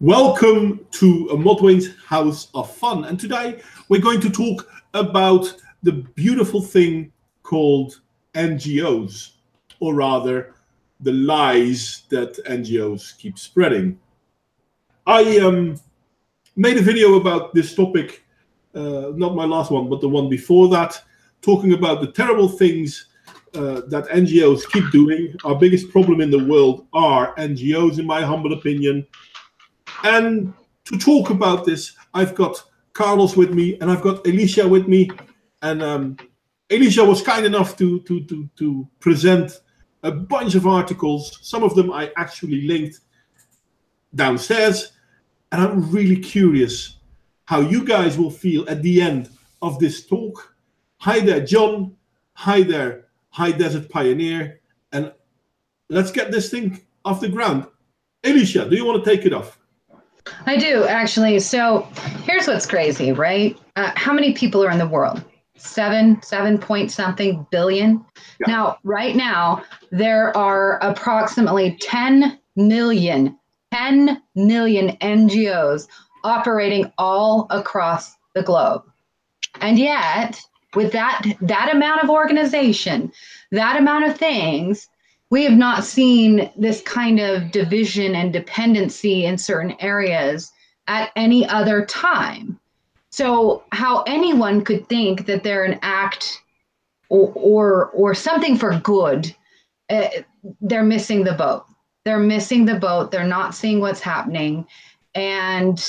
Welcome to Modwain's House of Fun. And today we're going to talk about the beautiful thing called NGOs, or rather the lies that NGOs keep spreading. I made a video about this topic, not my last one, but the one before that, talking about the terrible things that NGOs keep doing. Our biggest problem in the world are NGOs, in my humble opinion. And to talk about this, I've got Carlos with me, and I've got Elicia with me. And Elicia was kind enough to present a bunch of articles. Some of them I actually linked downstairs. And I'm really curious how you guys will feel at the end of this talk. Hi there, John. Hi there, High Desert Pioneer. And let's get this thing off the ground. Elicia, do you want to take it off? I do, actually. So here's what's crazy, right? How many people are in the world? 7 point something billion. Yeah. Now, right now, there are approximately 10 million NGOs operating all across the globe. And yet, with that amount of organization, that amount of things, we have not seen this kind of division and dependency in certain areas at any other time. So how anyone could think that they're an act or something for good, they're missing the boat. They're missing the boat. They're not seeing what's happening. And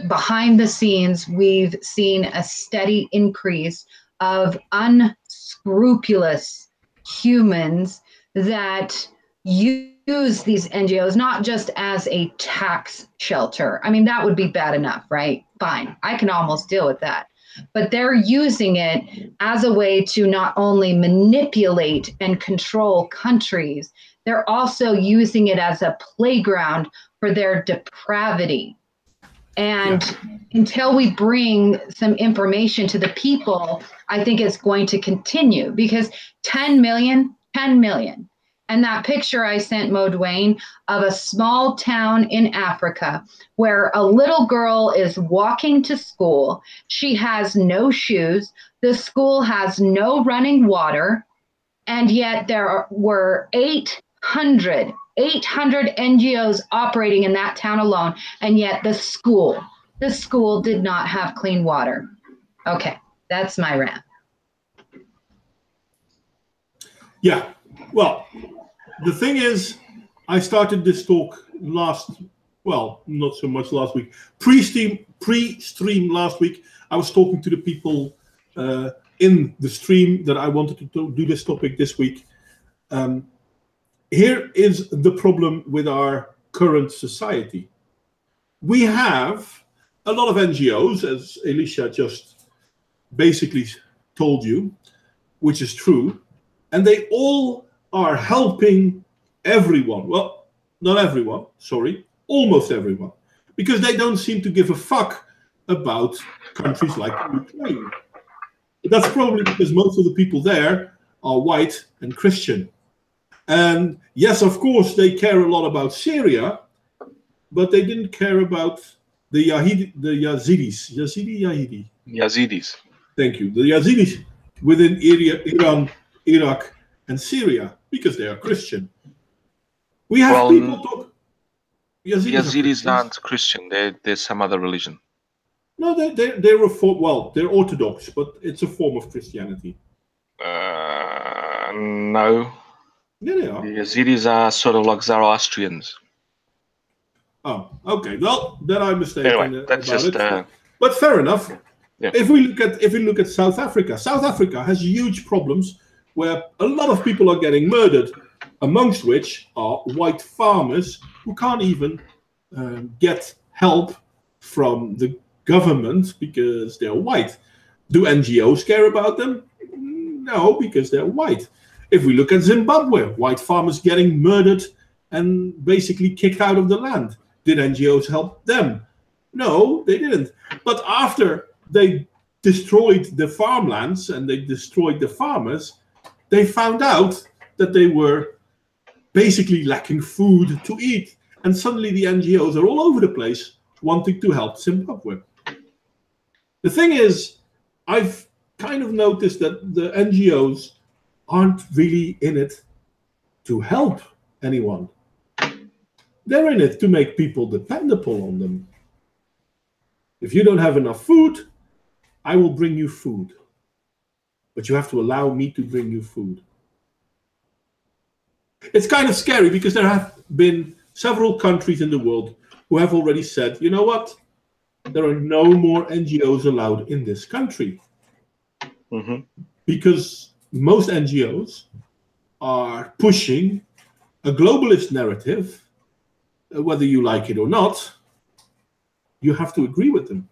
behind the scenes, we've seen a steady increase of unscrupulous humans that use these NGOs not just as a tax shelter. I mean, that would be bad enough, right? Fine, I can almost deal with that. But they're using it as a way to not only manipulate and control countries, they're also using it as a playground for their depravity. And until we bring some information to the people, I think it's going to continue, because 10 million. And that picture I sent Modwain of a small town in Africa where a little girl is walking to school. She has no shoes. The school has no running water. And yet there were 800 NGOs operating in that town alone. And yet the school did not have clean water. Okay, that's my rant. Yeah, well, the thing is, I started this talk not so much last week, pre-stream last week. I was talking to the people in the stream that I wanted to do this topic this week. Here is the problem with our current society. We have a lot of NGOs, as Elicia just basically told you, which is true. And they all are helping everyone. Well, not everyone, sorry, almost everyone. Because they don't seem to give a fuck about countries like Ukraine. That's probably because most of the people there are white and Christian. And yes, of course, they care a lot about Syria, but they didn't care about the Yazidis. Yazidis. Thank you. The Yazidis within Iran, Iraq, and Syria, because they are Christian. We have people talk. Yazidis aren't Christian. They're some other religion. No, they're Orthodox, but it's a form of Christianity. No. Yeah, they are. The Yazidis are sort of like Zoroastrians. Oh, okay. Well, then I'm mistaken. Anyway, that's just. But fair enough. Yeah. If we look at South Africa has huge problems where a lot of people are getting murdered, amongst which are white farmers who can't even get help from the government because they're white. Do NGOs care about them? No, because they're white. If we look at Zimbabwe, white farmers getting murdered and basically kicked out of the land. Did NGOs help them? No, they didn't. But after they destroyed the farmlands and they destroyed the farmers, they found out that they were basically lacking food to eat. and suddenly the NGOs are all over the place wanting to help Zimbabwe. The thing is, I've kind of noticed that the NGOs aren't really in it to help anyone. They're in it to make people dependable on them. If you don't have enough food, I will bring you food. But you have to allow me to bring you food. It's kind of scary because there have been several countries in the world who have already said, you know what? There are no more NGOs allowed in this country. Mm-hmm. Because most NGOs are pushing a globalist narrative, whether you like it or not, you have to agree with them.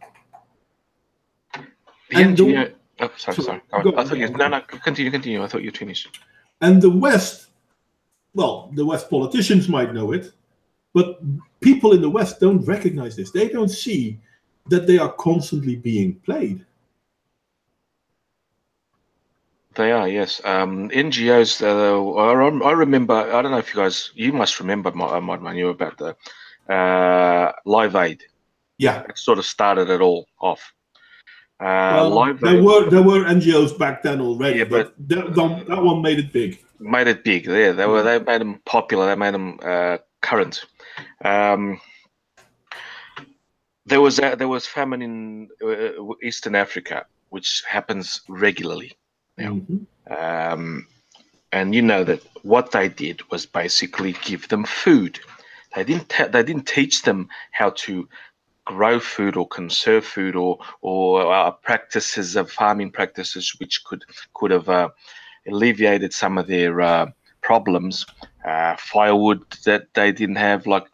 The NGO. Oh, sorry. I thought you. No, continue. I thought you finished. And the West, well, the West politicians might know it, but people in the West don't recognize this. They don't see that they are constantly being played. They are, yes. NGOs, I remember, I don't know if you must remember, Modwain, you about the Live Aid. Yeah. It sort of started it all off. Live Aid, there were NGOs back then already, but that one made it big. Made it big, yeah. They made them popular, they made them current. There was famine in Eastern Africa, which happens regularly. Mm-hmm. And you know that what they did was basically give them food. They didn't teach them how to grow food or conserve food or practices of farming practices which could have alleviated some of their problems. Firewood that they didn't have. Like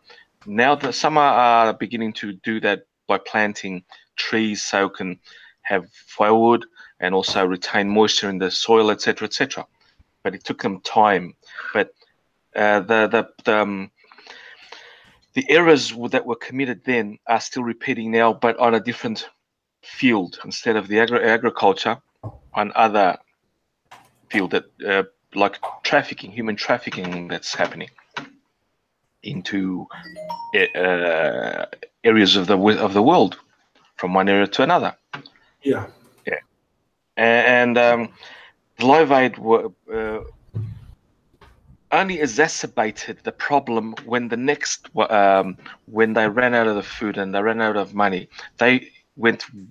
now, some are beginning to do that by planting trees so can have firewood and also retain moisture in the soil, etc., etc. But it took them time. But the errors that were committed then are still repeating now, but on a different field. Instead of the agriculture, on other field that like trafficking, human trafficking, that's happening into areas of the world, from one area to another. Yeah. And Live Aid only exacerbated the problem when when they ran out of the food and they ran out of money. They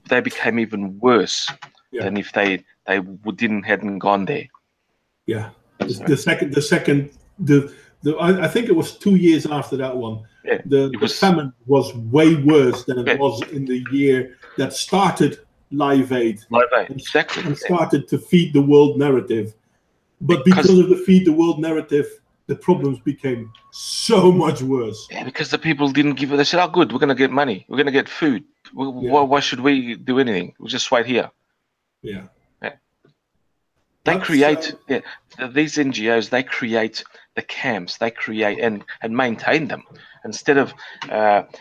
became even worse than if they hadn't gone there. Yeah. I think it was 2 years after that one. Yeah, the famine was way worse than it was in the year that started Live Aid. Exactly. And started to feed the world narrative. But because of the feed the world narrative, the problems became so much worse. Yeah, because the people didn't give it. They said, "Oh, good, we're going to get money. We're going to get food. Why should we do anything? We'll just wait here." Yeah. They create these NGOs. They create the camps. They create and maintain them instead of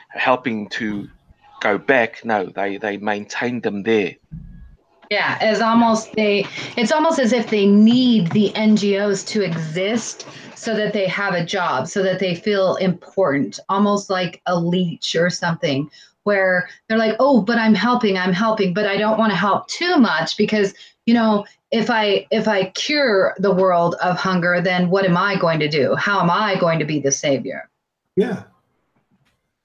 helping to go back. No, they maintain them there. Yeah, it's almost as if they need the NGOs to exist so that they have a job, so that they feel important, almost like a leech or something, where they're like, oh, but I'm helping, but I don't want to help too much because, you know, if I cure the world of hunger, then what am I going to do? How am I going to be the savior? Yeah.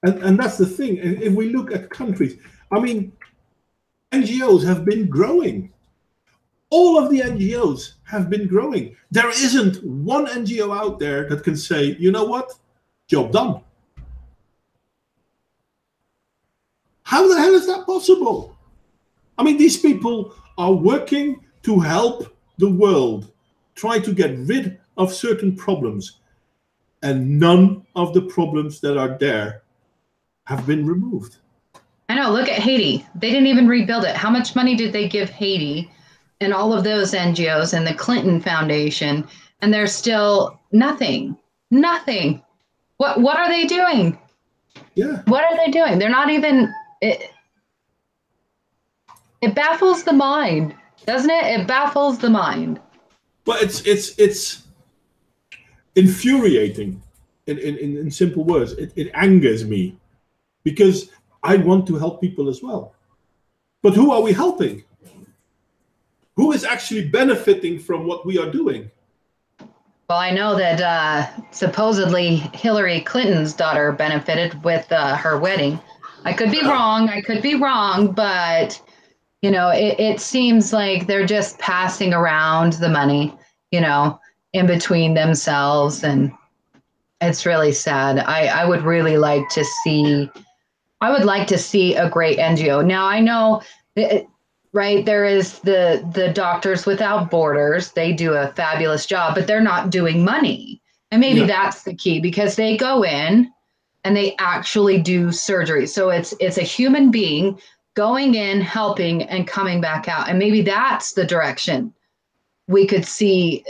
And that's the thing. If we look at countries, I mean, NGOs have been growing. All of the NGOs have been growing. There isn't one NGO out there that can say, you know what, job done. How the hell is that possible? I mean, these people are working to help the world, try to get rid of certain problems, and none of the problems that are there have been removed. I know, look at Haiti. They didn't even rebuild it. How much money did they give Haiti and all of those NGOs and the Clinton Foundation? And there's still nothing. What are they doing? Yeah. What are they doing? They're not even, it baffles the mind, doesn't it? It baffles the mind. Well, it's infuriating in simple words, it angers me, because I want to help people as well. But who are we helping? Who is actually benefiting from what we are doing? Well, I know that supposedly Hillary Clinton's daughter benefited with her wedding. I could be wrong, but you know, it seems like they're just passing around the money, you know, in between themselves, and it's really sad. I would really like to see. I would like to see a great NGO. Now I know, right? There is the Doctors Without Borders. They do a fabulous job, but they're not doing money, and maybe that's the key, because they go in and they actually do surgery. So it's a human being going in, helping, and coming back out, and maybe that's the direction we could see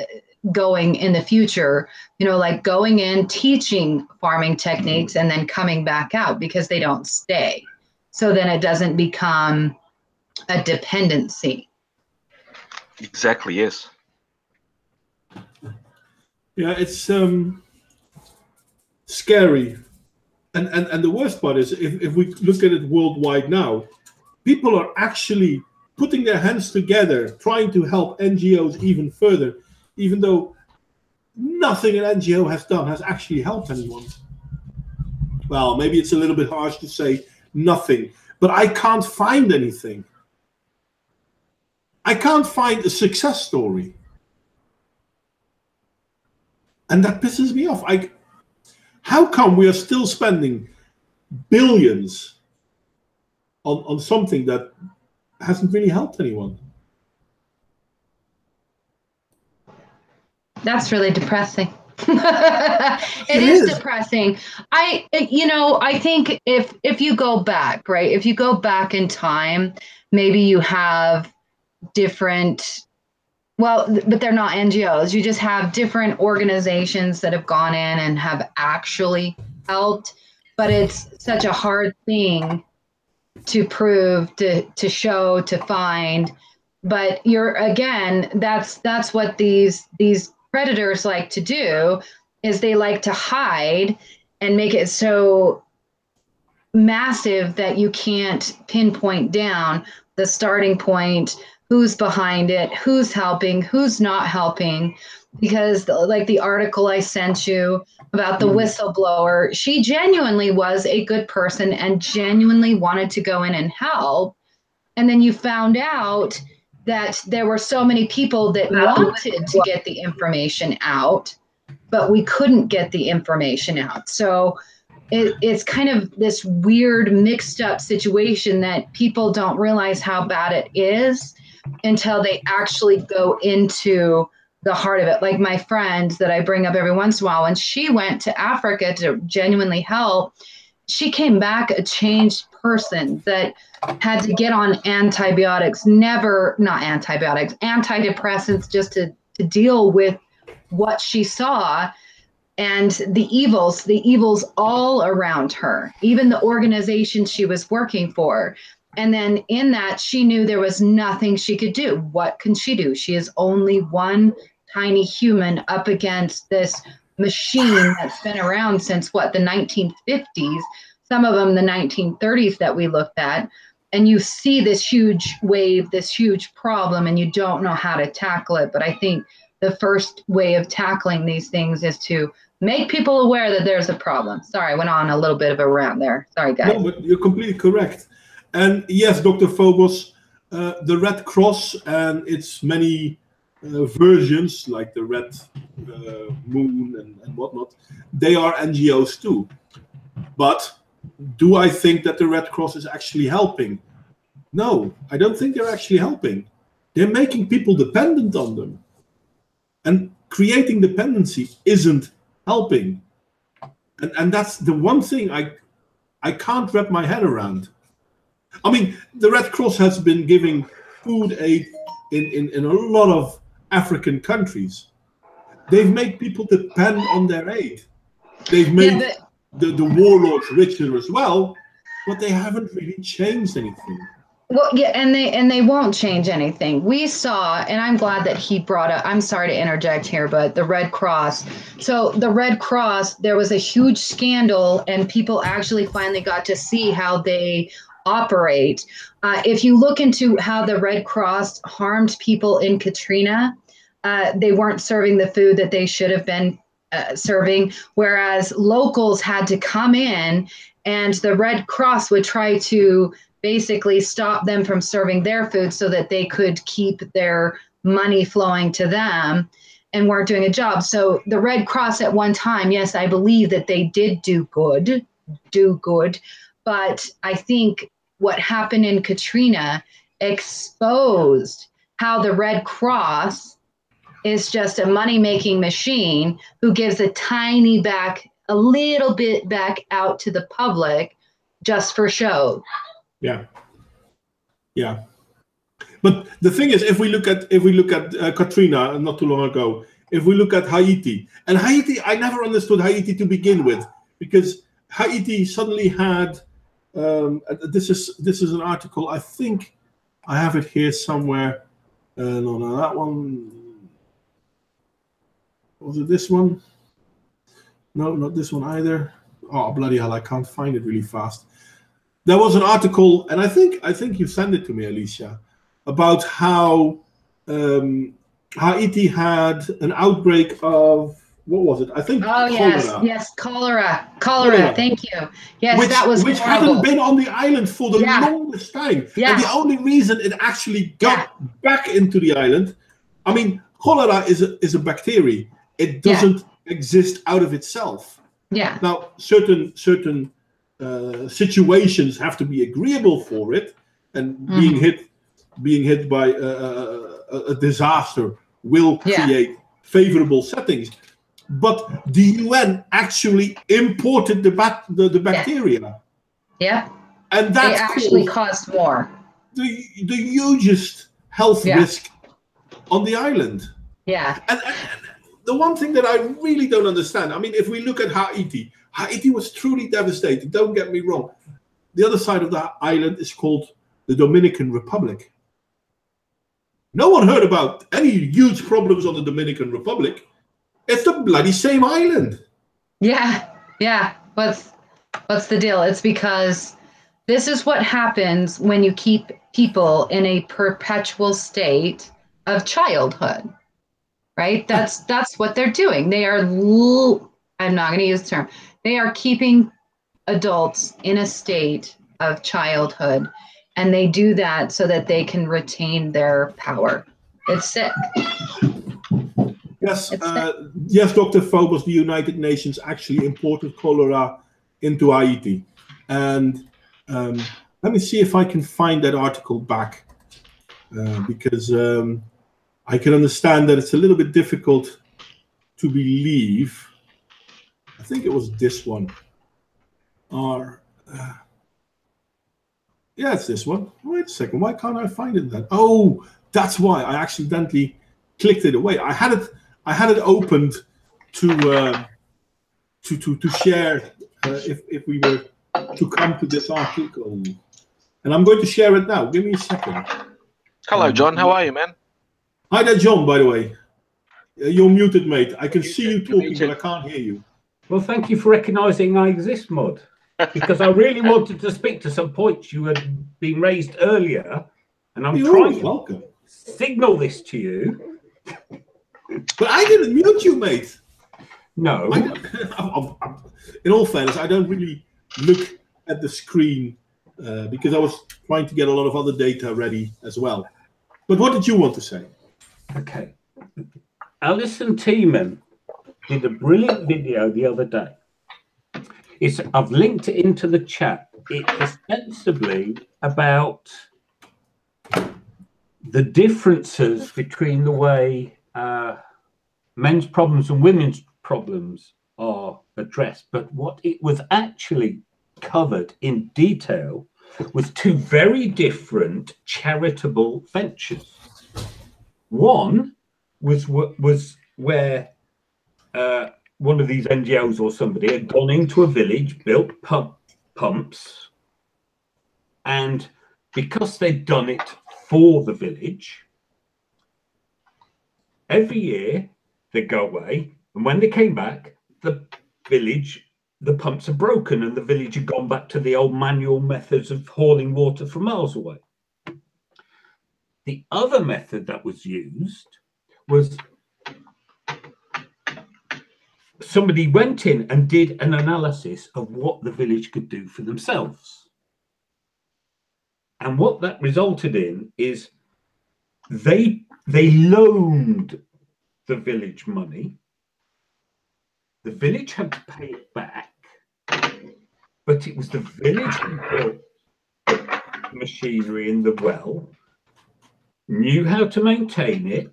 going in the future, you know, like going in, teaching farming techniques, and then coming back out, because they don't stay. So then it doesn't become a dependency. Exactly, yes. Yeah, it's scary. And the worst part is, if we look at it worldwide now, people are actually putting their hands together, trying to help NGOs even further, even though nothing an NGO has done has actually helped anyone. Well, maybe it's a little bit harsh to say nothing, but I can't find anything. I can't find a success story. And that pisses me off. How come we are still spending billions on something that hasn't really helped anyone? That's really depressing. It is depressing. I think if you go back, right, if you go back in time, maybe you have different, well, but they're not NGOs. You just have different organizations that have gone in and have actually helped. But it's such a hard thing to prove, to show, to find. But that's what these predators like to do, is they like to hide and make it so massive that you can't pinpoint down the starting point, who's behind it, who's helping, who's not helping. Because like the article I sent you about the whistleblower, she genuinely was a good person and genuinely wanted to go in and help. And then you found out that there were so many people that wanted to get the information out, but we couldn't get the information out. So it's kind of this weird mixed up situation that people don't realize how bad it is until they actually go into the heart of it. Like my friend that I bring up every once in a while, when she went to Africa to genuinely help, she came back a changed person that had to get on antidepressants, just to deal with what she saw, and the evils all around her, even the organization she was working for. And then in that, she knew there was nothing she could do. What can she do? She is only one tiny human up against this machine that's been around since the 1950s, some of them the 1930s that we looked at. And you see this huge wave, this huge problem, and you don't know how to tackle it. But I think the first way of tackling these things is to make people aware that there's a problem. Sorry, I went on a little bit of a rant there. Sorry, guys. No, but you're completely correct. And yes, Dr. Phobos, the Red Cross and its many versions, like the Red Moon and whatnot, they are NGOs too. But do I think that the Red Cross is actually helping? No, I don't think they're actually helping. They're making people dependent on them. And creating dependency isn't helping. And that's the one thing I can't wrap my head around. I mean, the Red Cross has been giving food aid in a lot of African countries. They've made people depend on their aid. They've made the warlords richer as well, but they haven't really changed anything. Well, yeah, and they won't change anything. We saw, and I'm glad that he brought up, I'm sorry to interject here, but the Red Cross. So the Red Cross, there was a huge scandal, and people actually finally got to see how they operate. If you look into how the Red Cross harmed people in Katrina, they weren't serving the food that they should have been serving, whereas locals had to come in, and the Red Cross would try to basically stop them from serving their food so that they could keep their money flowing to them and weren't doing a job. So the Red Cross at one time, yes, I believe that they did do good. But I think what happened in Katrina exposed how the Red Cross is just a money-making machine who gives a little bit back out to the public just for show. Yeah. But the thing is, if we look at Katrina not too long ago, if we look at Haiti, and Haiti, I never understood Haiti to begin with, because Haiti suddenly had this is an article, I think I have it here somewhere. No, that one. Was it this one? No, not this one either. Oh, bloody hell, I can't find it really fast. There was an article, and I think you sent it to me, Elicia, about how Haiti had an outbreak of, what was it? I think cholera. Yes, cholera. Thank you. Yes, which hadn't been on the island for the longest time. Yeah. And the only reason it actually got back into the island, I mean, cholera is a bacteria. It doesn't exist out of itself. Yeah. Now, certain situations have to be agreeable for it, and being hit by a disaster will create favorable settings. But the UN actually imported the bacteria. Yeah. And that actually caused more. The hugest health risk on the island. Yeah. And the one thing that I really don't understand, I mean, if we look at Haiti was truly devastated. Don't get me wrong. The other side of the island is called the Dominican Republic. No one heard about any huge problems on the Dominican Republic. It's the bloody same island. Yeah. What's the deal? It's because this is what happens when you keep people in a perpetual state of childhood, right? That's what they're doing. They are, I'm not going to use the term, they are keeping adults in a state of childhood, and they do that so that they can retain their power. It's sick. Yes, yes, Dr. Phobos, the United Nations actually imported cholera into Haiti. And let me see if I can find that article back, because I can understand that it's a little bit difficult to believe. I think it was this one. Yeah, it's this one. Wait a second. Why can't I find it then? Oh, that's why I accidentally clicked it away. I had it opened to share if we were to come to this article, and I'm going to share it now. Give me a second. Hello, John. How are you, man? Hi there, John. By the way, you're muted, mate. I can see you talking, but I can't hear you. Well, thank you for recognising I exist, Mod, because I really wanted to speak to some points you had been raised earlier, and I'm trying to signal this to you. But I didn't mute you, mate. No. In all fairness, I don't really look at the screen because I was trying to get a lot of other data ready as well. But what did you want to say? Okay. Alison Tiemann did a brilliant video the other day. I've linked it into the chat. It's ostensibly about the differences between the way men's problems and women's problems are addressed, but what it was actually covered in detail was two very different charitable ventures. One was where one of these NGOs or somebody had gone into a village, built pumps, and because they'd done it for the village, every year they'd go away, and when they came back, the pumps are broken and the village had gone back to the old manual methods of hauling water from miles away. The other method that was used was somebody went in and did an analysis of what the village could do for themselves. And what that resulted in is they loaned the village money. The village had to pay it back, but it was the village who built the machinery in the well, knew how to maintain it,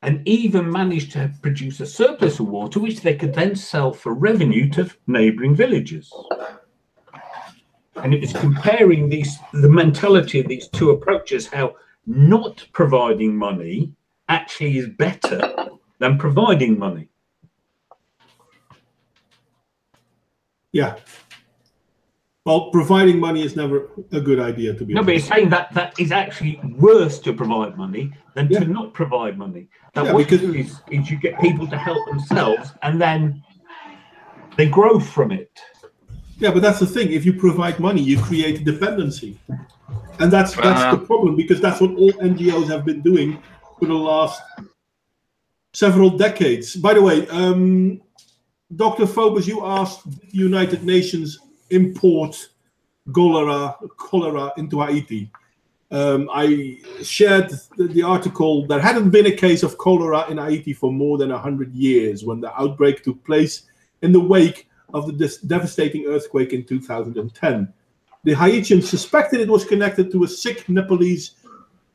and even managed to produce a surplus of water, which they could then sell for revenue to neighbouring villages. And it was comparing the mentality of these two approaches, how not providing money actually is better than providing money. Yeah. Well, providing money is never a good idea, to be honest. No, but it's saying that that is actually worse to provide money than to not provide money. That what you do is you get people to help themselves, and then they grow from it. Yeah, but that's the thing. If you provide money, you create dependency. And that's the problem, because that's what all NGOs have been doing for the last several decades. By the way, Dr. Phobos, you asked the United Nations import cholera into Haiti. I shared the article. There hadn't been a case of cholera in Haiti for more than 100 years when the outbreak took place in the wake of the devastating earthquake in 2010. The Haitians suspected it was connected to a sick Nepalese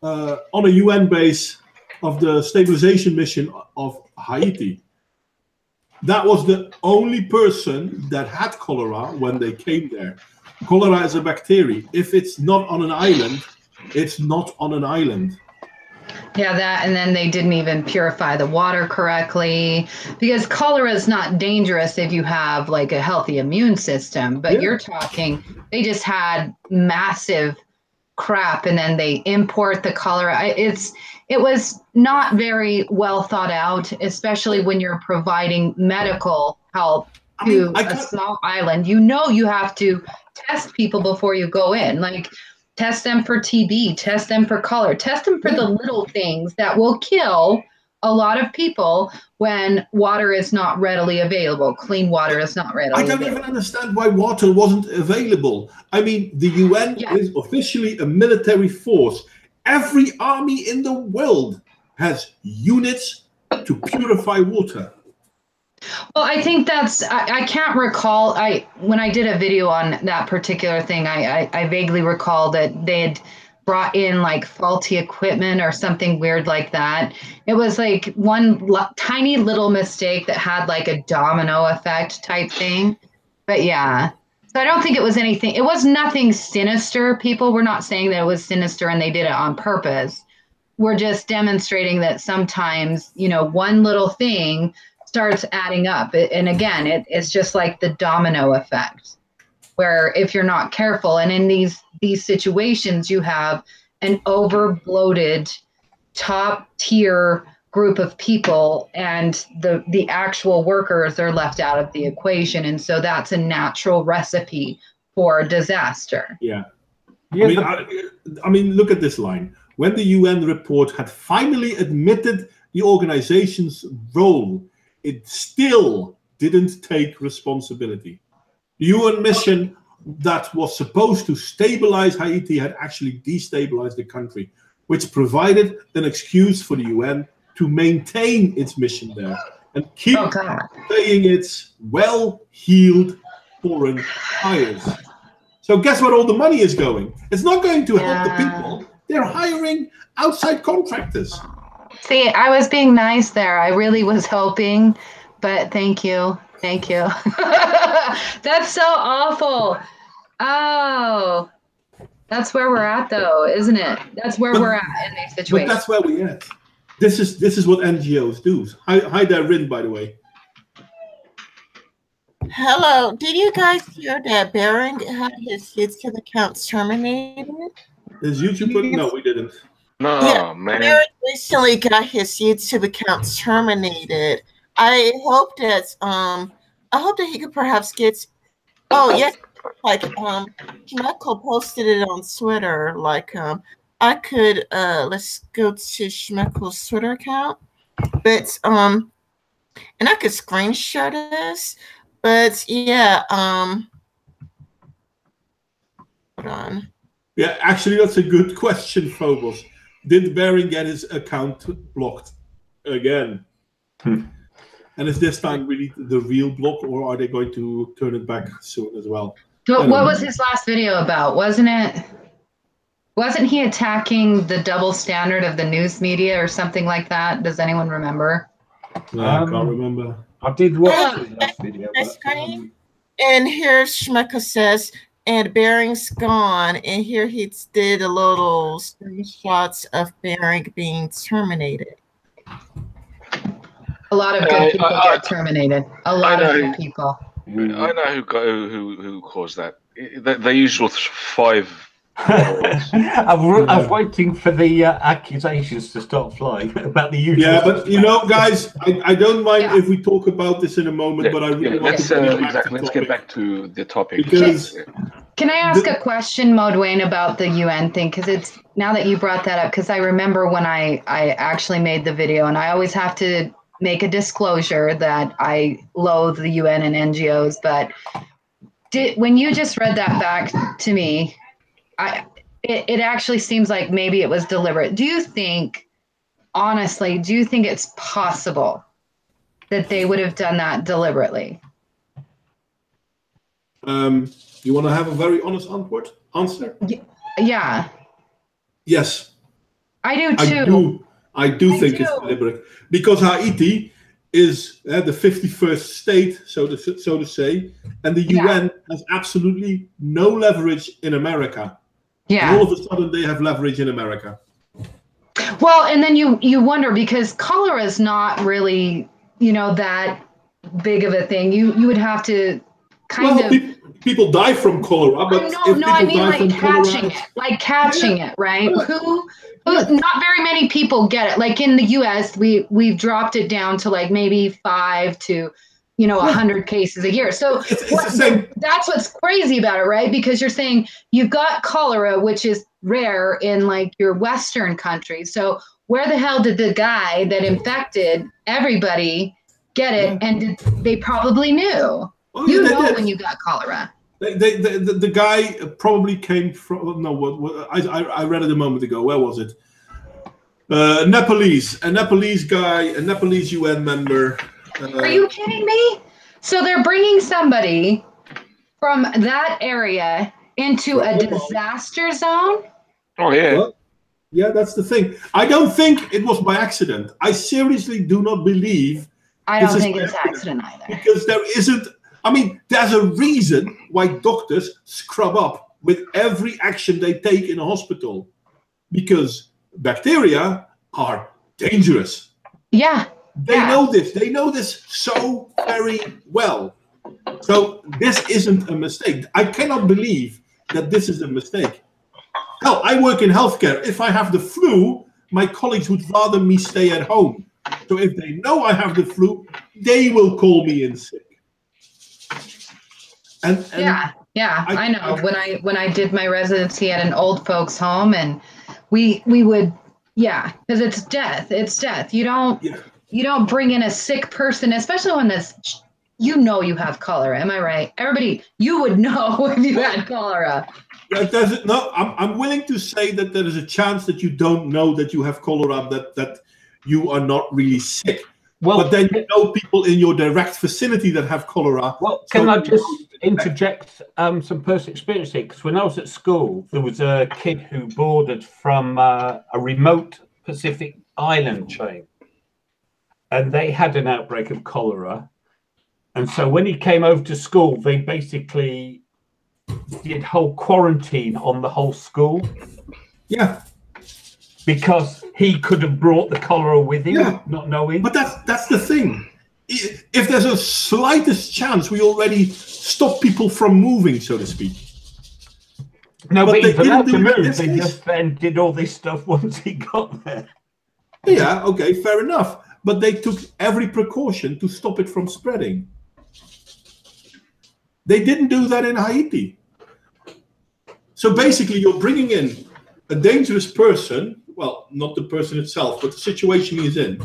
on a UN base of the stabilization mission of Haiti. That was the only person that had cholera when they came there. Cholera is a bacteria. If it's not on an island, it's not on an island. Yeah, that, and then they didn't even purify the water correctly, because cholera is not dangerous if you have like a healthy immune system. But you're talking, they just had massive crap, and then they import the cholera. It was not very well thought out, especially when you're providing medical help to a small island. You know, you have to test people before you go in, like test them for TB, test them for cholera, test them for the little things that will kill a lot of people when water is not readily available. Clean water is not readily available. I don't even understand why water wasn't available. I mean, the UN is officially a military force. Every army in the world has units to purify water. Well, I think that's, I can't recall, when I did a video on that particular thing, I vaguely recall that they had brought in like faulty equipment or something weird like that. It was like one tiny little mistake that had like a domino effect type thing. But yeah, so I don't think it was anything, it was nothing sinister. People were not saying that it was sinister and they did it on purpose. We're just demonstrating that sometimes, you know, one little thing starts adding up. And again, it's just like the domino effect, where if you're not careful, and in these situations, you have an over-bloated top tier group of people, and the actual workers are left out of the equation. And so that's a natural recipe for disaster. Yeah. I mean, look at this line. When the UN report had finally admitted the organization's role, it still didn't take responsibility. The UN mission that was supposed to stabilize Haiti had actually destabilized the country, which provided an excuse for the UN to maintain its mission there and keep paying its well-heeled foreign hires. So guess where all the money is going? It's not going to help the people. They're hiring outside contractors. See, I was being nice there. I really was hoping, but thank you. Thank you. That's so awful. Oh, that's where we're at, though, isn't it? That's where we're at in these situations. But that's where we're at. This is what NGOs do. Hi there, Rin, by the way. Hello. Did you guys hear that Barron had his citizen accounts terminated? His YouTube? No, we didn't. No, Yeah, man. Barrett recently got his YouTube account terminated. I hope that he could perhaps get. Oh yes, like Schmeckel posted it on Twitter. Like I could let's go to Schmeckel's Twitter account, but and I could screenshot this. But yeah, hold on. Yeah, actually, that's a good question, Phobos. Did Bering get his account blocked again? And is this time really the real block, or are they going to turn it back soon as well? What was his last video about? Wasn't he attacking the double standard of the news media or something like that? Does anyone remember? No, I can't remember. I did watch his last video. But, and here Schmeckel says, and Bering's gone. And here he did a little screenshots of Bering being terminated. A lot of good people get terminated. A lot of good people. I know who caused that. The usual 5. I was waiting for the accusations to start flying about the usual. Yeah, but you know, guys, I don't mind if we talk about this in a moment, but I really want to let's get back to the topic. Because can I ask a question, Modwain, about the UN thing? Because it's now that you brought that up, because I remember when I actually made the video, and I always have to make a disclosure that I loathe the UN and NGOs, but when you just read that back to me, it actually seems like maybe it was deliberate. Do you think, honestly, it's possible that they would have done that deliberately? You want to have a very honest answer? Yeah. Yes. I do too. I do think it's deliberate, because Haiti is the 51st state, so to say, and the UN has absolutely no leverage in America. Yeah. And all of a sudden, they have leverage in America. Well, and then you wonder, because cholera is not really, that big of a thing. You would have to kind of. People die from cholera, but I mean catching it, right? Who? Not very many people get it. Like in the U.S., we've dropped it down to like maybe 5 to 100 cases a year. So that's what's crazy about it, right? Because you're saying you've got cholera, which is rare in like your Western countries. So where the hell did the guy that infected everybody get it? And they probably knew. When you got cholera. The guy probably came from I read it a moment ago. Where was it? A Nepalese guy, a Nepalese UN member. Are you kidding me? So they're bringing somebody from that area into a disaster zone? Oh yeah. Well, yeah, that's the thing. I don't think it was by accident. I seriously do not believe. I don't think it's accident either. Because there isn't. I mean, there's a reason why doctors scrub up with every action they take in a hospital, because bacteria are dangerous. Yeah. They know this. They know this so very well. So this isn't a mistake. I cannot believe that this is a mistake. Hell, I work in healthcare. If I have the flu, my colleagues would rather me stay at home. So if they know I have the flu, they will call me in sick. And I know. When I did my residency at an old folks home, and we would, because it's death. It's death. You don't bring in a sick person, especially when you have cholera. Am I right? Everybody, you would know if you had cholera. I'm willing to say that there is a chance that you don't know that you have cholera, that you are not really sick. Well, but then you know people in your direct vicinity that have cholera. Well, can I just interject some personal experience here? Because when I was at school, there was a kid who boarded from a remote Pacific island chain, and they had an outbreak of cholera. And so when he came over to school, they basically did whole quarantine on the whole school. Yeah. Because he could have brought the cholera with him, not knowing. But that's the thing. If there's a slightest chance, we already stop people from moving, so to speak. No, but they he's allowed to didn't do it in move. this They case. just then did all this stuff once he got there. Yeah, okay, fair enough. But they took every precaution to stop it from spreading. They didn't do that in Haiti. So basically, you're bringing in a dangerous person, well, not the person itself, but the situation he's in,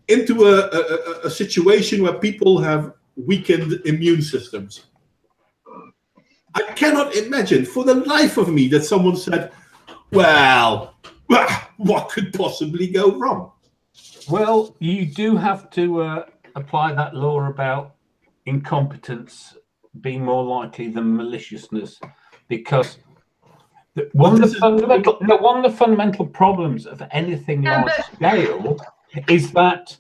into a situation where people have weakened immune systems. I cannot imagine for the life of me that someone said, well, what could possibly go wrong? Well, you do have to apply that law about incompetence being more likely than maliciousness, because one of the fundamental problems of anything large scale is that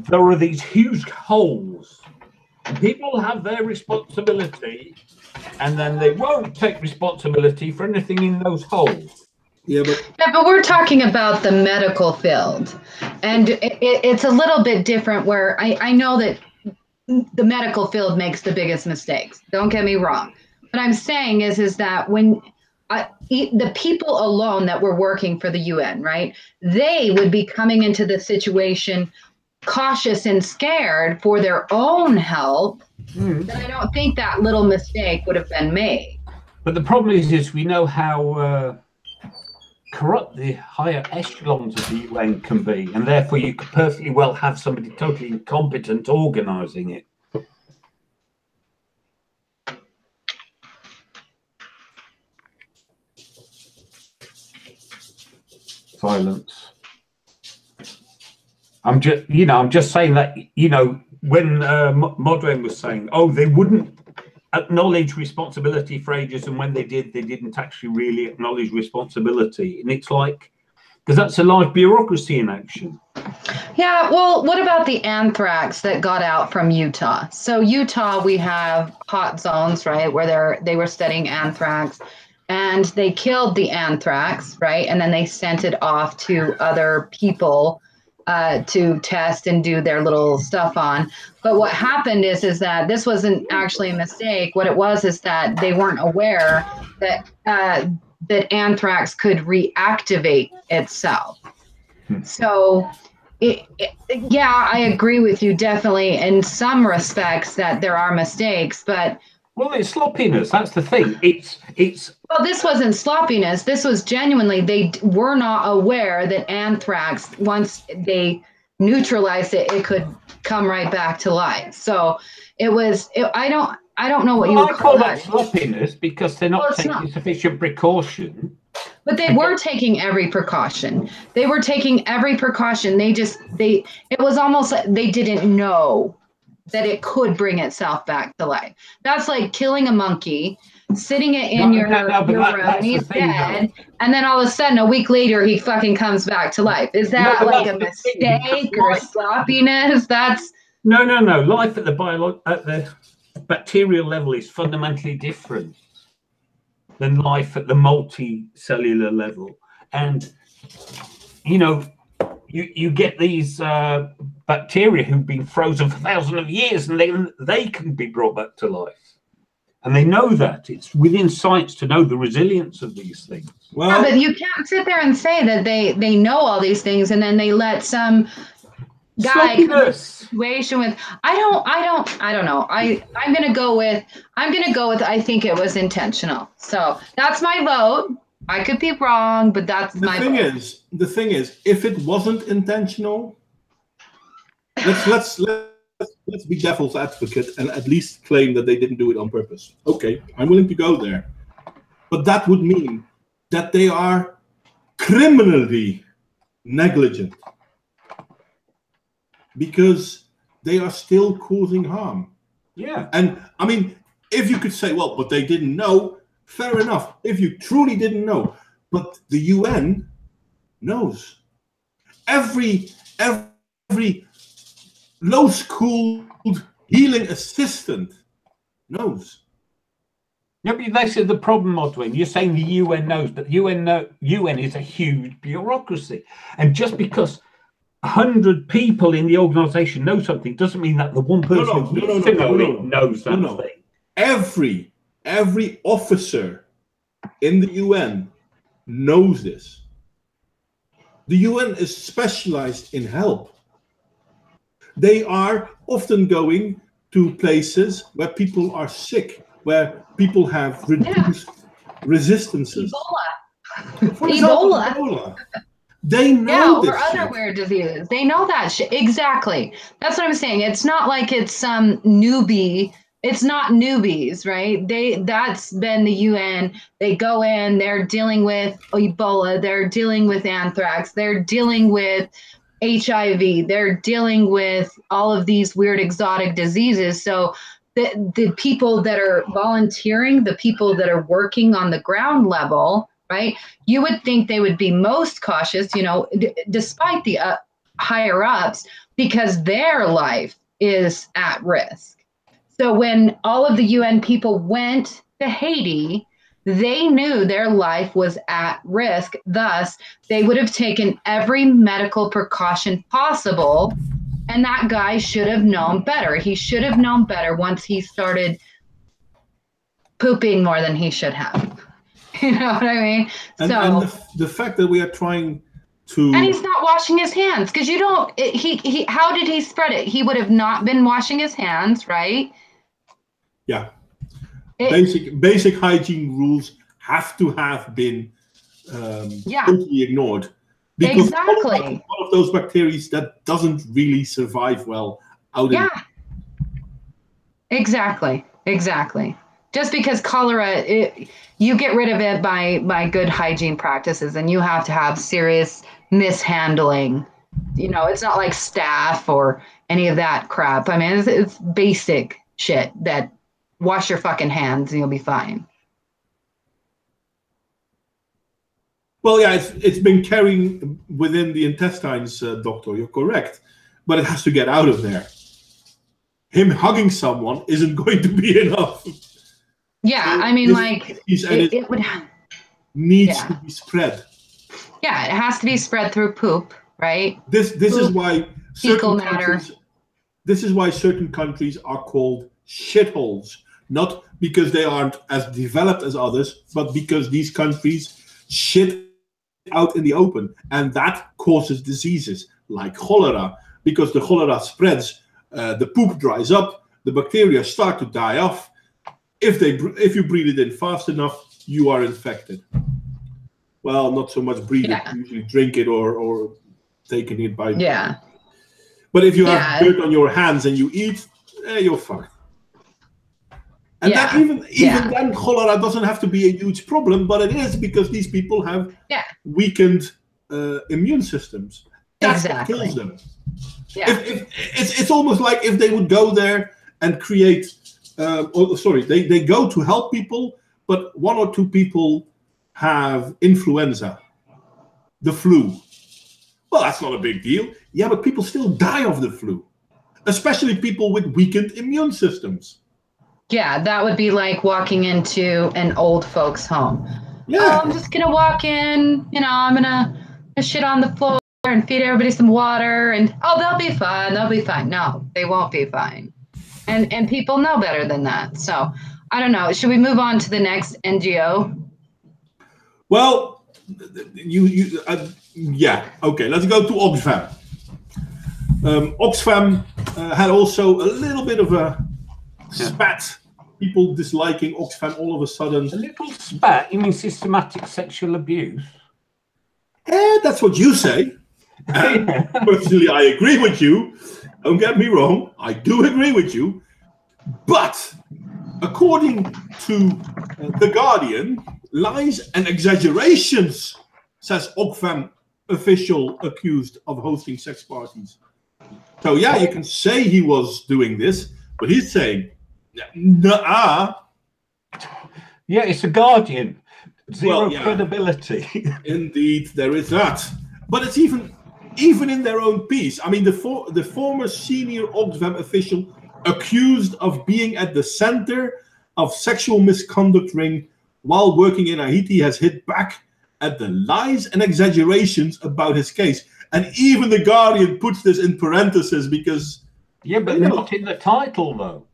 there are these huge holes. People have their responsibility, and then they won't take responsibility for anything in those holes. Yeah, but we're talking about the medical field, and it's a little bit different where I know that the medical field makes the biggest mistakes. Don't get me wrong. What I'm saying is that when the people alone that were working for the UN, right, they would be coming into the situation cautious and scared for their own health, then I don't think that little mistake would have been made. But the problem is we know how corrupt the higher echelons of the UN can be, and therefore you could perfectly well have somebody totally incompetent organising it. Silence. I'm just saying that, when Modwain was saying, oh, they wouldn't acknowledge responsibility for ages, and when they did, they didn't actually really acknowledge responsibility. And it's like, because that's a large bureaucracy in action. Yeah, well, what about the anthrax that got out from Utah? So Utah, we have hot zones, right, where they were studying anthrax, and they killed the anthrax, right, and then they sent it off to other people to test and do their little stuff on. But what happened is that this wasn't actually a mistake. What it was is that they weren't aware that that anthrax could reactivate itself. So, yeah, I agree with you definitely in some respects that there are mistakes, but well, it's sloppiness. That's the thing. It's. Well, this wasn't sloppiness. This was genuinely they were not aware that anthrax, once they neutralized it, it could come right back to life. So it was. I don't know what you would call that. Sloppiness because they're not taking sufficient precaution. But they were taking every precaution. They were taking every precaution. It was almost like they didn't know that it could bring itself back to life. That's like killing a monkey, sitting it in your room, and he's dead, and then all of a sudden, a week later, he fucking comes back to life. Is that like a mistake or sloppiness? That's no. Life at the bacterial level is fundamentally different than life at the multicellular level, and you get these bacteria who've been frozen for thousands of years, and they can be brought back to life. And they know that. It's within science to know the resilience of these things. Well, yeah, but you can't sit there and say that they know all these things, and then they let some guy come to a situation with I don't know. I'm gonna go with I think it was intentional. So that's my vote. I could be wrong, but that's my vote. The thing is, if it wasn't intentional, let's be devil's advocate and at least claim that they didn't do it on purpose. Okay, I'm willing to go there. But that would mean that they are criminally negligent because they are still causing harm. Yeah. And I mean, if you could say, well, but they didn't know, fair enough. If you truly didn't know, but the UN knows. Every low-schooled healing assistant knows. Yeah, but this is the problem, Modwain. You're saying the UN knows, but the UN is a huge bureaucracy. And just because 100 people in the organisation know something doesn't mean that the one person who needs to know it knows that thing. Every Every officer in the UN knows this. The UN is specialized in help. They are often going to places where people are sick, where people have reduced resistances. Ebola. For example, Ebola. They know this or other shit. weird diseases. They know that shit. Exactly. That's what I'm saying. It's not like it's some newbie. It's not newbies, right? That's been the UN. They go in, they're dealing with Ebola, they're dealing with anthrax, they're dealing with HIV, they're dealing with all of these weird exotic diseases. So the people that are volunteering, the people that are working on the ground level, right? You would think they would be most cautious, you know, despite the higher ups, because their life is at risk. So when all of the UN people went to Haiti, they knew their life was at risk. Thus, they would have taken every medical precaution possible. And that guy should have known better. He should have known better once he started pooping more than he should have. You know what I mean? And the fact that we are trying to... And he's not washing his hands, because you don't... how did he spread it? He would have not been washing his hands, right? Yeah. Basic hygiene rules have to have been totally ignored. Because one of those bacteria that doesn't really survive well out in... Exactly. Just because cholera, you get rid of it by good hygiene practices, and you have to have serious mishandling. You know, it's not like staph or any of that crap. I mean, it's basic shit that wash your fucking hands and you'll be fine. Well, yeah, it's been carrying within the intestines, doctor. You're correct, but it has to get out of there. Him hugging someone isn't going to be enough. Yeah, I mean, like it would needs to be spread. Yeah, it has to be spread through poop, right? This is why certain countries. This is why certain countries are called shitholes, not because they aren't as developed as others, but because these countries shit out in the open, and that causes diseases like cholera. Because the cholera spreads, the poop dries up, the bacteria start to die off. If you breathe it in fast enough, you are infected. Well, not so much breathe it, usually drink it or taking it by. Yeah. But if you have dirt on your hands and you eat, you're fucked. And that even then, cholera doesn't have to be a huge problem, but it is, because these people have weakened immune systems. That's what kills them. Yeah. It's almost like if they would go there and create. They go to help people, but one or two people have influenza, the flu. Well, that's not a big deal. Yeah, but people still die of the flu, especially people with weakened immune systems. Yeah, that would be like walking into an old folks' home. Yeah. Oh, I'm just going to walk in, you know, I'm going to shit on the floor and feed everybody some water, and, oh, they'll be fine. They'll be fine. No, they won't be fine. And people know better than that. So, I don't know. Should we move on to the next NGO? Well, yeah. Okay, let's go to Oxfam. Oxfam had also a little bit of a spat. People disliking Oxfam all of a sudden. A little spat? You mean systematic sexual abuse? That's what you say. Personally, I agree with you. Don't get me wrong. I do agree with you. But according to The Guardian, lies and exaggerations, says Oxfam official accused of hosting sex parties. So yeah, you can say he was doing this, but he's saying, nah. Yeah, it's a Guardian. Zero credibility. Indeed, there is that. But it's even in their own piece. I mean, the former senior Oxfam official accused of being at the center of sexual misconduct ring while working in Haiti has hit back at the lies and exaggerations about his case. And even The Guardian puts this in parentheses because... Yeah, but not in the title, though.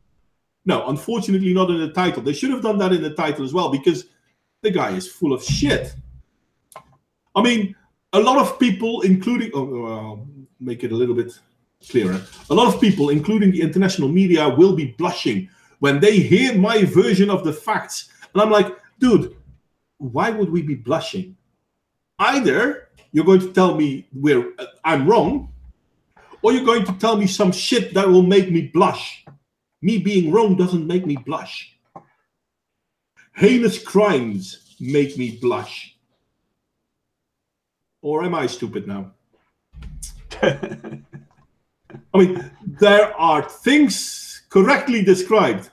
No, unfortunately not in the title. They should have done that in the title as well, because the guy is full of shit. I mean, a lot of people, including, I'll make it a little bit clearer. A lot of people, including the international media, will be blushing when they hear my version of the facts. And I'm like, dude, why would we be blushing? Either you're going to tell me I'm wrong, or you're going to tell me some shit that will make me blush. Me being wrong doesn't make me blush. Heinous crimes make me blush. Or am I stupid now? I mean, there are things correctly described.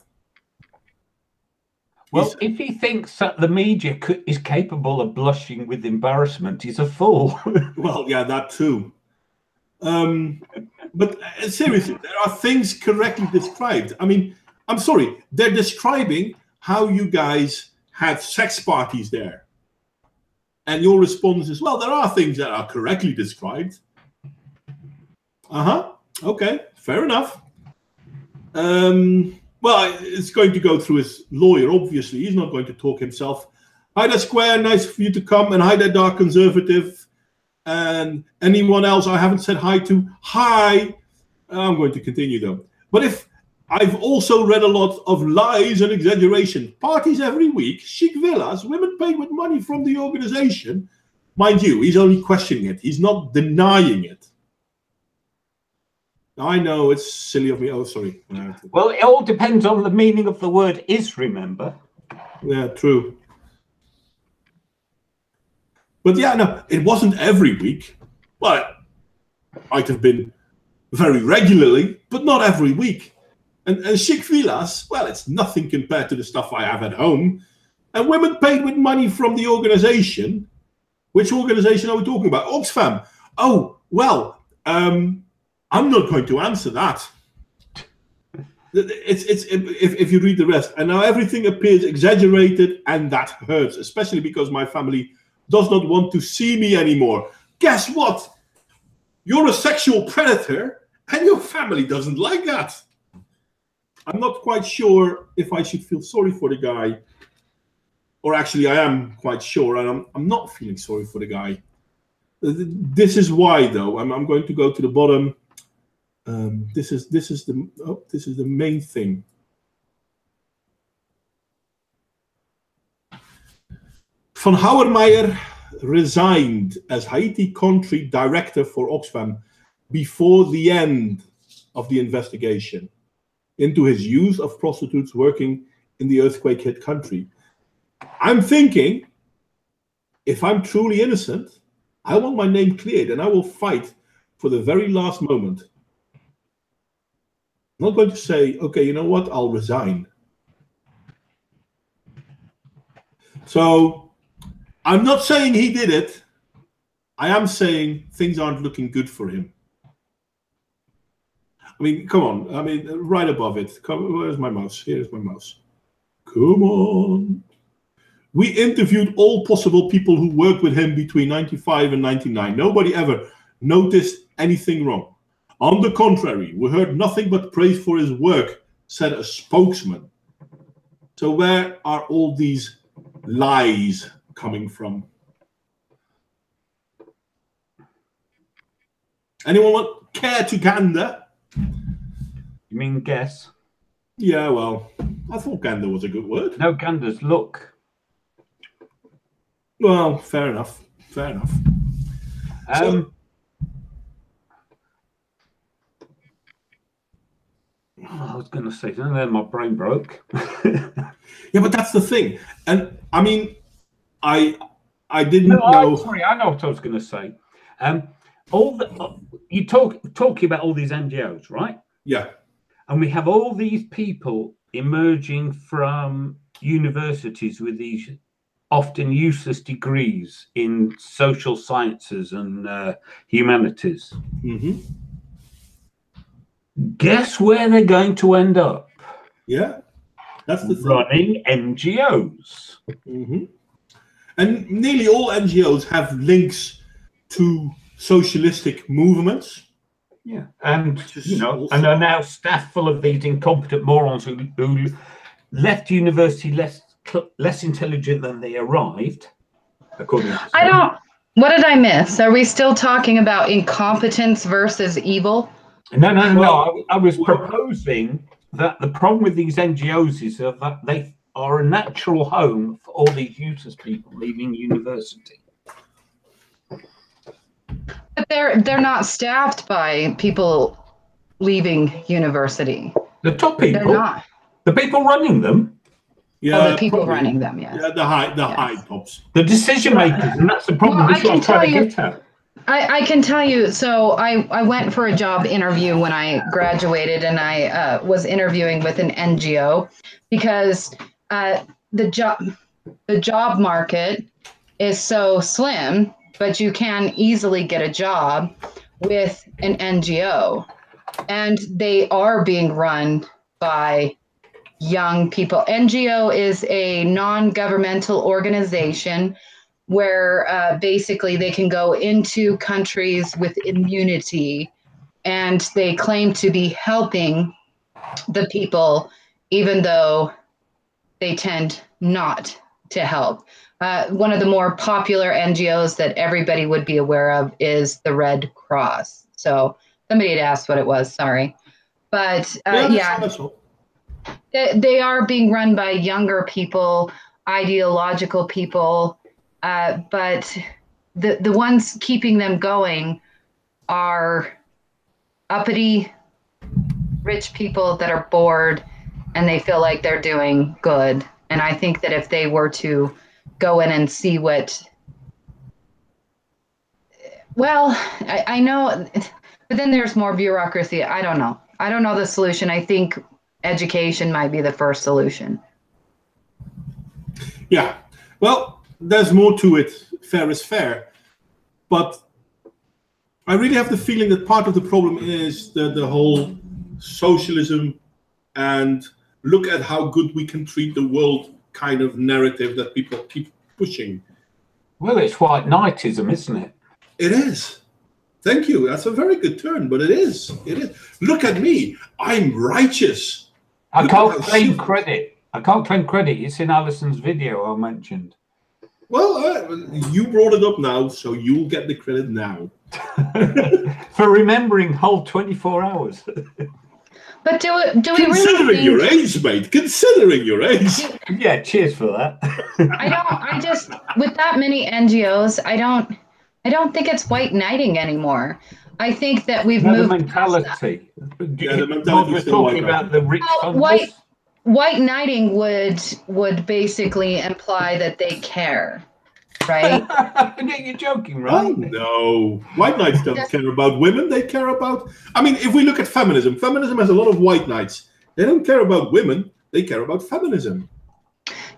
Well, if he thinks that the media is capable of blushing with embarrassment, he's a fool. Well, yeah, that too. But seriously, there are things correctly described. I mean, I'm sorry, they're describing how you guys had sex parties there. And your response is, well, there are things that are correctly described. Okay, fair enough. Well, it's going to go through his lawyer, obviously. He's not going to talk himself. Hi there, Square. Nice for you to come. And hi there, Dark Conservative. And anyone else I haven't said hi to, hi. I'm going to continue, though. But if I've also read a lot of lies and exaggeration. Parties every week, chic villas, women paid with money from the organization. Mind you, he's only questioning it. He's not denying it. I know it's silly of me. Oh, sorry. Well, it all depends on the meaning of the word is, remember? Yeah, true. But yeah, no, it wasn't every week. Well, it might have been very regularly, but not every week. And chic villas, well, it's nothing compared to the stuff I have at home. And women paid with money from the organization. Which organization are we talking about? Oxfam. Oh, well, I'm not going to answer that. If you read the rest. And now everything appears exaggerated, and that hurts, especially because my family does not want to see me anymore. Guess what? You're a sexual predator, and your family doesn't like that. I'm not quite sure if I should feel sorry for the guy. Or actually, I am quite sure, and I'm not feeling sorry for the guy. This is why, though. I'm going to go to the bottom. This is the main thing. Van Houwermeijer resigned as Haiti country director for Oxfam before the end of the investigation into his use of prostitutes working in the earthquake-hit country. I'm thinking, if I'm truly innocent, I want my name cleared, and I will fight for the very last moment. I'm not going to say, okay, you know what, I'll resign. So, I'm not saying he did it. I am saying things aren't looking good for him. I mean, come on. I mean, right above it. Where's my mouse? Here's my mouse. Come on. We interviewed all possible people who worked with him between 95 and 99. Nobody ever noticed anything wrong. On the contrary, we heard nothing but praise for his work, said a spokesman. So where are all these lies coming from? Anyone care to gander? You mean guess? Yeah, well, I thought gander was a good word. No, gander's look. Well, fair enough. Fair enough. I was going to say, then my brain broke. Yeah, but that's the thing. And I mean, I didn't know. Sorry, I know what I was going to say. You talking about all these NGOs, right? Yeah. And we have all these people emerging from universities with these often useless degrees in social sciences and humanities. Mm-hmm. Guess where they're going to end up? Yeah, that's the thing. Running NGOs. Mm-hmm. And nearly all NGOs have links to socialistic movements. Yeah, and Just also- and are now staffed full of these incompetent morons who left university less intelligent than they arrived, according to some. What did I miss? Are we still talking about incompetence versus evil? No. I was proposing that the problem with these NGOs is that they are a natural home for all these useless people leaving university. But they're not staffed by people leaving university. The top people, They're not. the people running them, Yeah, The people probably. running them, yes. Yeah, the high tops. the decision makers, and that's the problem. Well, This is what I'm trying to get at. I can tell you, so I went for a job interview when I graduated, and I was interviewing with an NGO because the job market is so slim, but you can easily get a job with an NGO, and they are being run by young people. NGO is a non-governmental organization where basically they can go into countries with immunity, and they claim to be helping the people, even though they tend not to help. One of the more popular NGOs that everybody would be aware of is the Red Cross. So somebody had asked what it was, sorry. But they are being run by younger people, ideological people, but the ones keeping them going are uppity, rich people that are bored and they feel like they're doing good. And I think that if they were to go in and see I know, but then there's more bureaucracy. I don't know. I don't know the solution. I think education might be the first solution. Yeah. Well, there's more to it. Fair is fair. But I really have the feeling that part of the problem is the whole socialism and look at how good we can treat the world kind of narrative that people keep pushing. Well, it's white knightism, isn't it? It is. Thank you. That's a very good turn, but it is. It is. Look at me. I'm righteous. I can't claim credit. It's in Alison's video I mentioned. Well, you brought it up now, so you'll get the credit now. For remembering whole 24 hours. But do we really Considering your age, mate. Considering your age. Yeah, cheers for that. I just with that many NGOs, I don't think it's white knighting anymore. I think that we've moved the mentality. Yeah, the mentality. We're talking about the rich funders. White knighting would basically imply that they care, right? You're joking, right? Oh, no. White knights don't care about women. They care about... I mean, if we look at feminism, feminism has a lot of white knights. They don't care about women. They care about feminism.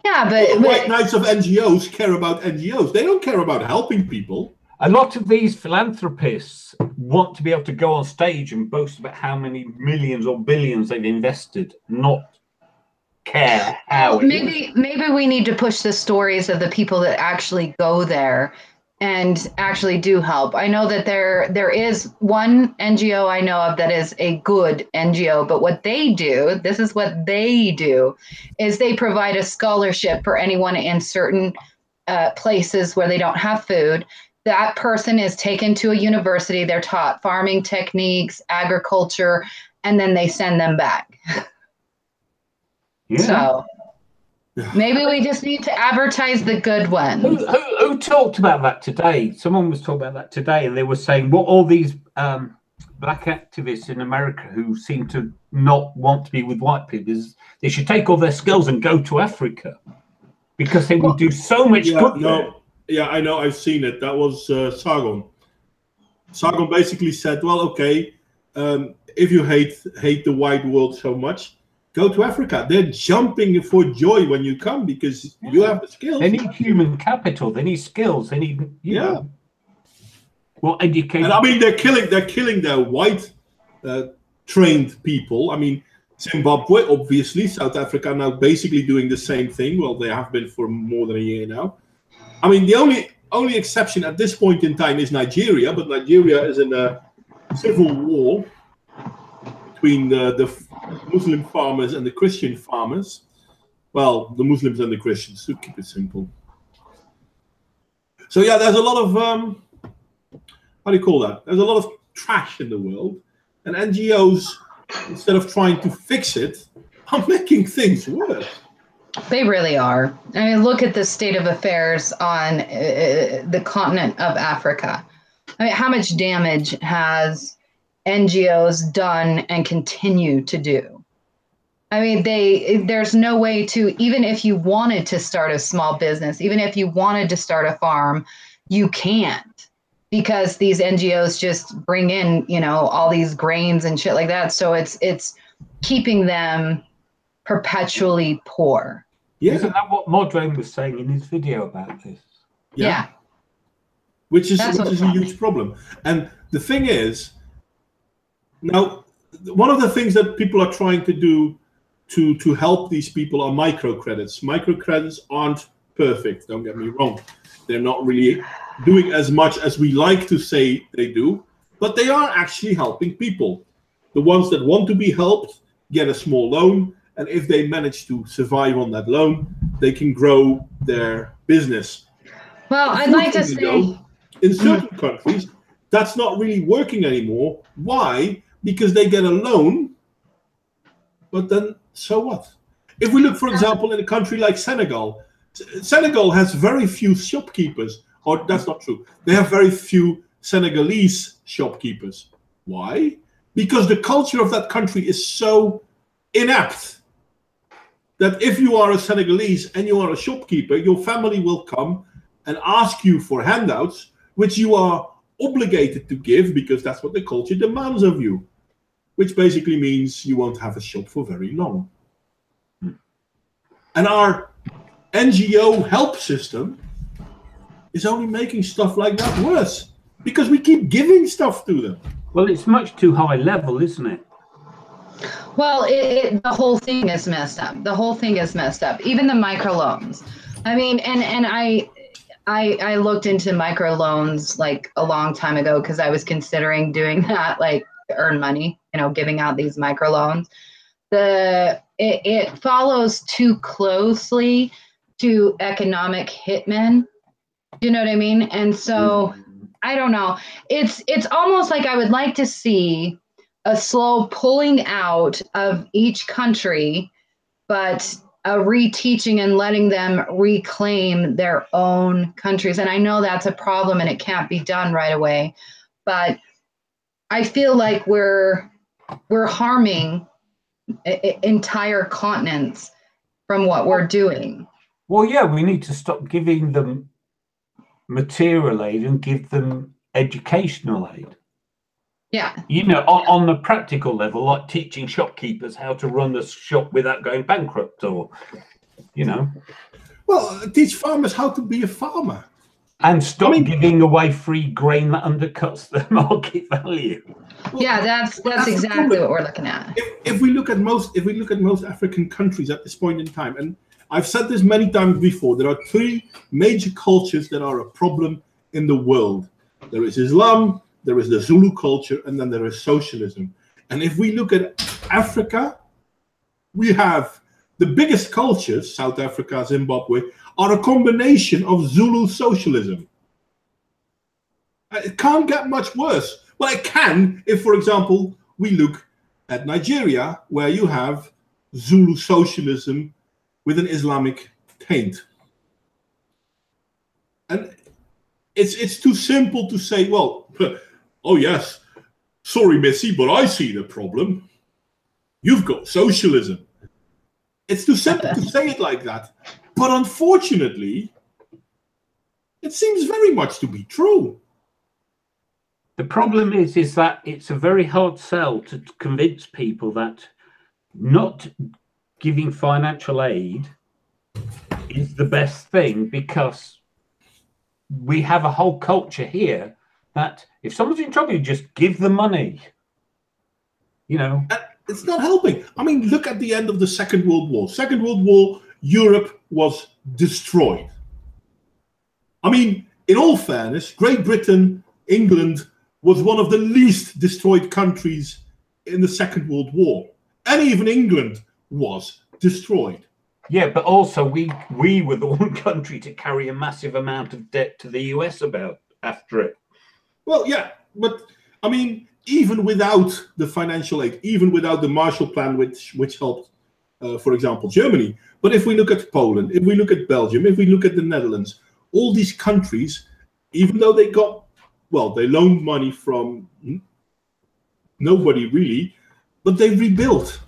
Yeah, but white knights of NGOs care about NGOs. They don't care about helping people. A lot of these philanthropists want to be able to go on stage and boast about how many millions or billions they've invested, not care how. Maybe we need to push the stories of the people that actually go there and actually do help. I know that there is one NGO I know of that is a good NGO, but what they do, this is what they do, is they provide a scholarship for anyone in certain places where they don't have food. That person is taken to a university, they're taught farming techniques, agriculture, and then they send them back. Yeah. So maybe we just need to advertise the good ones. Who talked about that today? Someone was talking about that today, and they were saying what all these black activists in America who seem to not want to be with white people is they should take all their skills and go to Africa because they will do so much good there. Yeah, I know. I've seen it. That was Sargon. Sargon basically said, well, okay, if you hate the white world so much, go to Africa. They're jumping for joy when you come because you have the skills. They need human capital. They need skills. They need, you know, well, education. And I mean, they're killing their white trained people. I mean, Zimbabwe, obviously, South Africa now basically doing the same thing. Well, they have been for more than a year now. I mean, the only exception at this point in time is Nigeria, but Nigeria is in a civil war between the Muslim farmers and the Christian farmers. Well, the Muslims and the Christians, to keep it simple. So yeah, there's a lot of, how do you call that? There's a lot of trash in the world, and NGOs, instead of trying to fix it, are making things worse. They really are. I mean, look at the state of affairs on the continent of Africa. I mean, how much damage has NGOs done and continue to do? I mean, there's no way to, even if you wanted to start a small business, even if you wanted to start a farm, you can't, because these NGOs just bring in, you know, all these grains and shit like that. So it's keeping them perpetually poor. Yeah. Isn't that what Modwain was saying in his video about this? Yeah. Which is a huge problem. And the thing is, now, one of the things that people are trying to do to help these people are microcredits. Microcredits aren't perfect, don't get me wrong. They're not really doing as much as we like to say they do, but they are actually helping people. The ones that want to be helped get a small loan, and if they manage to survive on that loan, they can grow their business. Well, I'd like to say, though, in certain countries, that's not really working anymore. Why? Because they get a loan, but then so what? If we look, for example, in a country like Senegal, Senegal has very few shopkeepers, or that's not true. They have very few Senegalese shopkeepers. Why? Because the culture of that country is so inept that if you are a Senegalese and you are a shopkeeper, your family will come and ask you for handouts, which you are obligated to give because that's what the culture demands of you, which basically means you won't have a shop for very long. And our NGO help system is only making stuff like that worse because we keep giving stuff to them. Well, it's much too high level, isn't it? well, the whole thing is messed up. The whole thing is messed up. Even the microloans. I mean, and I looked into microloans like a long time ago because I was considering doing that, like to earn money, you know, giving out these microloans. It follows too closely to economic hitmen. You know what I mean? And so I don't know. It's almost like I would like to see a slow pulling out of each country, but a reteaching and letting them reclaim their own countries. And I know that's a problem and it can't be done right away, but I feel like we're harming entire continents from what we're doing. Well, yeah, we need to stop giving them material aid and give them educational aid. Yeah. You know, on the practical level, like teaching shopkeepers how to run a shop without going bankrupt, or, you know. Well, teach farmers how to be a farmer. And stop giving away free grain that undercuts the market value. Well, yeah, that's exactly what we're looking at. If we look at most African countries at this point in time, and I've said this many times before, there are three major cultures that are a problem in the world. There is Islam, there is the Zulu culture, and then there is socialism. And if we look at Africa, we have the biggest cultures, South Africa, Zimbabwe, are a combination of Zulu socialism. It can't get much worse. Well, it can if, for example, we look at Nigeria, where you have Zulu socialism with an Islamic taint. And it's too simple to say, well, oh yes, sorry, Missy, but I see the problem. You've got socialism. It's too simple to say it like that. But unfortunately, it seems very much to be true. The problem is that it's a very hard sell to convince people that not giving financial aid is the best thing, because we have a whole culture here that if someone's in trouble, you just give them money. You know. It's not helping. I mean, look at the end of the Second World War. Second World War, Europe was destroyed. I mean, in all fairness, Great Britain, England was one of the least destroyed countries in the Second World War. And even England was destroyed. Yeah, but also we were the one country to carry a massive amount of debt to the US about after it. Well, yeah, but I mean, even without the financial aid, even without the Marshall Plan, which helped, for example, Germany. But if we look at Poland, if we look at Belgium, if we look at the Netherlands, all these countries, even though they got, well, they loaned money from nobody really, but they rebuilt.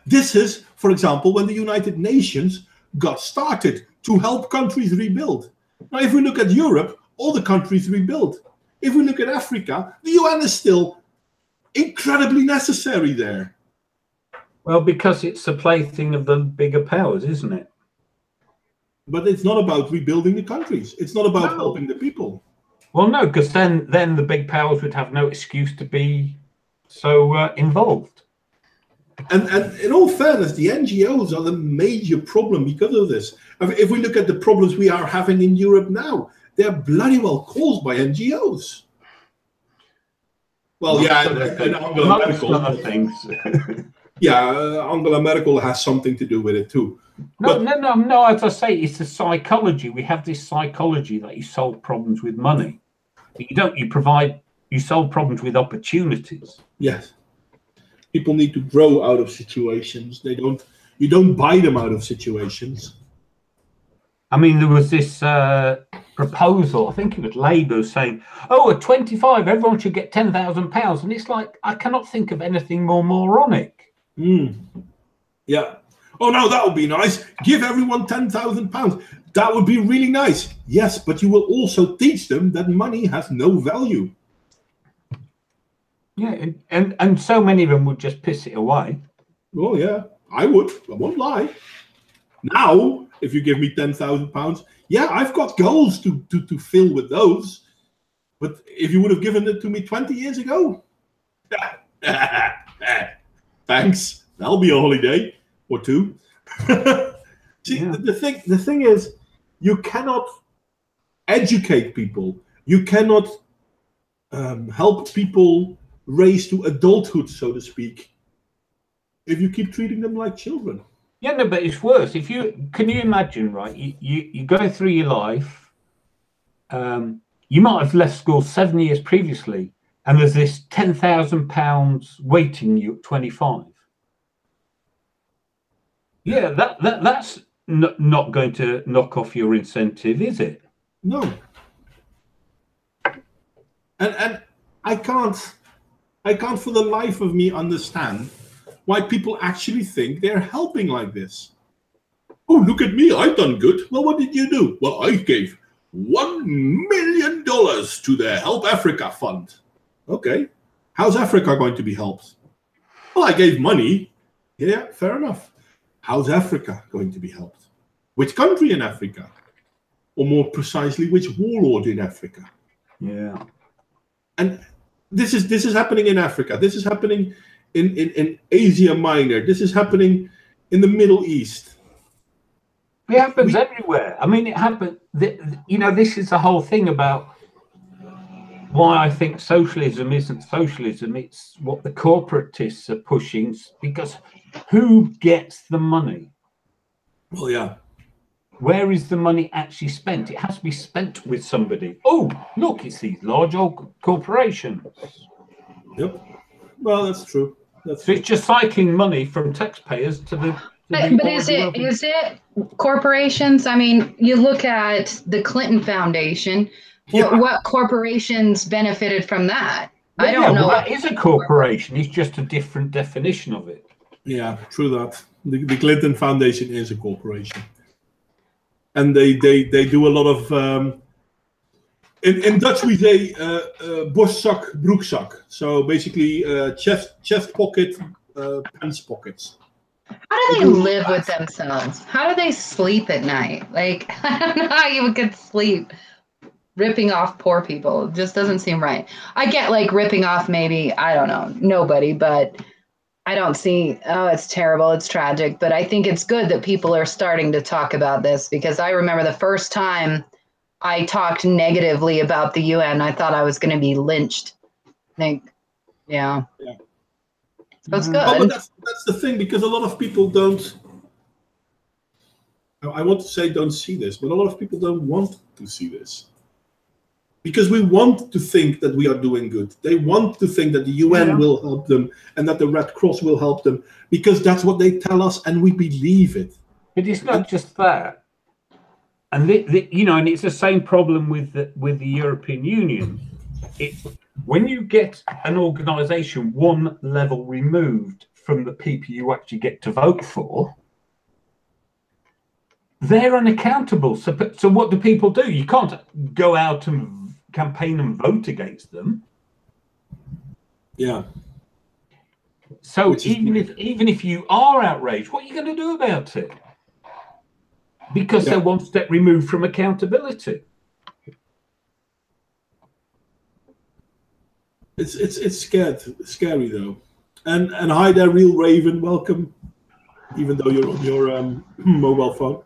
This is, for example, when the United Nations got started to help countries rebuild. Now, if we look at Europe, all the countries rebuild. If we look at Africa, the UN is still incredibly necessary there. Well, because it's a plaything of the bigger powers, isn't it? But it's not about rebuilding the countries. It's not about helping the people. Well, no, because then the big powers would have no excuse to be so involved. And in all fairness, the NGOs are the major problem because of this. If we look at the problems we are having in Europe now, they're bloody well caused by NGOs. Well, yeah, and Angela Merkel. Other things. Yeah, Angela Merkel has something to do with it too. No. As I say, it's the psychology. We have this psychology that you solve problems with money. But you solve problems with opportunities. Yes. People need to grow out of situations. You don't buy them out of situations. I mean, there was this proposal, I think it was Labour, saying, oh, at 25, everyone should get £10,000. And it's like, I cannot think of anything more moronic. Yeah. Oh, no, that would be nice. Give everyone £10,000. That would be really nice. Yes, but you will also teach them that money has no value. Yeah, and so many of them would just piss it away. Oh, yeah, I would. I won't lie. Now, if you give me £10,000, yeah, I've got goals to fill with those. But if you would have given it to me 20 years ago, thanks. That'll be a holiday or two. See, yeah. The thing is, you cannot educate people. You cannot help people raise to adulthood, so to speak, if you keep treating them like children. Yeah, no, but it's worse. Can you imagine, right? You go through your life. You might have left school 7 years previously, and there's this £10,000 waiting you at 25. Yeah, that's not going to knock off your incentive, is it? No. And I can't for the life of me understand why people actually think they're helping like this. Oh, look at me, I've done good. Well, what did you do? Well, I gave $1 million to the Help Africa Fund. Okay, how's Africa going to be helped? Well, I gave money. Yeah, fair enough. How's Africa going to be helped? Which country in Africa? Or more precisely, which warlord in Africa? Yeah. And this is happening in Africa. This is happening in Asia Minor. This is happening in the Middle East. It happens everywhere. I mean, it happened. This is the whole thing about why I think socialism isn't socialism. It's what the corporatists are pushing, because who gets the money? Well, yeah. Where is the money actually spent? It has to be spent with somebody. Oh, look, it's these large old corporations. Yep. Well, that's true. It's just cycling money from taxpayers to the. But is it corporations? I mean, you look at the Clinton Foundation. Yeah. What corporations benefited from that? I don't know. Well, that is a corporation. It's just a different definition of it. Yeah, true that. The Clinton Foundation is a corporation. And they do a lot of in Dutch we say borstzak, broekzak. So basically chest pocket, pants pockets. How do they live with themselves? How do they sleep at night? Like, I don't know how you could sleep ripping off poor people. It just doesn't seem right. I get like ripping off maybe, I don't know, nobody, but I don't see, oh, it's terrible, it's tragic. But I think it's good that people are starting to talk about this, because I remember the first time I talked negatively about the UN, I thought I was going to be lynched. think, yeah. So it's good. But that's the thing, because a lot of people don't. I want to say don't see this, but a lot of people don't want to see this. Because we want to think that we are doing good. They want to think that the UN will help them and that the Red Cross will help them, because that's what they tell us and we believe it. But it's not just that. And and it's the same problem with the European Union. When you get an organisation one level removed from the people you actually get to vote for, they're unaccountable. So what do people do? You can't go out and campaign and vote against them. Yeah. So even if you are outraged, what are you going to do about it? Because they're one step removed from accountability. It's scary though. And hi there, Real Raven, welcome. Even though you're on your mobile phone.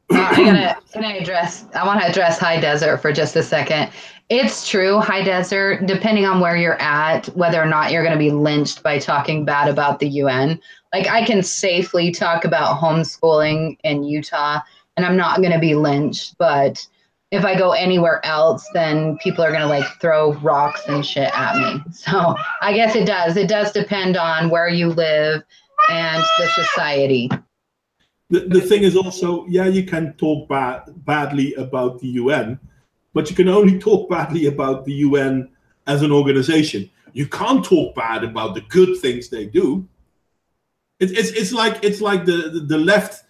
I want to address High Desert for just a second. It's true, High Desert, depending on where you're at, whether or not you're going to be lynched by talking bad about the UN. Like, I can safely talk about homeschooling in Utah, and I'm not going to be lynched. But if I go anywhere else, then people are going to, like, throw rocks and shit at me. So I guess it does. It does depend on where you live and the society. The thing is also, you can talk badly about the UN, but you can only talk badly about the UN as an organization. You can't talk bad about the good things they do. It's like the left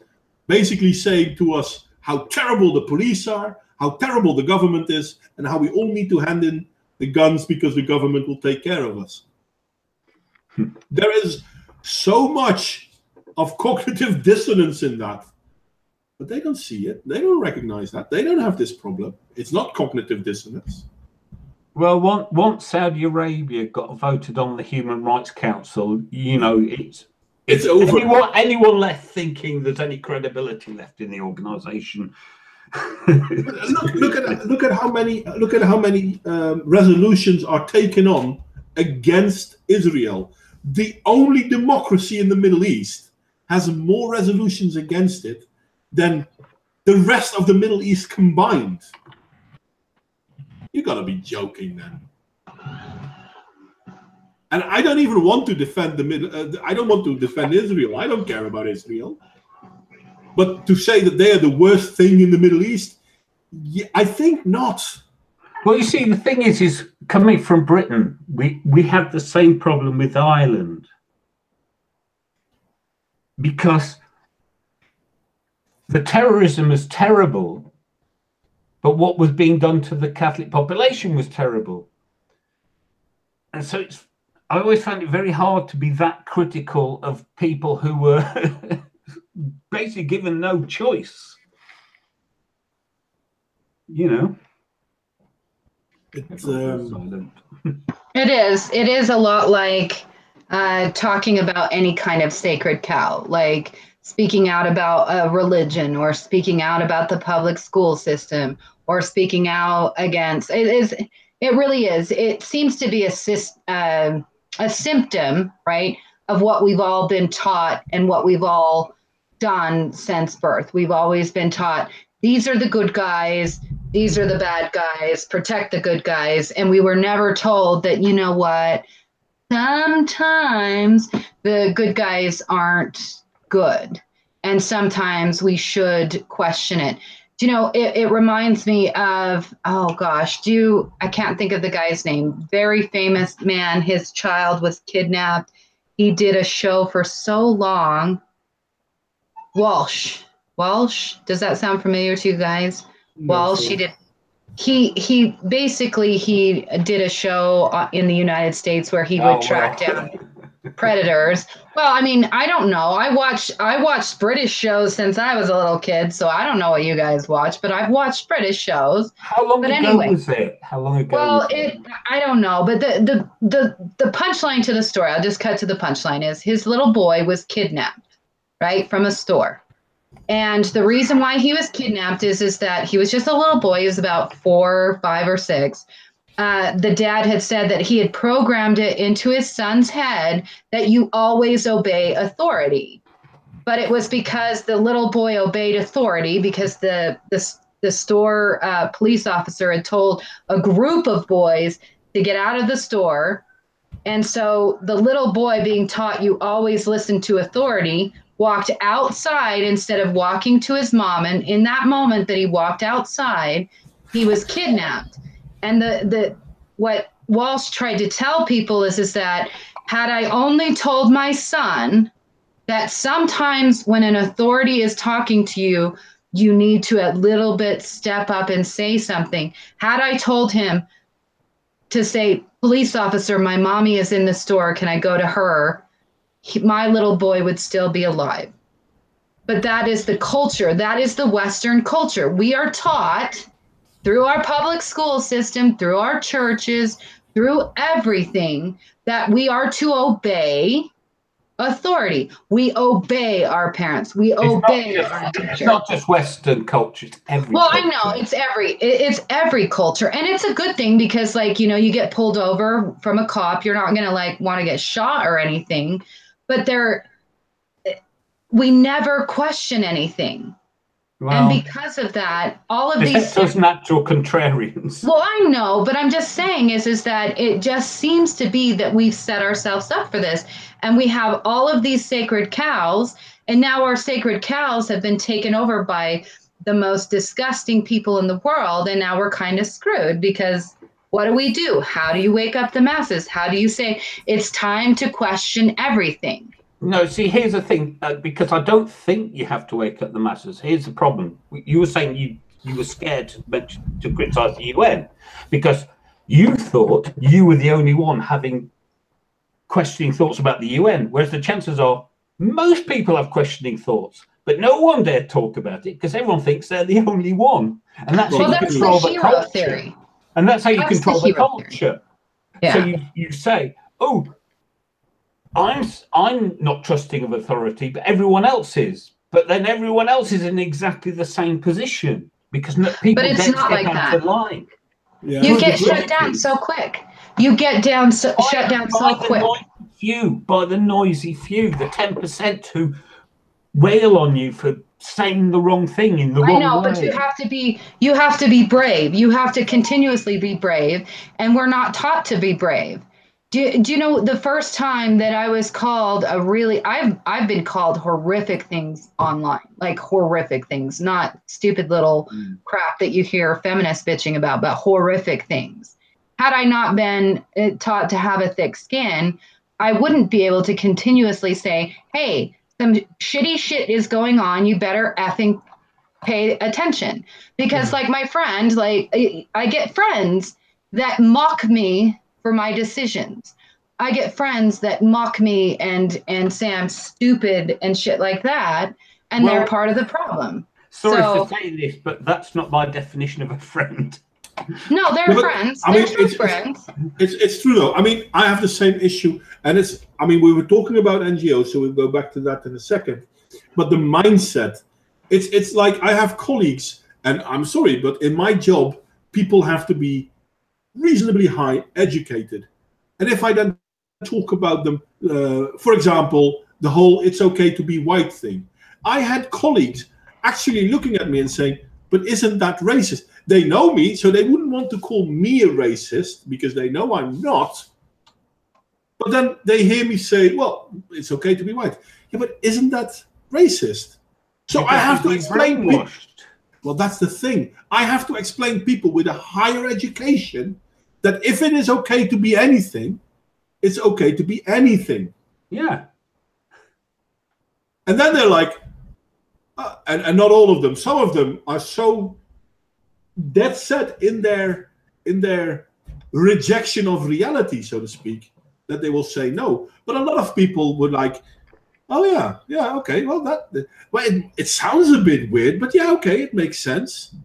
basically saying to us how terrible the police are, how terrible the government is, and how we all need to hand in the guns because the government will take care of us. There is so much of cognitive dissonance in that, but they don't see it. They don't recognize that. They don't have this problem. It's not cognitive dissonance. Well, once Saudi Arabia got voted on the Human Rights Council, it's over. Anyone left thinking there's any credibility left in the organization. look at how many resolutions are taken on against Israel. The only democracy in the Middle East has more resolutions against it than the rest of the Middle East combined. You gotta be joking, then. And I don't even want to defend I don't want to defend Israel. I don't care about Israel. But to say that they are the worst thing in the Middle East, I think not. Well, you see, the thing is coming from Britain, we have the same problem with Ireland. Because the terrorism is terrible, but what was being done to the Catholic population was terrible. And so I always found it very hard to be that critical of people who were basically given no choice. It is a lot like talking about any kind of sacred cow, like speaking out about a religion or speaking out about the public school system or speaking out against it really is. It seems to be a symptom, right, of what we've all been taught and what we've all done since birth. We've always been taught these are the good guys, these are the bad guys, protect the good guys. And we were never told that, you know what, sometimes the good guys aren't good. And sometimes we should question it. It reminds me of, I can't think of the guy's name. Very famous man. His child was kidnapped. He did a show for so long. Walsh. Does that sound familiar to you guys? No, Walsh. He did a show in the United States where he would track down predators. Well, I mean, I don't know. I watched British shows since I was a little kid, so I don't know what you guys watch, but I've watched British shows. How long ago was it? How long ago? Well, I don't know, but the punchline to the story, I'll just cut to the punchline, is his little boy was kidnapped, right, from a store. And the reason why he was kidnapped is that he was just a little boy. He was about 4, 5, or 6. the dad had said that he had programmed it into his son's head that you always obey authority. But it was because the little boy obeyed authority because the store police officer had told a group of boys to get out of the store. And so the little boy, being taught you always listen to authority, walked outside instead of walking to his mom. And in that moment that he walked outside, he was kidnapped. And what Walsh tried to tell people is that had I only told my son that sometimes when an authority is talking to you, you need to a little bit step up and say something. Had I told him to say, police officer, my mommy is in the store, can I go to her? My little boy would still be alive. But that is the culture. That is the Western culture. We are taught through our public school system, through our churches, through everything, that we are to obey authority. We obey our parents. We obey our teachers. It's not just Western culture. It's every culture. I know it's every culture, and it's a good thing because, like, you know, you get pulled over from a cop, you're not gonna like want to get shot or anything, but we never question anything. Well, and because of that, all of these those natural contrarians. Well, I know, but I'm just saying is that it just seems to be that we've set ourselves up for this, and we have all of these sacred cows, and now our sacred cows have been taken over by the most disgusting people in the world, and now we're kind of screwed because what do? How do you wake up the masses? How do you say it's time to question everything? No, see, here's the thing, because I don't think you have to wake up the masses. Here's the problem. You were saying you were scared to criticize the UN because you thought you were the only one having questioning thoughts about the UN, whereas the chances are most people have questioning thoughts, but no one dare talk about it because everyone thinks they're the only one. And that's how you control the culture. Theory. And that's how you control the culture. Yeah. So you say, oh, I'm not trusting of authority, but everyone else is. But then everyone else is in exactly the same position because people don't step out of the line. Yeah. You get shut down so quick. You get shut down so quick. By the noisy few, the 10% who wail on you for saying the wrong thing in the wrong way. I know, but you have to be brave. You have to continuously be brave, and we're not taught to be brave. Do you know the first time that I was called I've been called horrific things online, like horrific things, not stupid little crap that you hear feminists bitching about, but horrific things. Had I not been taught to have a thick skin, I wouldn't be able to continuously say, hey, some shitty shit is going on. You better effing pay attention. Because like my friend, like I get friends that mock me for my decisions. I get friends that mock me and say I'm stupid and shit like that, and they're part of the problem. Sorry to say this, but that's not my definition of a friend. No, they're friends. Friends. It's true though. I mean, I have the same issue, and we were talking about NGOs, so we'll go back to that in a second. But the mindset, it's like I have colleagues, and I'm sorry, but in my job, people have to be reasonably high educated, and if I then talk about them, for example, the whole "it's okay to be white" thing, I had colleagues actually looking at me and saying, "But isn't that racist?" They know me, so they wouldn't want to call me a racist because they know I'm not. But then they hear me say, "Well, it's okay to be white." Yeah, but isn't that racist? So I have to explain. Well, that's the thing. I have to explain people with a higher education that if it is okay to be anything, it's okay to be anything. Yeah. And then they're like, and not all of them. Some of them are so dead set in their rejection of reality, so to speak, that they will say no. But a lot of people would like, oh yeah, okay. Well, it sounds a bit weird, but yeah, okay, it makes sense.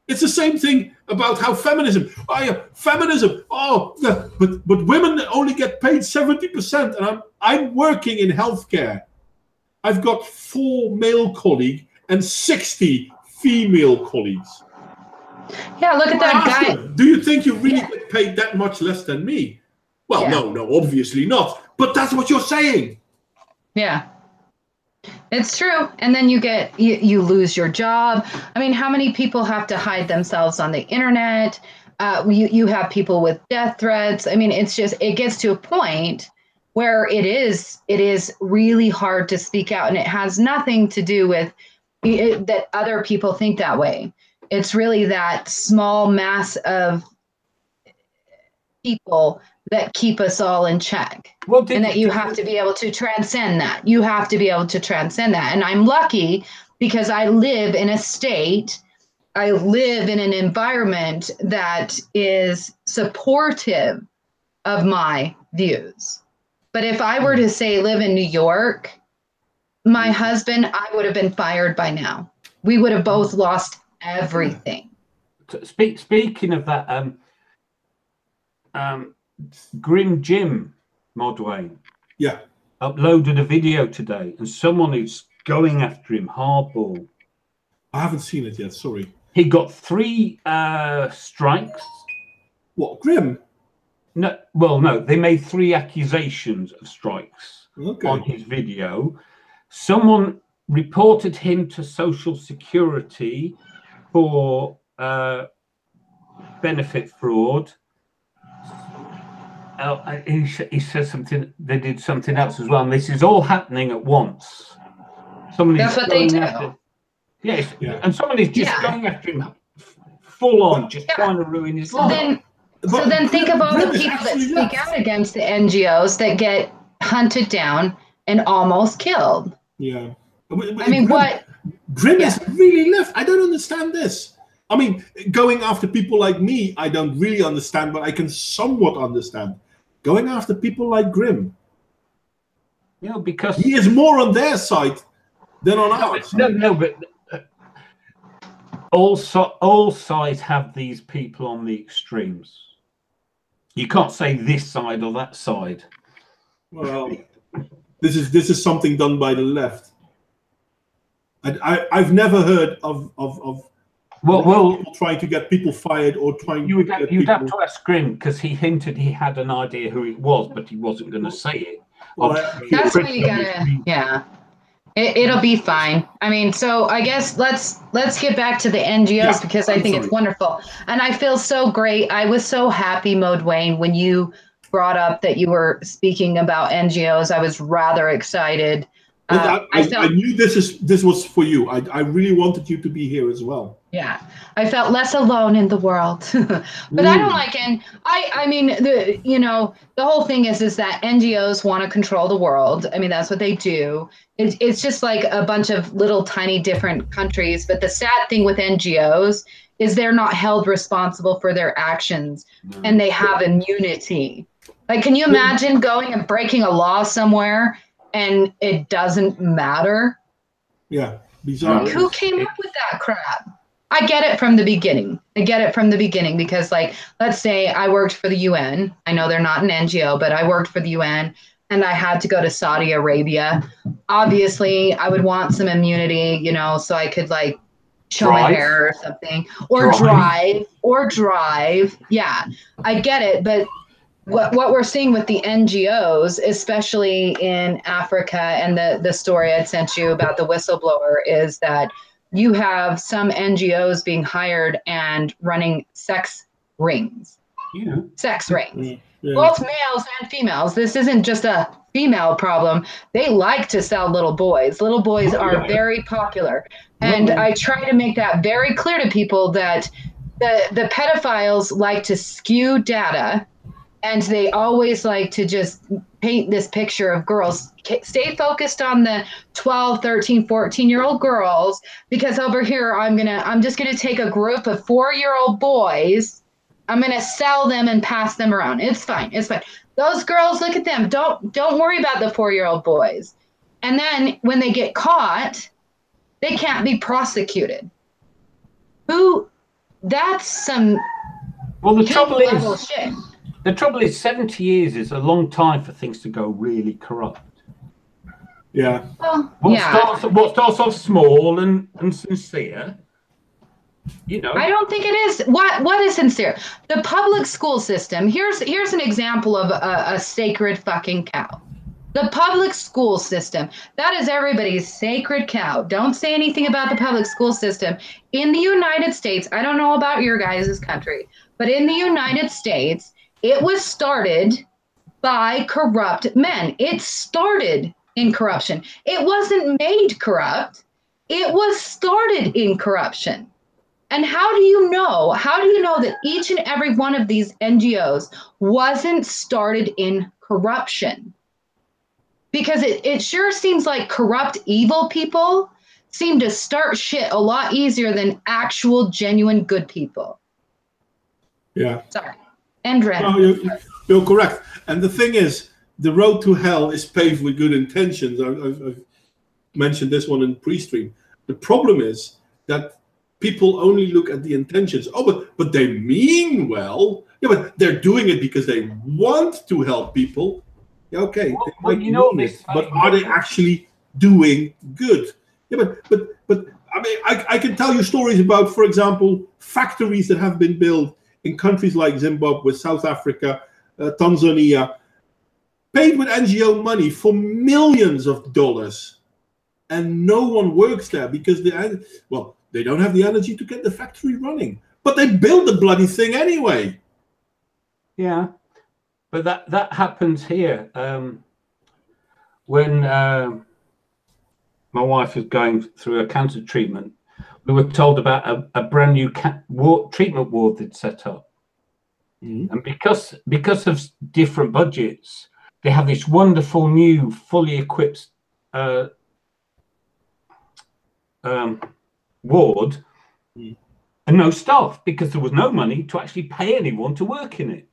It's the same thing about how feminism. Oh yeah, feminism. Oh, yeah, but women only get paid 70%, and I'm working in healthcare. I've got 4 male colleagues and 60 female colleagues. Yeah, look at that guy. Do you think you really get paid that much less than me? Well, no, obviously not. But that's what you're saying. Yeah. It's true. And then you lose your job. I mean, how many people have to hide themselves on the internet? You have people with death threats. I mean, it gets to a point where it is really hard to speak out, and it has nothing to do with that other people think that way. It's really that small mass of people that keep us all in check. And that you have to be able to transcend that. You have to be able to transcend that. And I'm lucky because I live in a state, I live in an environment that is supportive of my views. But if I were to say live in New York, my husband, I would have been fired by now. We would have both lost everything. Speaking of that, Grim Jim Modwain uploaded a video today, and someone who's going after him hardball. I haven't seen it yet, sorry. He got 3 strikes. What, Grim? No, well, no, they made 3 accusations of strikes on his video. Someone reported him to Social Security for benefit fraud. He says something. They did something else as well, and this is all happening at once. That's what they do. Yes, and somebody's just going after him full on, just trying to ruin his life. So then think of all the people that speak out against the NGOs that get hunted down and almost killed. Yeah. I mean, Grim is really left. I don't understand this. I mean, going after people like me, I don't really understand, but I can somewhat understand. Going after people like Grim. Yeah, because he is more on their side than on ours. No, but all sides have these people on the extremes. You can't say this side or that side. Well, this is something done by the left. I've never heard of people trying to get people fired or trying. You'd have to ask Grim, because he hinted he had an idea who it was, but he wasn't going to say it. Well, that's what you gotta. It'll be fine. I mean, so I guess let's get back to the NGOs because I think it's wonderful. And I feel so great. I was so happy, Modwain, when you brought up that you were speaking about NGOs. I was rather excited. I knew this was for you. I really wanted you to be here as well. Yeah, I felt less alone in the world. But I don't like I mean, the whole thing is that NGOs want to control the world. I mean, that's what they do. It's just like a bunch of little tiny different countries. But the sad thing with NGOs is they're not held responsible for their actions, and they have immunity. Like, can you imagine going and breaking a law somewhere and it doesn't matter? Yeah, bizarre. Who came up with that crap? I get it from the beginning. Because, like, let's say I worked for the UN. I know they're not an NGO, but I worked for the UN and I had to go to Saudi Arabia. Obviously, I would want some immunity, so I could, like, show my hair or something. Or drive. Yeah, I get it. But what we're seeing with the NGOs, especially in Africa, and the story I sent you about the whistleblower, is that you have some NGOs being hired and running sex rings. Sex rings. Yeah. Both males and females. This isn't just a female problem. They like to sell little boys. Little boys are very popular. And I try to make that very clear to people that the pedophiles like to skew data, and they always like to just paint this picture of girls. Stay focused on the 12, 13, 14-year-old girls, because over here I'm just gonna take a group of 4-year-old boys. I'm gonna sell them and pass them around. It's fine. Those girls, look at them. Don't worry about the 4-year-old boys. And then when they get caught, they can't be prosecuted. That's some. Well, the trouble is 70 years is a long time for things to go really corrupt. Yeah. What starts off small and sincere You know, I don't think it is. What is sincere? The public school system. Here's an example of a sacred fucking cow. The public school system. That is everybody's sacred cow. Don't say anything about the public school system. In the United States, I don't know about your guys' country, but in the United States, it was started by corrupt men. It started in corruption. It wasn't made corrupt. It was started in corruption. And how do you know? How do you know that each and every one of these NGOs wasn't started in corruption? Because it sure seems like corrupt, evil people seem to start shit a lot easier than actual, genuine, good people. Yeah. Sorry. Andrea. No, you're correct. And the thing is, the road to hell is paved with good intentions. I've mentioned this one in pre-stream. The problem is that people only look at the intentions. Oh, but they mean well. Yeah, but they're doing it because they want to help people. Yeah, okay. Well, you know this, but are they actually doing good? Yeah, but I mean, I can tell you stories about, for example, factories that have been built in countries like Zimbabwe, South Africa, Tanzania, paid with NGO money for millions of dollars, and no one works there because they don't have the energy to get the factory running. But they build the bloody thing anyway. Yeah, but that happens here. When my wife was going through a cancer treatment, we were told about a brand new treatment ward they'd set up. Mm-hmm. And because of different budgets, they have this wonderful new, fully equipped ward, and no staff because there was no money to actually pay anyone to work in it.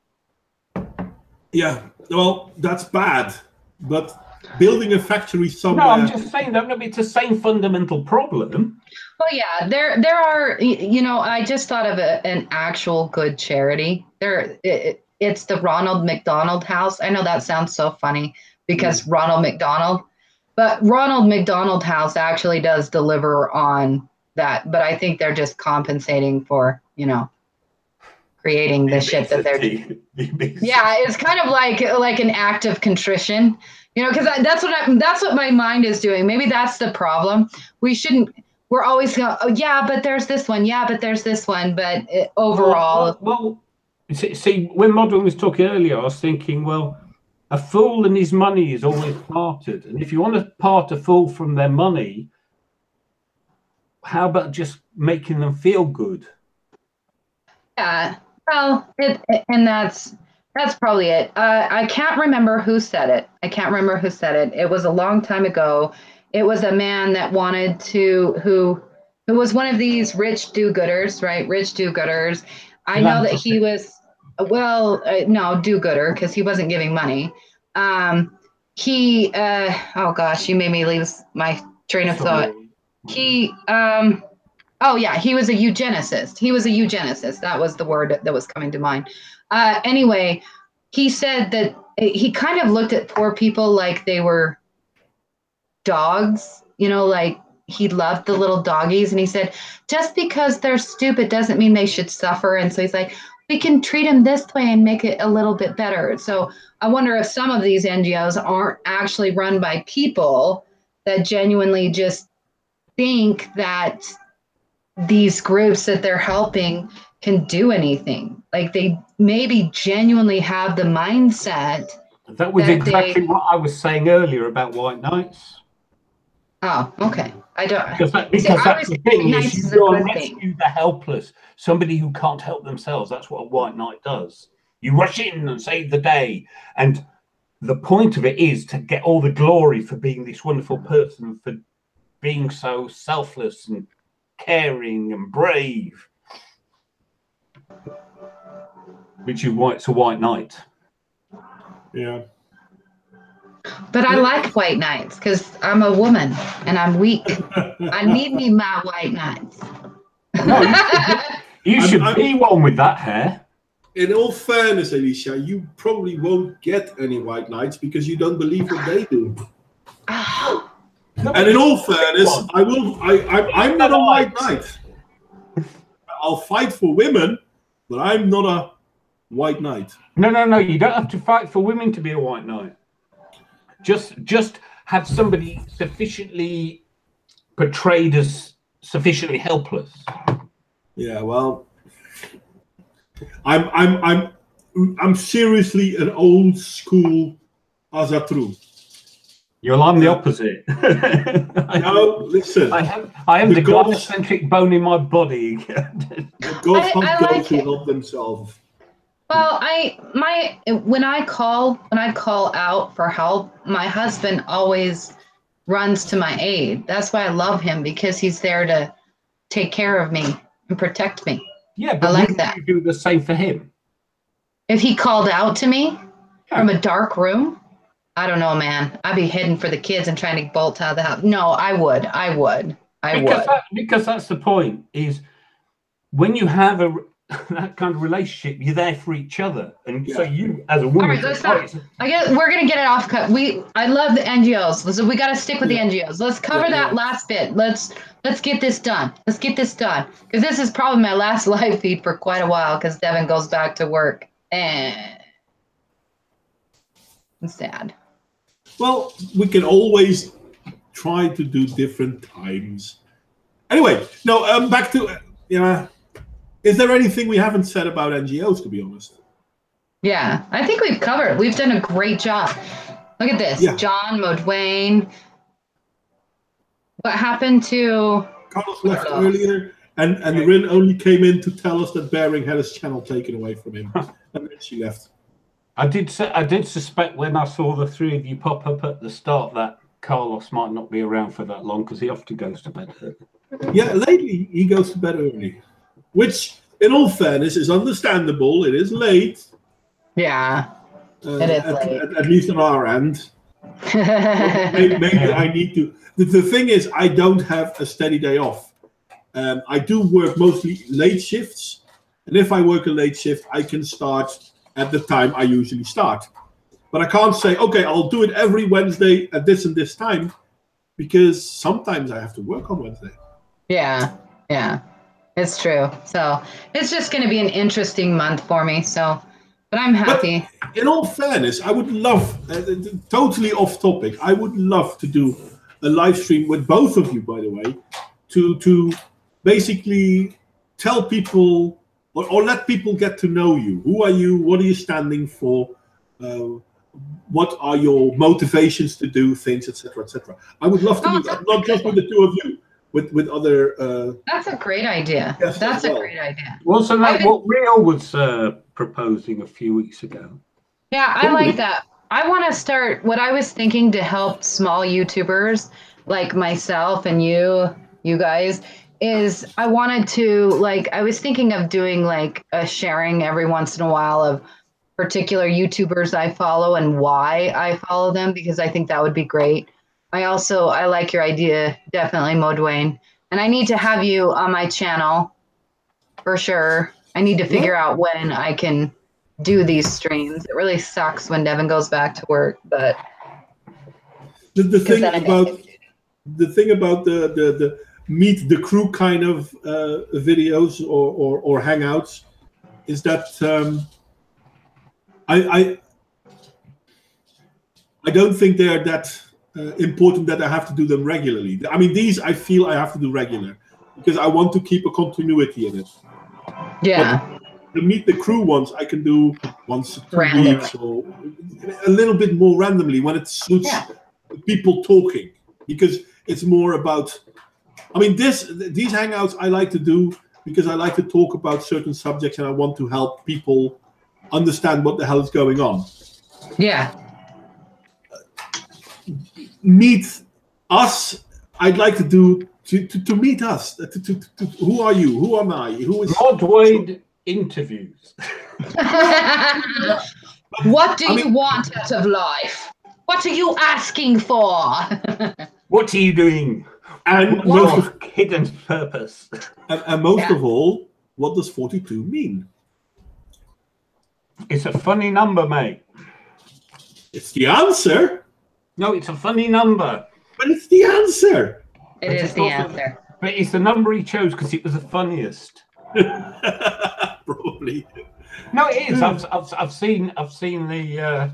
Yeah, well, that's bad. But building a factory somewhere... No, I'm just saying that it's the same fundamental problem. Well, yeah, there are, you know, I just thought of an actual good charity. It's the Ronald McDonald House. I know that sounds so funny because Ronald McDonald, but Ronald McDonald House actually does deliver on that. But I think they're just compensating for, you know, creating the shit that they're doing. Yeah, it's kind of like an act of contrition, you know, because that's what my mind is doing. Maybe that's the problem. We're always going, oh, yeah, but there's this one. Yeah, but there's this one. But overall. Well, see, when Modwain was talking earlier, I was thinking, well, a fool and his money is always parted. And if you want to part a fool from their money, how about just making them feel good? Yeah, well, and that's probably it. I can't remember who said it. It was a long time ago. It was a man that wanted to, who was one of these rich do-gooders, right? Rich do-gooders. I know that he was, no, do-gooder, because he wasn't giving money. Oh gosh, you made me lose my train of thought. He was a eugenicist. That was the word that was coming to mind. Anyway, he said that he kind of looked at poor people like they were dogs, you know, like he loved the little doggies. And he said, just because they're stupid doesn't mean they should suffer. And so he's like, we can treat them this way and make it a little bit better. So I wonder if some of these NGOs aren't actually run by people that genuinely just think that these groups that they're helping can do anything. Like they maybe genuinely have the mindset. That was exactly what I was saying earlier about white knights. Oh, okay. I don't because that's the thing is you go and rescue the helpless, somebody who can't help themselves. That's what a white knight does. You rush in and save the day, and the point of it is to get all the glory for being this wonderful person, for being so selfless and caring and brave, which is why it's a white knight. Yeah. But I like white knights because I'm a woman and I'm weak. I need me my white knights. No, you should be one with that hair. In all fairness, Elicia, you probably won't get any white knights because you don't believe what they do. Oh. And in all fairness, I'm not a white knight. I'll fight for women, but I'm not a white knight. No. You don't have to fight for women to be a white knight. Just have somebody sufficiently portrayed as sufficiently helpless. Yeah, well, I'm seriously an old school Azatru. Well, I'm the opposite. No, listen. I am the God-centric bone in my body. The gods help those who help themselves. Well, when I call out for help, my husband always runs to my aid. That's why I love him, because he's there to take care of me and protect me. Yeah, but I like that. You do the same for him. If he called out to me from a dark room, I don't know, man. I'd be heading for the kids and trying to bolt out of the house. No, I would. Because that's the point, is when you have that kind of relationship, you're there for each other. And so you, as a woman... All right, I guess we're going to get it off cut. I love the NGOs. So we got to stick with the NGOs. Let's cover that last bit. Let's get this done. Because this is probably my last live feed for quite a while, because Devin goes back to work. And it's sad. Well, we can always try to do different times. Anyway, no, back to, is there anything we haven't said about NGOs, to be honest? Yeah, I think we've covered. We've done a great job. Look at this. Yeah. John, Modwain. What happened to... Carlos left earlier, and Rin only came in to tell us that Bering had his channel taken away from him. And then she left. I did suspect when I saw the three of you pop up at the start that Carlos might not be around for that long, because he often goes to bed early. Yeah, lately he goes to bed early, which, in all fairness, is understandable. It is late. Yeah, it is late. At least on our end. Maybe I need to. The thing is, I don't have a steady day off. I do work mostly late shifts, and if I work a late shift, I can start at the time I usually start. But I can't say, okay, I'll do it every Wednesday at this and this time, because sometimes I have to work on Wednesday. Yeah, it's true. So it's just going to be an interesting month for me. So, but I'm happy. But in all fairness, I would love, totally off topic, I would love to do a live stream with both of you, by the way, to basically tell people, or let people get to know you. Who are you? What are you standing for? What are your motivations to do things, etc., etc. I would love to do that, not just with the two of you, with other... That's a great idea. That's a great idea. Wasn't that what Rio was proposing a few weeks ago? Yeah, I like that. I want to start, what I was thinking to help small YouTubers like myself and you guys, is I wanted to, I was thinking of doing a sharing every once in a while of particular YouTubers I follow and why I follow them, because I think that would be great. I like your idea, definitely, Modwain. And I need to have you on my channel for sure. I need to figure out when I can do these streams. It really sucks when Devin goes back to work, but the thing about the meet the crew kind of videos or hangouts is that I don't think they're that important that I have to do them regularly. I mean, these I feel I have to do regular because I want to keep a continuity in it. Yeah. But the meet the crew ones I can do once 2 weeks or a little bit more randomly when it suits people talking, because it's more about. I mean, these hangouts I like to do because I like to talk about certain subjects and I want to help people understand what the hell is going on. Yeah. Meet us. I'd like to do to meet us. Who are you? Who am I? Who is Modwain interviews? What do you want out of life? What are you asking for? What are you doing? And most of hidden purpose. And most of all, what does 42 mean? It's a funny number, mate. It's the answer. No, it's a funny number. But it's the answer. It is the answer. But it's the number he chose because it was the funniest. Probably. No, it is. I've seen the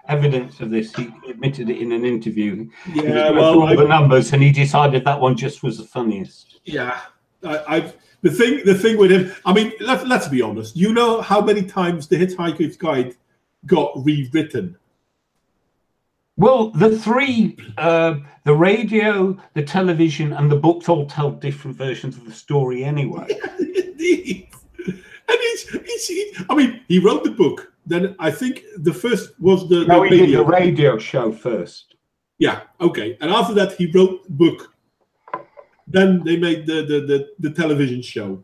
evidence of this. He admitted it in an interview. Yeah, He was going through all the numbers, and he decided that one just was the funniest. Yeah, the thing with him. I mean, let's be honest. You know how many times the Hitchhiker's Guide got rewritten? Well, the three, the radio, the television, and the books all tell different versions of the story anyway. Yeah, indeed. And I mean, he wrote the book. Then I think the first was the No, he did the radio show first. Yeah, okay. And after that, he wrote the book. Then they made the television show.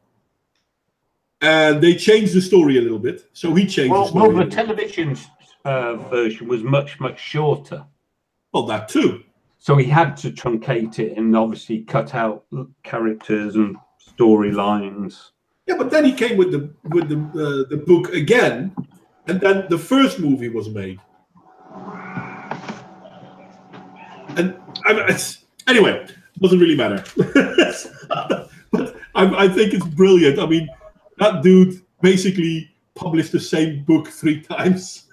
And they changed the story a little bit. So he changed the story. Well, the television version was much, much shorter. Well, that too. So he had to truncate it and obviously cut out characters and storylines. Yeah, but then he came with the book again, and then the first movie was made. And anyway, doesn't really matter. But I think it's brilliant. I mean, that dude basically published the same book 3 times.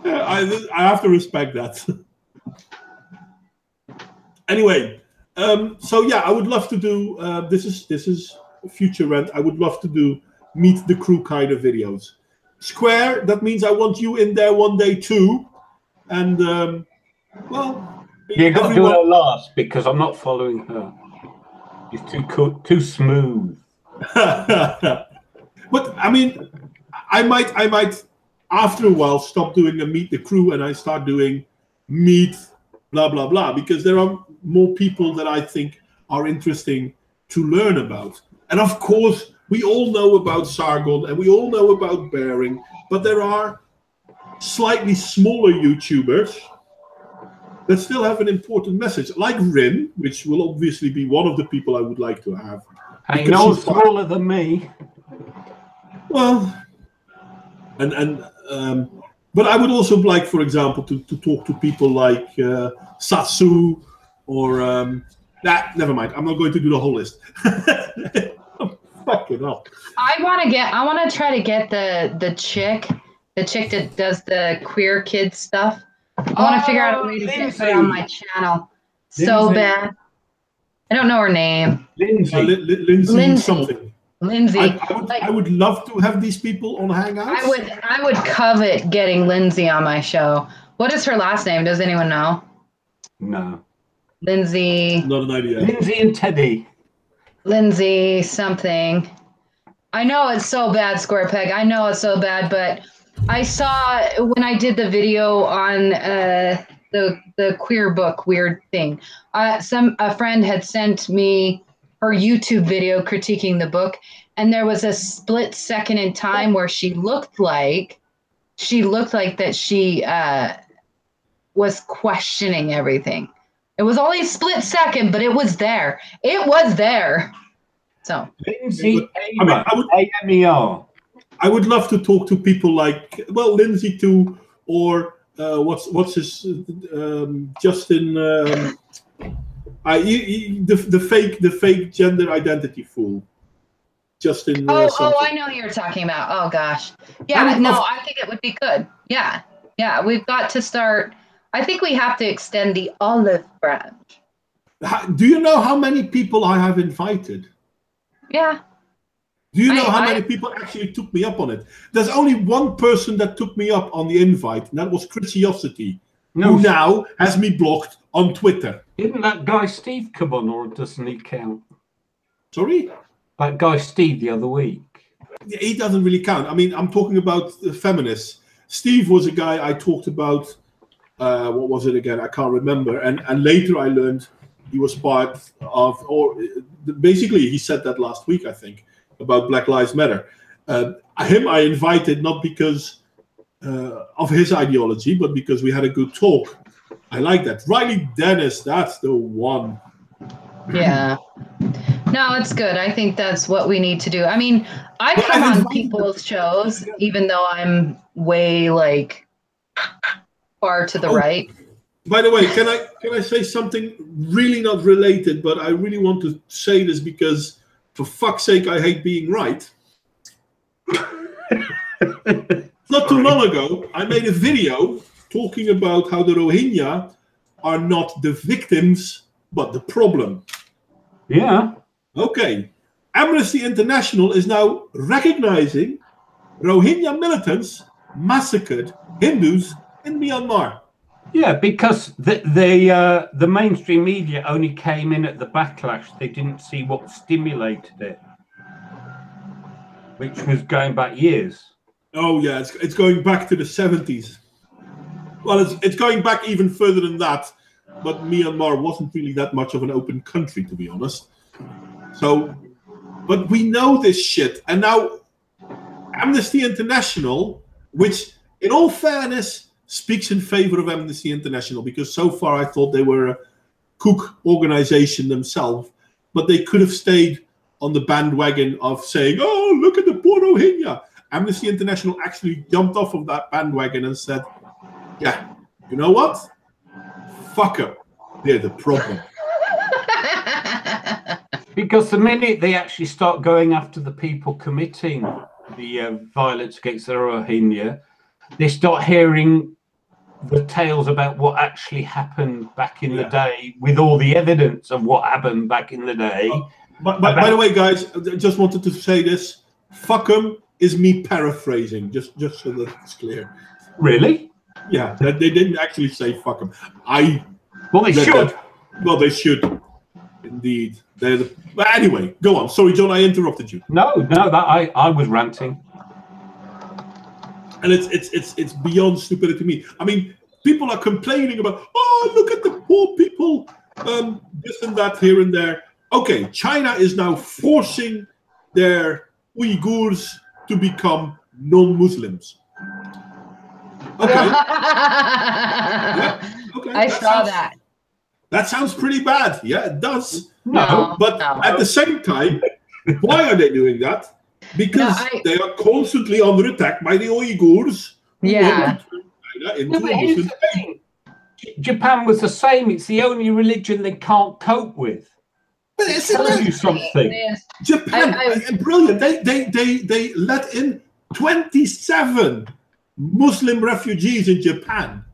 I have to respect that. Anyway, so yeah, I would love to do. This is future rent. I would love to do meet the crew kind of videos. Square. That means I want you in there one day too. And well, you got to do her last because I'm not following her. She's too smooth. But I mean, I might after a while stop doing a meet the crew and I start doing meet blah blah blah, because there are more people that I think are interesting to learn about. And of course, we all know about Sargon and we all know about Bering, but there are slightly smaller YouTubers that still have an important message, like Rin, which will obviously be one of the people I would like to have. Ain't no smaller than me. Well, but I would also like, for example, to talk to people like Satsu or never mind. I'm not going to do the whole list. Fucking hell. I want to try to get the chick that does the queer kid stuff. I want to figure out a way to get her on my channel. So bad. I don't know her name. Lindsay something. Lindsay. I would love to have these people on Hangouts. I would covet getting Lindsay on my show. What is her last name? Does anyone know? No. Lindsay. Not an idea. Lindsay and Teddy. Lindsay something. I know it's so bad, Square Peg. I know it's so bad, but I saw when I did the video on the queer book weird thing. A friend had sent me her YouTube video critiquing the book, and there was a split second in time where she looked like that she was questioning everything. It was only a split second, but it was there. It was there. So Lindsay AMER. I would love to talk to people like, well, Lindsay too, or what's his Justin, the fake gender identity fool. Justin. I know who you're talking about. Oh gosh, yeah. I think it would be good. Yeah. We've got to start. I think we have to extend the olive branch. Do you know how many people I have invited? Yeah. Do you know how many people actually took me up on it? There's only one person that took me up on the invite, and that was Chrisiosity, who now has me blocked on Twitter. Didn't that guy Steve come on, or doesn't he count? Sorry? That guy Steve the other week. He doesn't really count. I mean, I'm talking about feminists. Steve was a guy I talked about. What was it again? I can't remember. And later I learned he was part of, or basically he said that last week, I think, about Black Lives Matter. Him I invited not because of his ideology, but because we had a good talk. I like that. Riley Dennis, that's the one. Yeah. No, it's good. I think that's what we need to do. I mean, I come on people's shows, even though I'm way far to the right. By the way, can I say something really not related, but I really want to say this because for fuck's sake, I hate being right. Not too long ago, I made a video talking about how the Rohingya are not the victims, but the problem. Yeah. Okay. Amnesty International is now recognizing Rohingya militants massacred Hindus in Myanmar. Yeah, because the mainstream media only came in at the backlash. They didn't see what stimulated it, which was going back years. Oh yeah, it's going back to the 70s. Well, it's going back even further than that, but Myanmar wasn't really that much of an open country, to be honest. So, but we know this shit, and now Amnesty International, which in all fairness speaks in favor of Amnesty International, because so far I thought they were a kook organization themselves, but they could have stayed on the bandwagon of saying, oh, look at the poor Rohingya. Amnesty International actually jumped off of that bandwagon and said, yeah, you know what? Fuck them. They're the problem. Because the minute they actually start going after the people committing the violence against the Rohingya, they start hearing the tales about what actually happened back in the day, with all the evidence of what happened back in the day. By the way, guys, I just wanted to say this. Fuck them is me paraphrasing, just so that it's clear. Really? Yeah, they didn't actually say fuck them. Well, they should. Well, they should. Indeed. But anyway, go on. Sorry, John, I interrupted you. No, I was ranting. And it's beyond stupidity to me. I mean, people are complaining about, oh, look at the poor people, this and that here and there. Okay, China is now forcing their Uyghurs to become non-Muslims. Okay. Yeah, okay. I saw that. That sounds pretty bad. Yeah, it does. No, but at the same time, why are they doing that? Because they are constantly under attack by the Uyghurs. Yeah. Japan was the same. It's the only religion they can't cope with. But it tells you something. Japan, brilliant. They let in 27 Muslim refugees in Japan,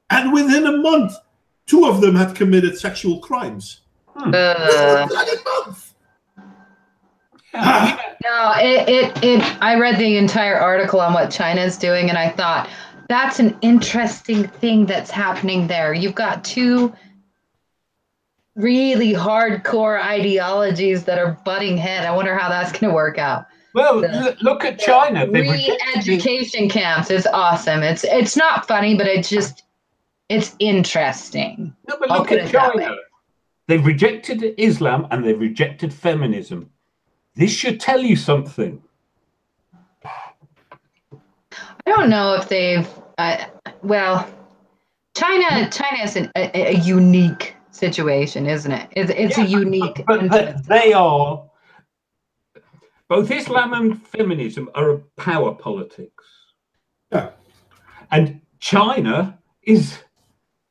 and within a month, 2 of them had committed sexual crimes. Bloody month. No, I read the entire article on what China's doing, and I thought that's an interesting thing that's happening there. You've got 2 really hardcore ideologies that are butting head. I wonder how that's going to work out. Well, look at China. Re-education camps is awesome. It's not funny, but it's interesting. No, but look at China. They've rejected Islam and they've rejected feminism. This should tell you something. I don't know if they've. Well, China is a unique situation, isn't it? It's a unique. But they are. Both Islam and feminism are a power politics. Yeah. And China is,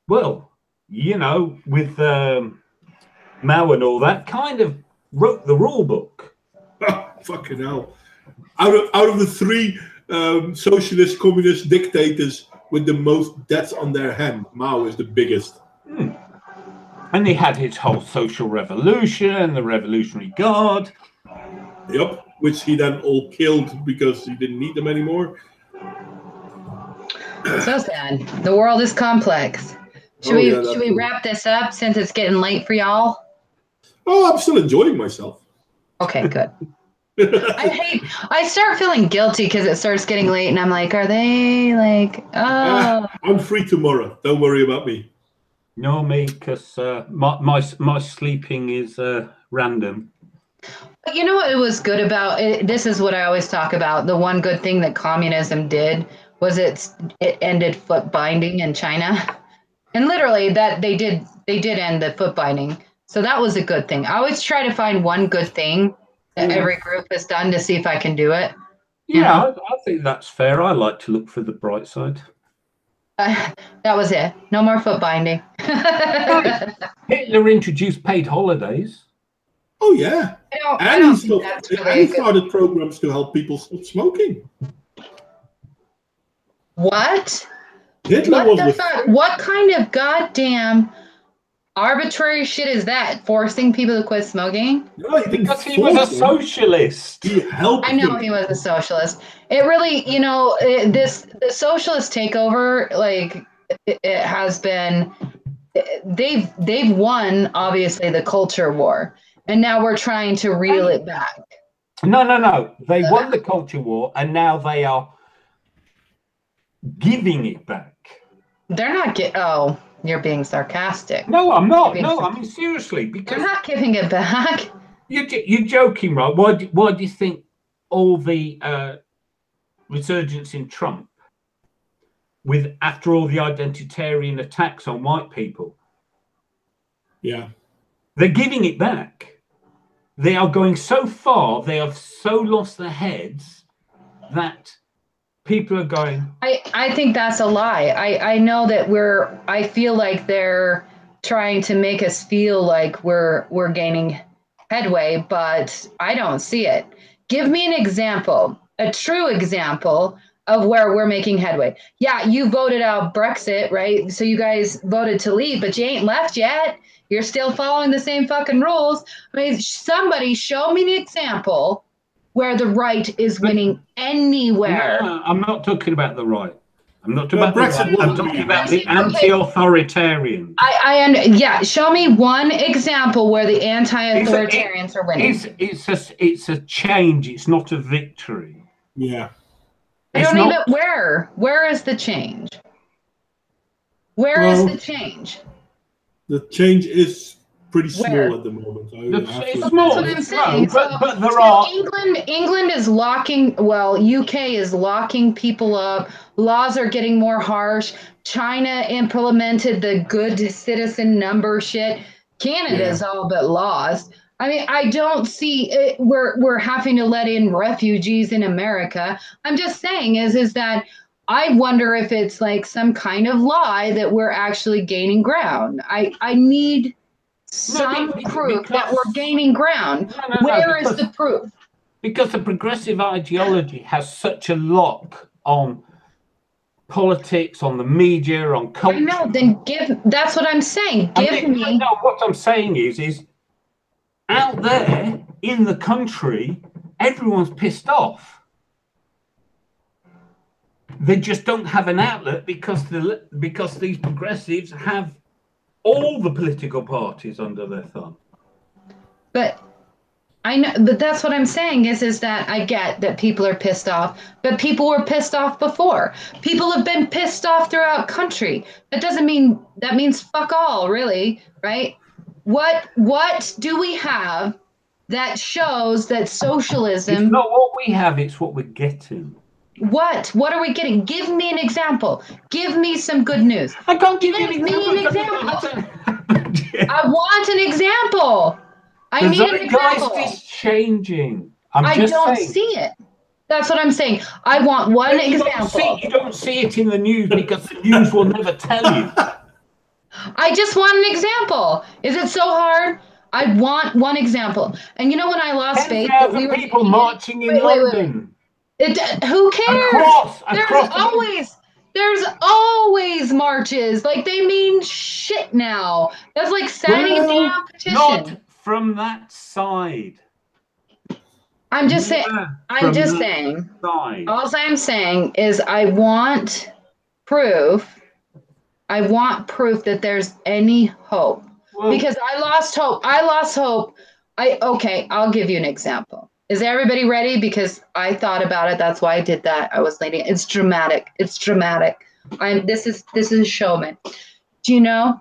well, you know, with Mao and all that, kind of wrote the rule book. Oh, fucking hell. Out of the 3 socialist communist dictators with the most deaths on their hand, Mao is the biggest. And he had his whole social revolution, the Revolutionary Guard. Yep, which he then all killed because he didn't need them anymore. So sad. The world is complex. Should we wrap this up since it's getting late for y'all? Oh, I'm still enjoying myself. Okay, good. I start feeling guilty because it starts getting late and I'm like, are they like, oh. I'm free tomorrow. Don't worry about me. No, me, because my sleeping is random. But you know what it was good about it? This is what I always talk about. The one good thing that communism did was it ended foot binding in China. And literally that they did end the foot binding. So that was a good thing. I always try to find one good thing that every group has done to see if I can do it. Yeah, I think that's fair. I like to look for the bright side. That was it. No more foot binding. Hitler introduced paid holidays. Oh yeah. I don't think that's really and he a good... started programs to help people stop smoking. What? Hitler What was the the fuck? What kind of goddamn arbitrary shit is that? Forcing people to quit smoking? No, he didn't Because he was a force them. socialist. He helped I know them. he was a socialist. It really, the socialist takeover, like it has been. They've won, obviously, the culture war, and now we're trying to reel it back. No. They won the culture war, and now they are giving it back. They're not oh, you're being sarcastic. No, I'm not. No, I mean seriously, because they're not giving it back. You're joking, right? Why do you think all the resurgence in Trump, after all the identitarian attacks on white people? Yeah. They're giving it back. They are going so far, they have so lost their heads that people are going... I think that's a lie. I know that I feel like they're trying to make us feel like we're gaining headway, but I don't see it. Give me an example, a true example of where we're making headway. Yeah, you voted out Brexit, right? So you guys voted to leave, but you ain't left yet. You're still following the same fucking rules. I mean, somebody show me the example where the right is winning anywhere. No, I'm not talking about the right. I'm not talking about Brexit. The right. I'm talking about the anti-authoritarian. Yeah, show me one example where the anti-authoritarians are winning. It's a change. It's not a victory. Yeah. Where is the change? Where is the change? The change is pretty small at the moment. It's small. That's what I'm saying. But there are... England is locking. Well, UK is locking people up. Laws are getting more harsh. China implemented the good citizen number shit. Canada's all but lost. I mean, I don't see it. We're having to let in refugees in America. I'm just saying is that I wonder if it's like some kind of lie that we're actually gaining ground. I need some proof that we're gaining ground. Where is the proof? Because the progressive ideology has such a lock on politics, on the media, on culture. I know, then that's what I'm saying. What I'm saying is out there in the country, everyone's pissed off. They just don't have an outlet because these progressives have all the political parties under their thumb. But I know, but that's what I'm saying is that I get that people are pissed off, but people were pissed off before. People have been pissed off throughout country. That means fuck all, really, right? What do we have that shows that socialism? It's not what we have, it's what we're getting. What are we getting? Give me an example. Give me some good news. I can't give you an example. I want an example. I need an example. The zeitgeist is changing. I don't see it. That's what I'm saying. I want one example. You don't see it in the news because the news will never tell you. I just want an example. Is it so hard? I want one example. And you know when I lost faith, we were people marching in London. Who cares? Across There's always marches. Like they mean shit now. That's like signing a damn petition. Not from that side. I'm just saying. All I'm saying is I want proof. I want proof that there's any hope. Because I lost hope. I'll give you an example. Is everybody ready? Because I thought about it. That's why I did that. I was leading. It's dramatic. This is a showman. Do you know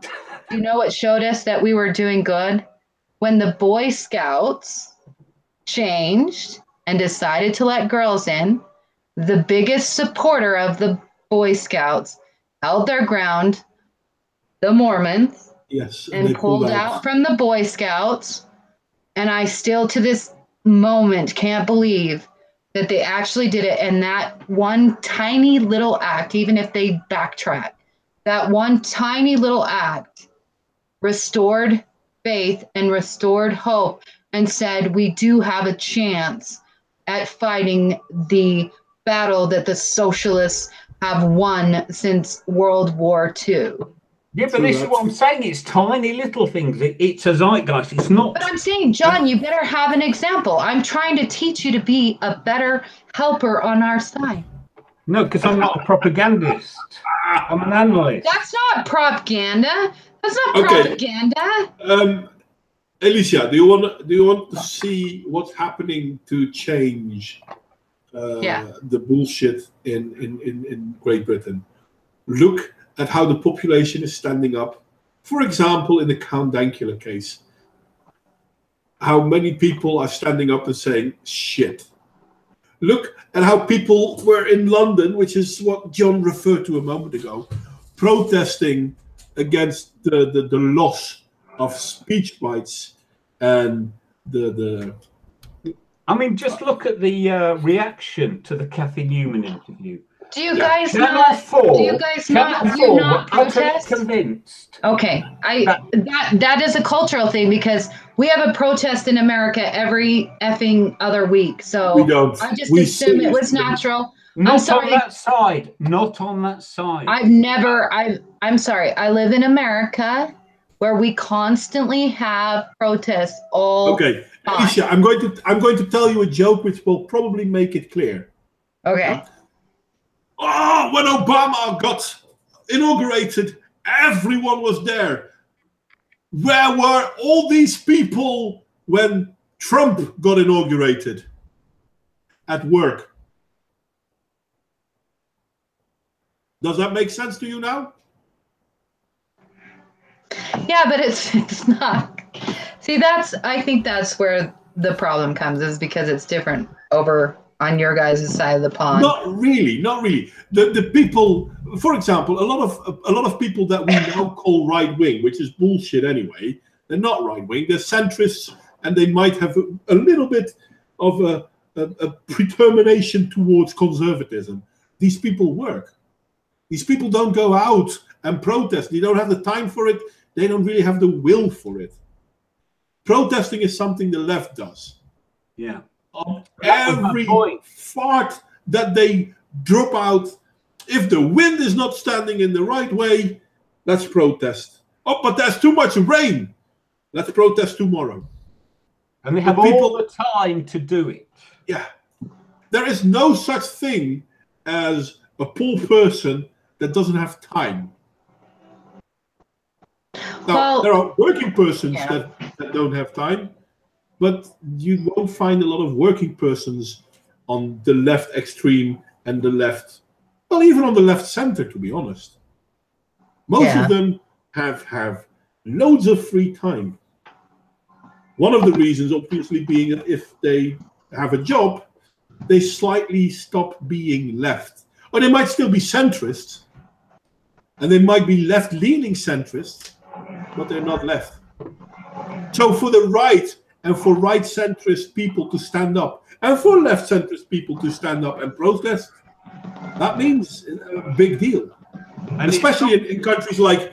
what showed us that we were doing good? When the Boy Scouts changed and decided to let girls in, the biggest supporter of the Boy Scouts held their ground, the Mormons, and pulled out from the Boy Scouts. And I still to this moment can't believe that they actually did it. And that one tiny little act, even if they backtrack, that one tiny little act restored faith and restored hope. and said, we do have a chance at fighting the battle that the socialists have won since World War II. Yeah, but this is what I'm saying. It's tiny little things. It's a zeitgeist. It's not. But I'm saying, John, you better have an example. I'm trying to teach you to be a better helper on our side. No, because I'm not a propagandist. I'm an analyst. That's not propaganda. That's not propaganda. Elicia, do you want to see what's happening to change the bullshit in Great Britain? Look at how the population is standing up. For example, in the Count Dankula case, how many people are standing up and saying shit. Look at how people were in London, which is what John referred to a moment ago, protesting against the loss of speech rights and the. I mean, just look at the reaction to the Cathy Newman interview. Do you guys not? Do you guys not protest? Convinced. Okay, that is a cultural thing because we have a protest in America every effing other week. So we don't. I just assume it was natural. Not on that side. Not on that side. I'm sorry. I live in America where we constantly have protests all. Okay, Elicia, I'm going to tell you a joke which will probably make it clear. Okay. Oh, when Obama got inaugurated, everyone was there. Where were all these people when Trump got inaugurated? At work. Does that make sense to you now? Yeah, but it's not. See, I think that's where the problem comes, is because it's different over on your guys' side of the pond. Not really. The people, for example, a lot of people that we now call right wing, which is bullshit anyway, they're not right wing. They're centrists, and they might have a little bit of a predetermination towards conservatism. These people work. These people don't go out and protest. They don't have the time for it. They don't really have the will for it. Protesting is something the left does. Yeah. On every fart that they drop out, if the wind is not standing in the right way, let's protest. Oh, but there's too much rain. Let's protest tomorrow. And they have all the time to do it. Yeah. There is no such thing as a poor person that doesn't have time. Now, there are working persons that don't have time, but you won't find a lot of working persons on the left extreme and the left, well, even on the left center, to be honest. Most of them have loads of free time. One of the reasons, obviously, being that if they have a job, they slightly stop being left. Or they might still be centrists, and they might be left-leaning centrists, but they're not left. So for the right and for right-centrist people to stand up, and for left-centrist people to stand up and protest, that means a big deal. And especially in countries like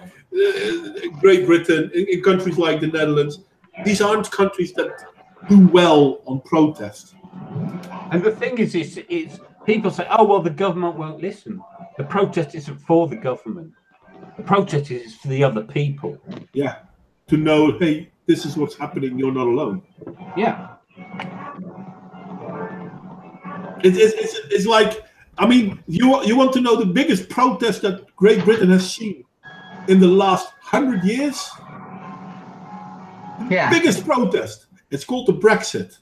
Great Britain, in countries like the Netherlands, these aren't countries that do well on protest. And the thing is people say, oh, well, the government won't listen. The protest isn't for the government. The protest is for the other people. Yeah, to know, hey, this is what's happening, you're not alone. Yeah. It's like, I mean, you want to know the biggest protest that Great Britain has seen in the last 100 years? Yeah. Biggest protest. It's called the Brexit.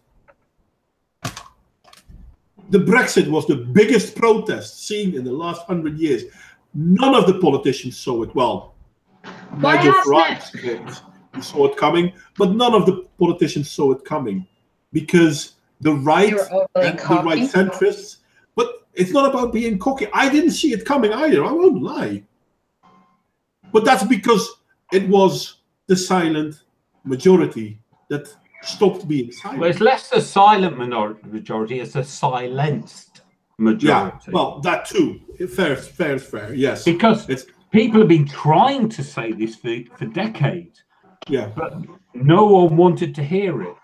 The Brexit was the biggest protest seen in the last 100 years. None of the politicians saw it well. Nigel Farage saw it coming, but none of the politicians saw it coming because the right and the right centrists. But it's not about being cocky. I didn't see it coming either. I won't lie. But that's because it was the silent majority that stopped being silent. Well, it's less a silent majority, it's a silenced majority. Yeah, well, that too. Fair, yes. Because people have been trying to say this for decades. Yeah. But no one wanted to hear it.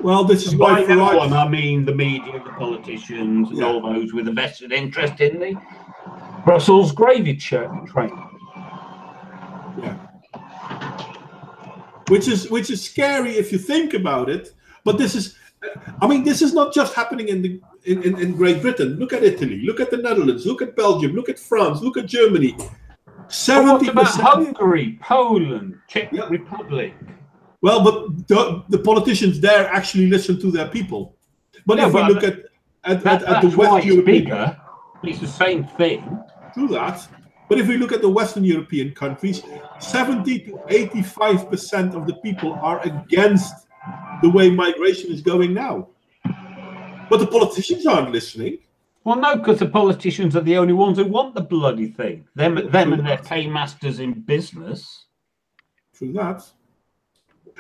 Well, this is By why for everyone, I mean the media, the politicians, and Yeah. all those with a vested interest in the Brussels gravy train. Yeah. Which is scary if you think about it. But this is, I mean, this is not just happening in Great Britain. Look at Italy. Look at the Netherlands. Look at Belgium. Look at France. Look at Germany. 70%. What about Hungary, Poland, Czech Republic? Well, but the politicians there actually listen to their people. But if we look at the West European, bigger, it's the same thing. True that. But if we look at the Western European countries, 70 to 85% of the people are against the way migration is going now. But the politicians aren't listening. Well, no, because the politicians are the only ones who want the bloody thing. Them and their paymasters in business. True that.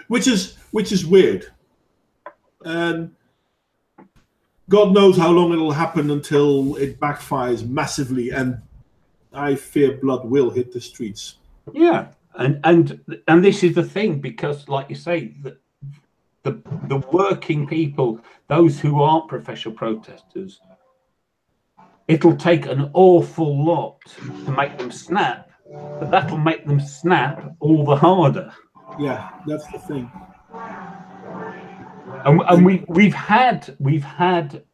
Which is weird. And God knows how long it'll happen until it backfires massively, and I fear blood will hit the streets. Yeah, and this is the thing, because, like you say, the working people, those who aren't professional protesters, it'll take an awful lot to make them snap, but that'll make them snap all the harder. Yeah, that's the thing. And we've had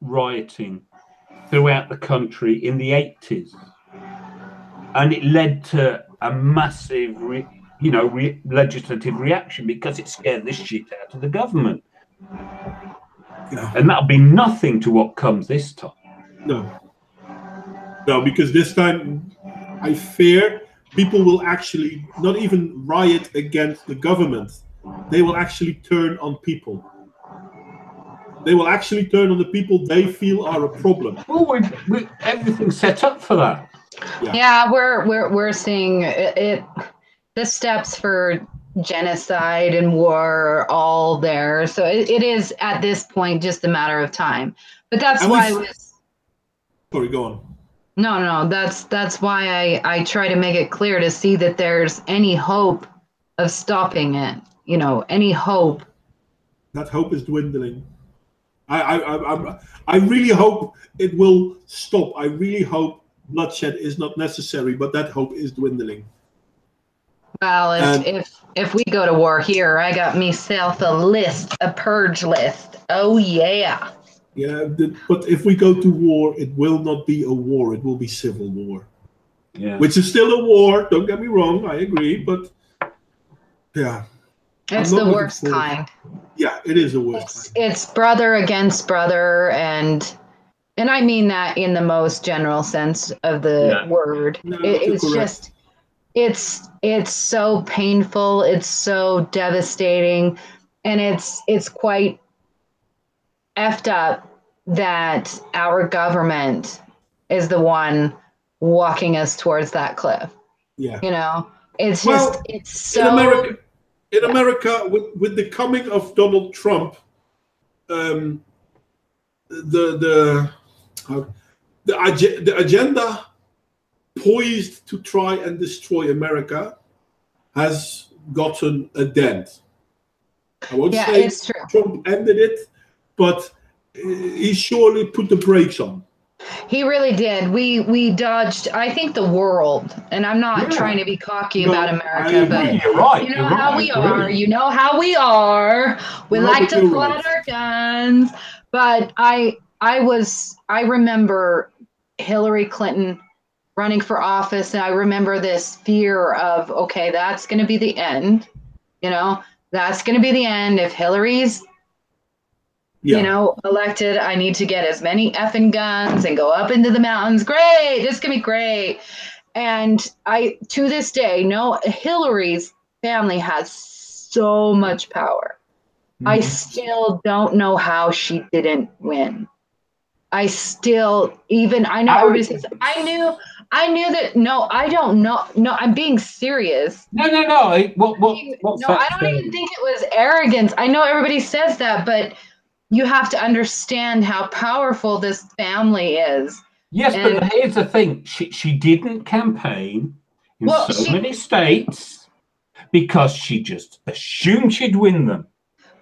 rioting throughout the country in the 80s, and it led to a massive, legislative reaction because it scared the shit out of the government. Yeah. And that'll be nothing to what comes this time. No, because this time I fear people will actually not even riot against the government. They will actually turn on people. They will actually turn on the people they feel are a problem. Well, everything's set up for that. Yeah, we're seeing it. The steps for genocide and war are all there. So it is at this point just a matter of time. But that's why it was. Sorry, go on. No, that's why I try to make it clear to see that there's any hope of stopping it. Any hope. That hope is dwindling. I really hope it will stop. I really hope bloodshed is not necessary, but that hope is dwindling. Well, if we go to war here, I got myself a purge list. Oh yeah. Yeah, but if we go to war, it will not be a war. It will be civil war. Yeah. Which is still a war. Don't get me wrong. I agree, but yeah. It's the worst kind. Yeah, it is the worst kind. It's brother against brother, and I mean that in the most general sense of the word. No, it's just, it's so painful. It's so devastating, and it's quite effed up that our government is the one walking us towards that cliff. Yeah. It's just, it's so. In America, with the coming of Donald Trump, the agenda poised to try and destroy America has gotten a dent. I won't say it's true. Trump ended it, but he surely put the brakes on. He really did. We dodged, I think, the world. And I'm not trying to be cocky about America, but you're right. You know how we are. You know how we are. We like to pull out our guns. But I remember Hillary Clinton running for office, and I remember this fear of, okay, that's going to be the end. That's going to be the end. If Hillary's elected, I need to get as many effing guns and go up into the mountains. Great. This is going to be great. And to this day, Hillary's family has so much power. Mm-hmm. I still don't know how she didn't win. I know everybody says, I knew that. No, I don't know. No, I'm being serious. No. What's I don't even think it was arrogance. I know everybody says that, but you have to understand how powerful this family is. Yes, but here's the thing. She didn't campaign in many states because she just assumed she'd win them.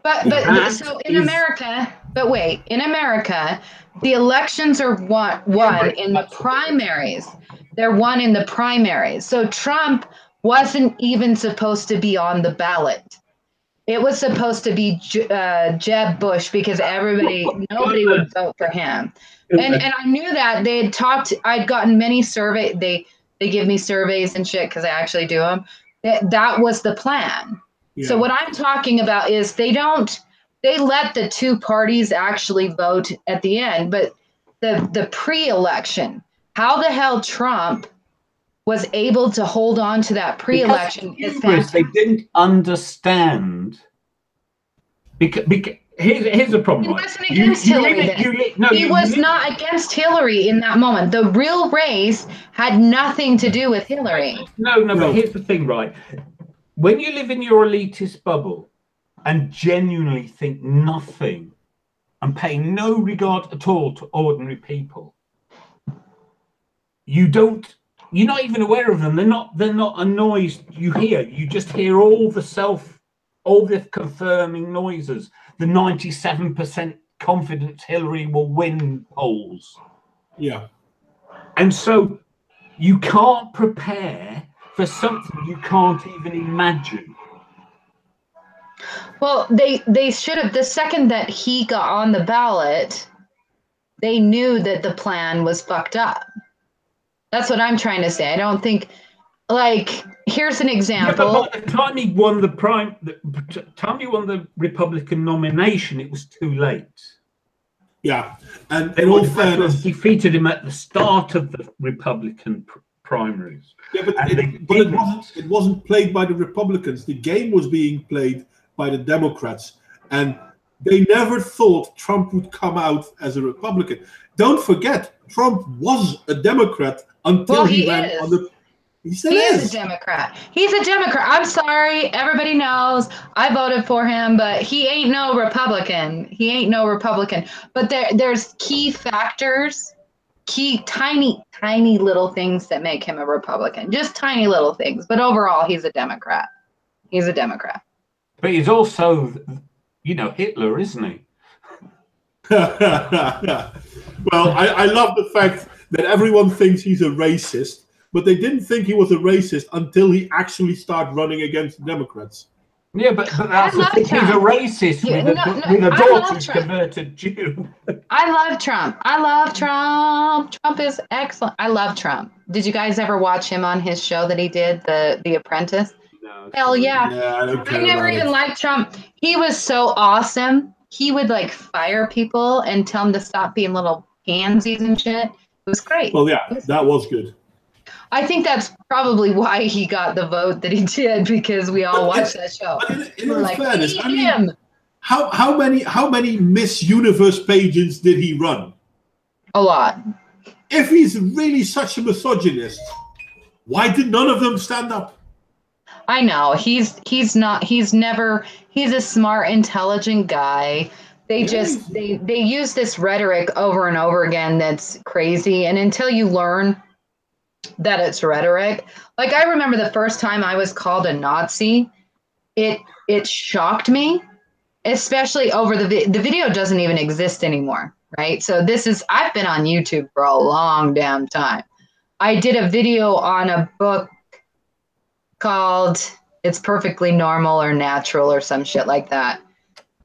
But so in America, but wait, in America, the elections are won in the primaries. They're won in the primaries. So Trump wasn't even supposed to be on the ballot. It was supposed to be Jeb Bush because nobody would vote for him. And I knew that they had talked. I'd gotten many surveys. They give me surveys and shit because I actually do them. That was the plan. Yeah. So what I'm talking about is they let the two parties actually vote at the end, but the pre-election, how the hell Trump was able to hold on to that pre-election is fantastic. They didn't understand. Because here's the problem. He wasn't against Hillary then. He was not against Hillary in that moment. The real race had nothing to do with Hillary. No, but here's the thing, right? When you live in your elitist bubble and genuinely think nothing and pay no regard at all to ordinary people, you're not even aware of them. They're not a noise you just hear all the confirming noises, the 97% confidence Hillary will win polls. Yeah. And so you can't prepare for something you can't even imagine. Well, they should have, the second that he got on the ballot, they knew that the plan was fucked up. That's what I'm trying to say. I don't think, like, here's an example. Yeah, but by the time he won the Republican nomination, it was too late. Yeah, and in all fairness, defeated him at the start of the Republican primaries. Yeah, but it wasn't played by the Republicans. The game was being played by the Democrats, and they never thought Trump would come out as a Republican. Don't forget, Trump was a Democrat until he ran on the. He is a Democrat. He's a Democrat. I'm sorry. Everybody knows I voted for him, but he ain't no Republican. But there's key factors, tiny little things that make him a Republican. Just tiny little things. But overall, he's a Democrat. But he's also, Hitler, isn't he? Well, I love the fact that everyone thinks he's a racist. But they didn't think he was a racist until he actually started running against the Democrats. Yeah, but that's the thing. He's a racist with a daughter who's converted Jew. I love Trump. Trump is excellent. I love Trump. Did you guys ever watch him on his show that he did, The Apprentice? No. Hell yeah. I never even liked Trump. He was so awesome. He would fire people and tell them to stop being little pansies and shit. It was great. Well, yeah, that was good. I think that's probably why he got the vote that he did, because we all watched that show. In all fairness, I mean, how many Miss Universe pageants did he run? A lot. If he's really such a misogynist, why did none of them stand up? I know he's a smart, intelligent guy. They use this rhetoric over and over again that's crazy, and until you learn that it's rhetoric. I remember the first time I was called a Nazi, it shocked me, especially over the video doesn't even exist anymore, right? So I've been on YouTube for a long damn time. I did a video on a book called It's Perfectly Normal or Natural or some shit like that.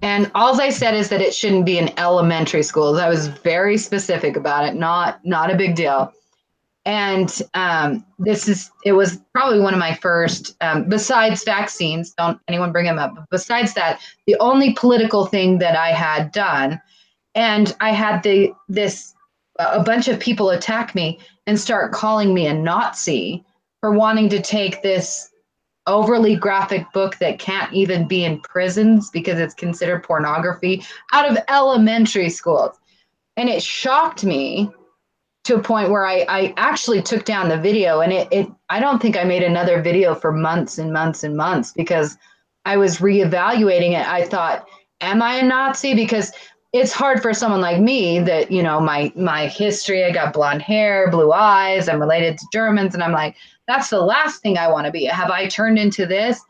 And all I said is that it shouldn't be in elementary schools. I was very specific about it, not a big deal. And it was probably one of my first, besides vaccines, don't anyone bring them up. But besides that, the only political thing that I had done, and I had a bunch of people attack me and start calling me a Nazi for wanting to take this overly graphic book that can't even be in prisons because it's considered pornography out of elementary schools. And it shocked me to a point where I actually took down the video, and I don't think I made another video for months and months and months because I was reevaluating it. I thought, am I a Nazi? Because it's hard for someone like me that, my history, I got blonde hair, blue eyes, I'm related to Germans, and I'm like, that's the last thing I want to be. Have I turned into this?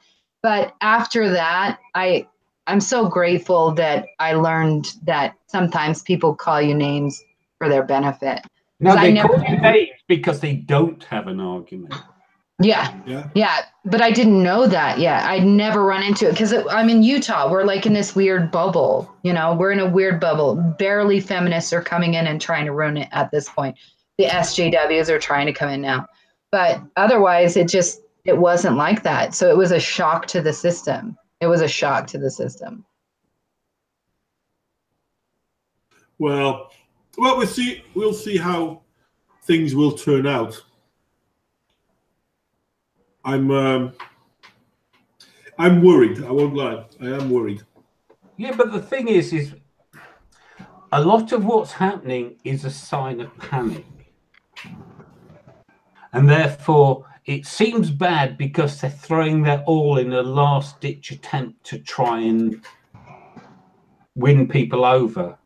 But after that, I I'm so grateful that I learned that sometimes people call you names for their benefit. No, they call you names because they don't have an argument. Yeah. But I didn't know that yet. I'd never run into it because I'm in Utah. We're like in this weird bubble. You know, we're in a weird bubble. Barely feminists are coming in and trying to ruin it at this point. The SJWs are trying to come in now. But otherwise, it wasn't like that. So it was a shock to the system. It was a shock to the system. Well, we'll see. We'll see how things will turn out. I'm worried. I won't lie. I am worried. Yeah, but the thing is a lot of what's happening is a sign of panic. And therefore, it seems bad because they're throwing their all in a last-ditch attempt to try and win people over.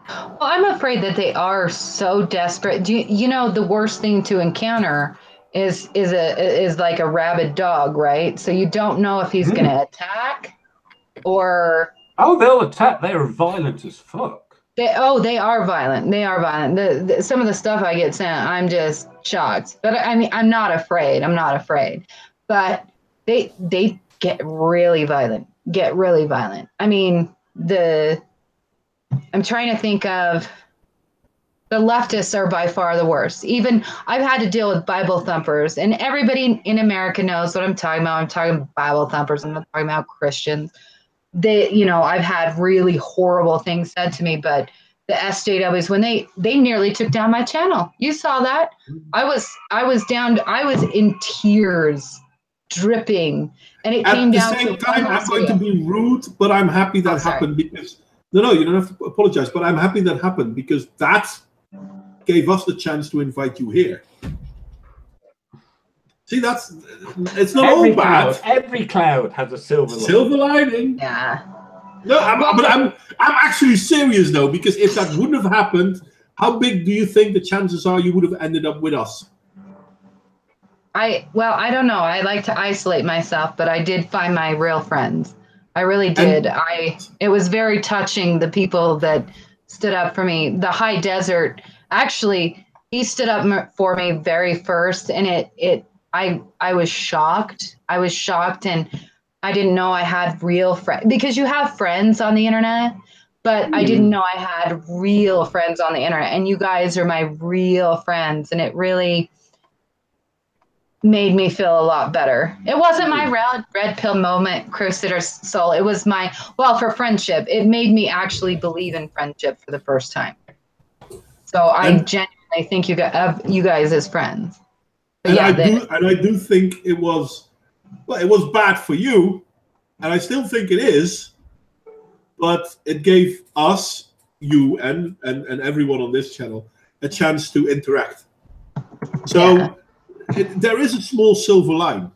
Well, I'm afraid that they are so desperate. You know, the worst thing to encounter is like a rabid dog, right? So you don't know if he's going to attack or... Oh, they'll attack. They're violent as fuck. They are violent. They are violent. Some of the stuff I get sent, I'm just shocked. But I mean, I'm not afraid. But they get really violent. I mean, I'm trying to think of the leftists are by far the worst. Even I've had to deal with Bible thumpers, and everybody in America knows what I'm talking about. I'm talking Bible thumpers. I'm not talking about Christians. I've had really horrible things said to me, but the SJWs, when they nearly took down my channel. You saw that. I was in tears, dripping, and it came down to... At the same time, I'm going to be rude, but I'm happy that happened because... No, you don't have to apologize, but I'm happy that happened because that gave us the chance to invite you here. See, it's not all bad. Every cloud has a silver lining. Silver lining. Yeah. No, I'm actually serious though, because if that wouldn't have happened, how big do you think the chances are you would have ended up with us? I don't know. I like to isolate myself, but I did find my real friends. I really did. It was very touching, the people that stood up for me. The High Desert, actually, he stood up for me very first, and I was shocked. And I didn't know I had real friends, because you have friends on the internet, but I didn't know I had real friends on the internet, and you guys are my real friends, and it really made me feel a lot better. It wasn't my red pill moment, Crusader Soul. It was for friendship. It made me actually believe in friendship for the first time. So I genuinely think you guys as friends. But I do think it was bad for you, and I still think it is, but it gave us, you and everyone on this channel, a chance to interact. So there is a small silver line.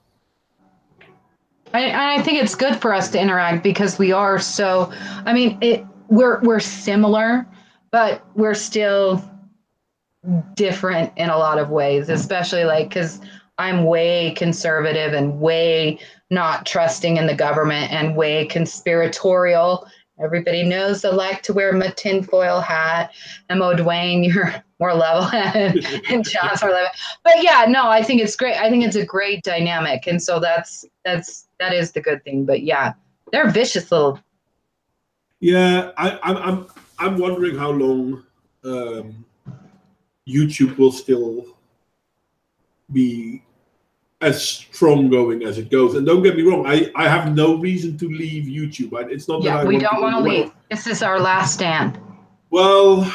I think it's good for us to interact because we are so. I mean, we're similar, but we're still different in a lot of ways, especially because I'm way conservative and way not trusting in the government and way conspiratorial. Everybody knows I like to wear my tinfoil hat. And Modwain, you're more level-headed, and John's more level. But yeah, no, I think it's great. I think it's a great dynamic, and so that is the good thing. But yeah, they're vicious little. Yeah, I'm wondering how long YouTube will still be as strong going as it goes. And don't get me wrong, I have no reason to leave YouTube. It's not that we don't want to leave. This is our last stand. Well,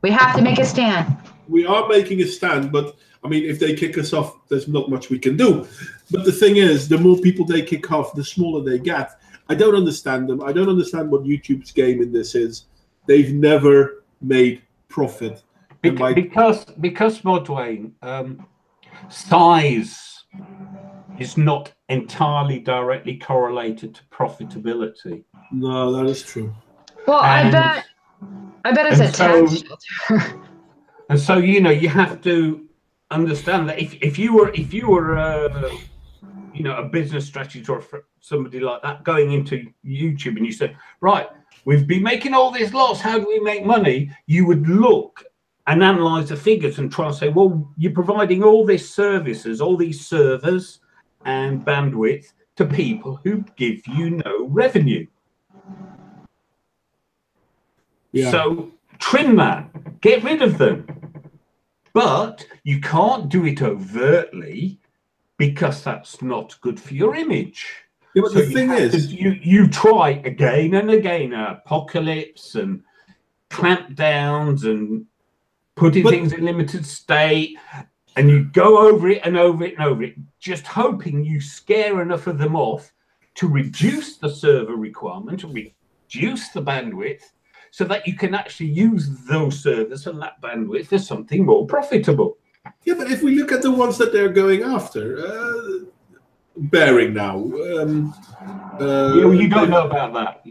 we have to make a stand. We are making a stand, but I mean, if they kick us off, there's not much we can do. But the thing is, the more people they kick off, the smaller they get. I don't understand them. I don't understand what YouTube's game in this is. They've never made profit. Because Modwain, size is not entirely directly correlated to profitability. No, that is true. Well, I bet it's a tax shelter. And so you have to understand that if you were a business strategist somebody like that going into YouTube and you said, right, we've been making all this loss, how do we make money? You would look and analyze the figures and try and say, well, you're providing all these services, all these servers and bandwidth to people who give you no revenue. Yeah. So trim that, get rid of them. But you can't do it overtly because that's not good for your image. Yeah, but so the thing is, you try again and again, apocalypse and clampdowns and putting things in limited state, and you go over it and over it and over it, just hoping you scare enough of them off to reduce the server requirement, to reduce the bandwidth, so that you can actually use those servers and that bandwidth as something more profitable. Yeah, but if we look at the ones that they're going after, Bearing now. You don't know about that.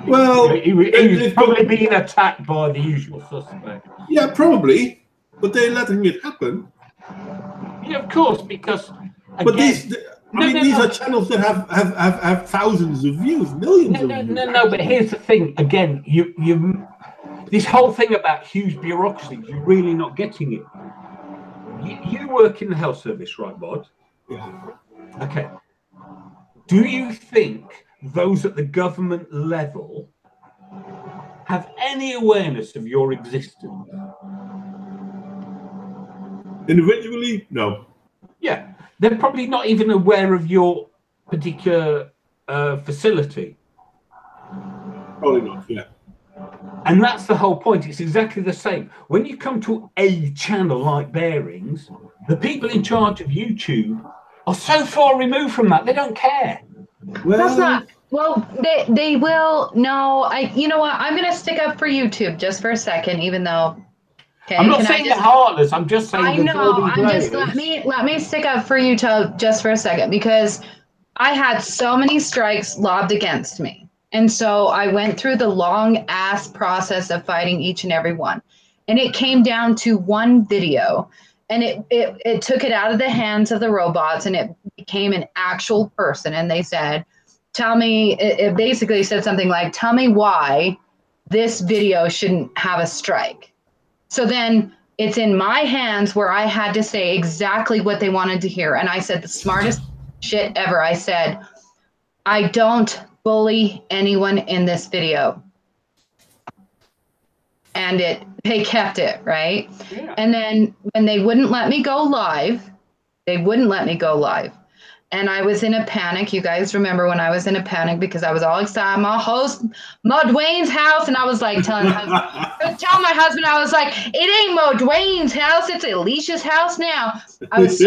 Well, he's probably being attacked by the usual suspect. Yeah, probably, but they're letting it happen. Yeah, of course, because again, but these are channels that have thousands of views, millions of views. No, but here's the thing. Again, you this whole thing about huge bureaucracy, you're really not getting it. You work in the health service, right, Bod? Yeah. Okay. Do you think those at the government level have any awareness of your existence? Individually, no. Yeah, they're probably not even aware of your particular facility. Probably not, yeah. And that's the whole point. It's exactly the same. When you come to a channel like Bearings, the people in charge of YouTube are so far removed from that, they don't care. Well, that's not. Well, they will. No, you know what? I'm going to stick up for YouTube just for a second, even though. Okay, I'm not saying they're heartless. I'm just saying. I know. Let me stick up for YouTube just for a second, because I had so many strikes lobbed against me. And so I went through the long ass process of fighting each and every one. And it came down to one video, and it took it out of the hands of the robots, and it became an actual person. And they said, tell me, it basically said something like, tell me why this video shouldn't have a strike. So then it's in my hands where I had to say exactly what they wanted to hear. And I said the smartest shit ever. I said, I don't bully anyone in this video. And they kept it, right? Yeah. And then when they wouldn't let me go live, and I was in a panic. You guys remember when I was in a panic because I was all excited. I'm gonna host Modwain's house, and I was like telling my husband, I was like, it ain't Modwain's house, it's Elicia's house now. I was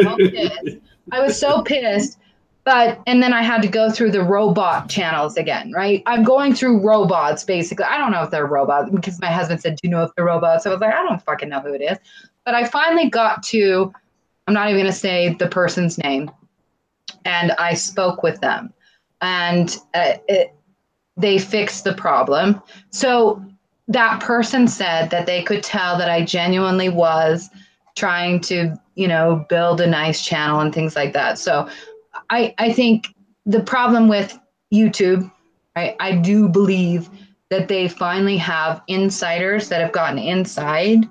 so pissed. And then I had to go through the robot channels again, right? I'm going through robots, basically. I don't know if they're robots, because my husband said, do you know if they're robots? I was like, I don't fucking know who it is. But I finally got to, I'm not even going to say the person's name, and I spoke with them. And they fixed the problem. So that person said that they could tell that I genuinely was trying to, build a nice channel and things like that. So I think the problem with YouTube, I do believe that they finally have insiders that have gotten inside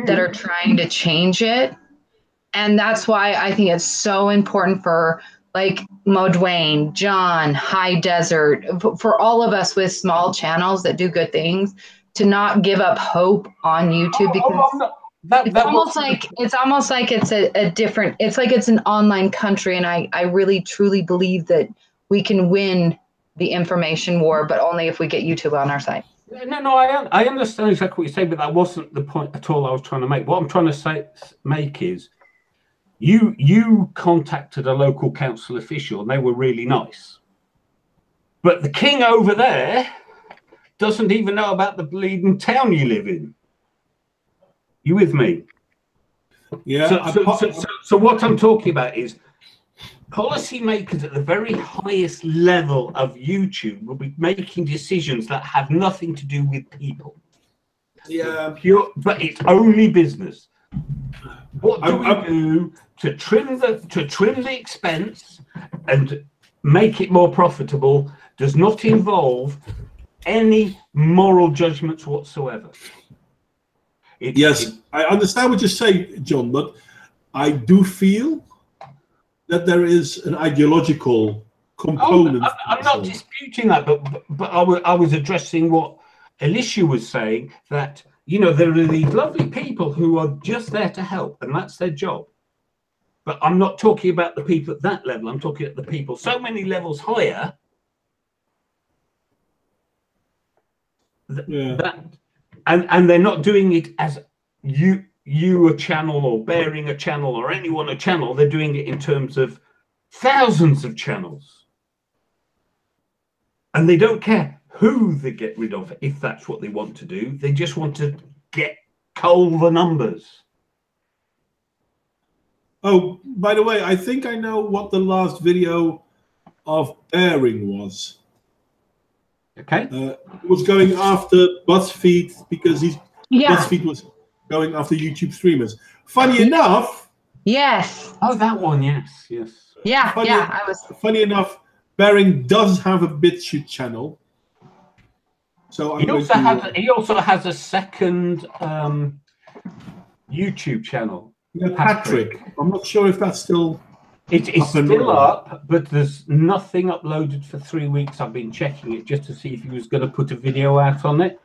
that are trying to change it. And that's why I think it's so important for like Modwain, John, High Desert, for all of us with small channels that do good things, to not give up hope on YouTube, because it's almost like it's a different, it's like it's an online country. And I really truly believe that we can win the information war, but only if we get YouTube on our side. No, I understand exactly what you're saying, but that wasn't the point at all I was trying to make. What I'm trying to make is you contacted a local council official and they were really nice. But the king over there doesn't even know about the bleeding town you live in. You with me? Yeah. So what I'm talking about is policymakers at the very highest level of YouTube will be making decisions that have nothing to do with people. Yeah. But it's only business. What do we do to trim the expense and make it more profitable does not involve any moral judgments whatsoever. Yes, I understand what you're saying, John, but I do feel that there is an ideological component. I'm not disputing that, but I was addressing what Elicia was saying, that, you know, there are these lovely people who are just there to help, and that's their job. But I'm not talking about the people at that level. I'm talking at the people so many levels higher that, and they're not doing it as you a channel, or bearing a channel, or anyone a channel. They're doing it in terms of thousands of channels, and they don't care who they get rid of if that's what they want to do. They just want to cull the numbers. Oh, by the way, I think I know what the last video of Bearing was. Okay. It was going after BuzzFeed because BuzzFeed was going after YouTube streamers. Funny enough. Yes. Oh, that one. Yes. Yeah. Funny enough, Bearing does have a BitChute channel. So he also has a second YouTube channel. Yeah, Patrick. I'm not sure if that's still. It's still up, but there's nothing uploaded for 3 weeks. I've been checking it just to see if he was going to put a video out on it.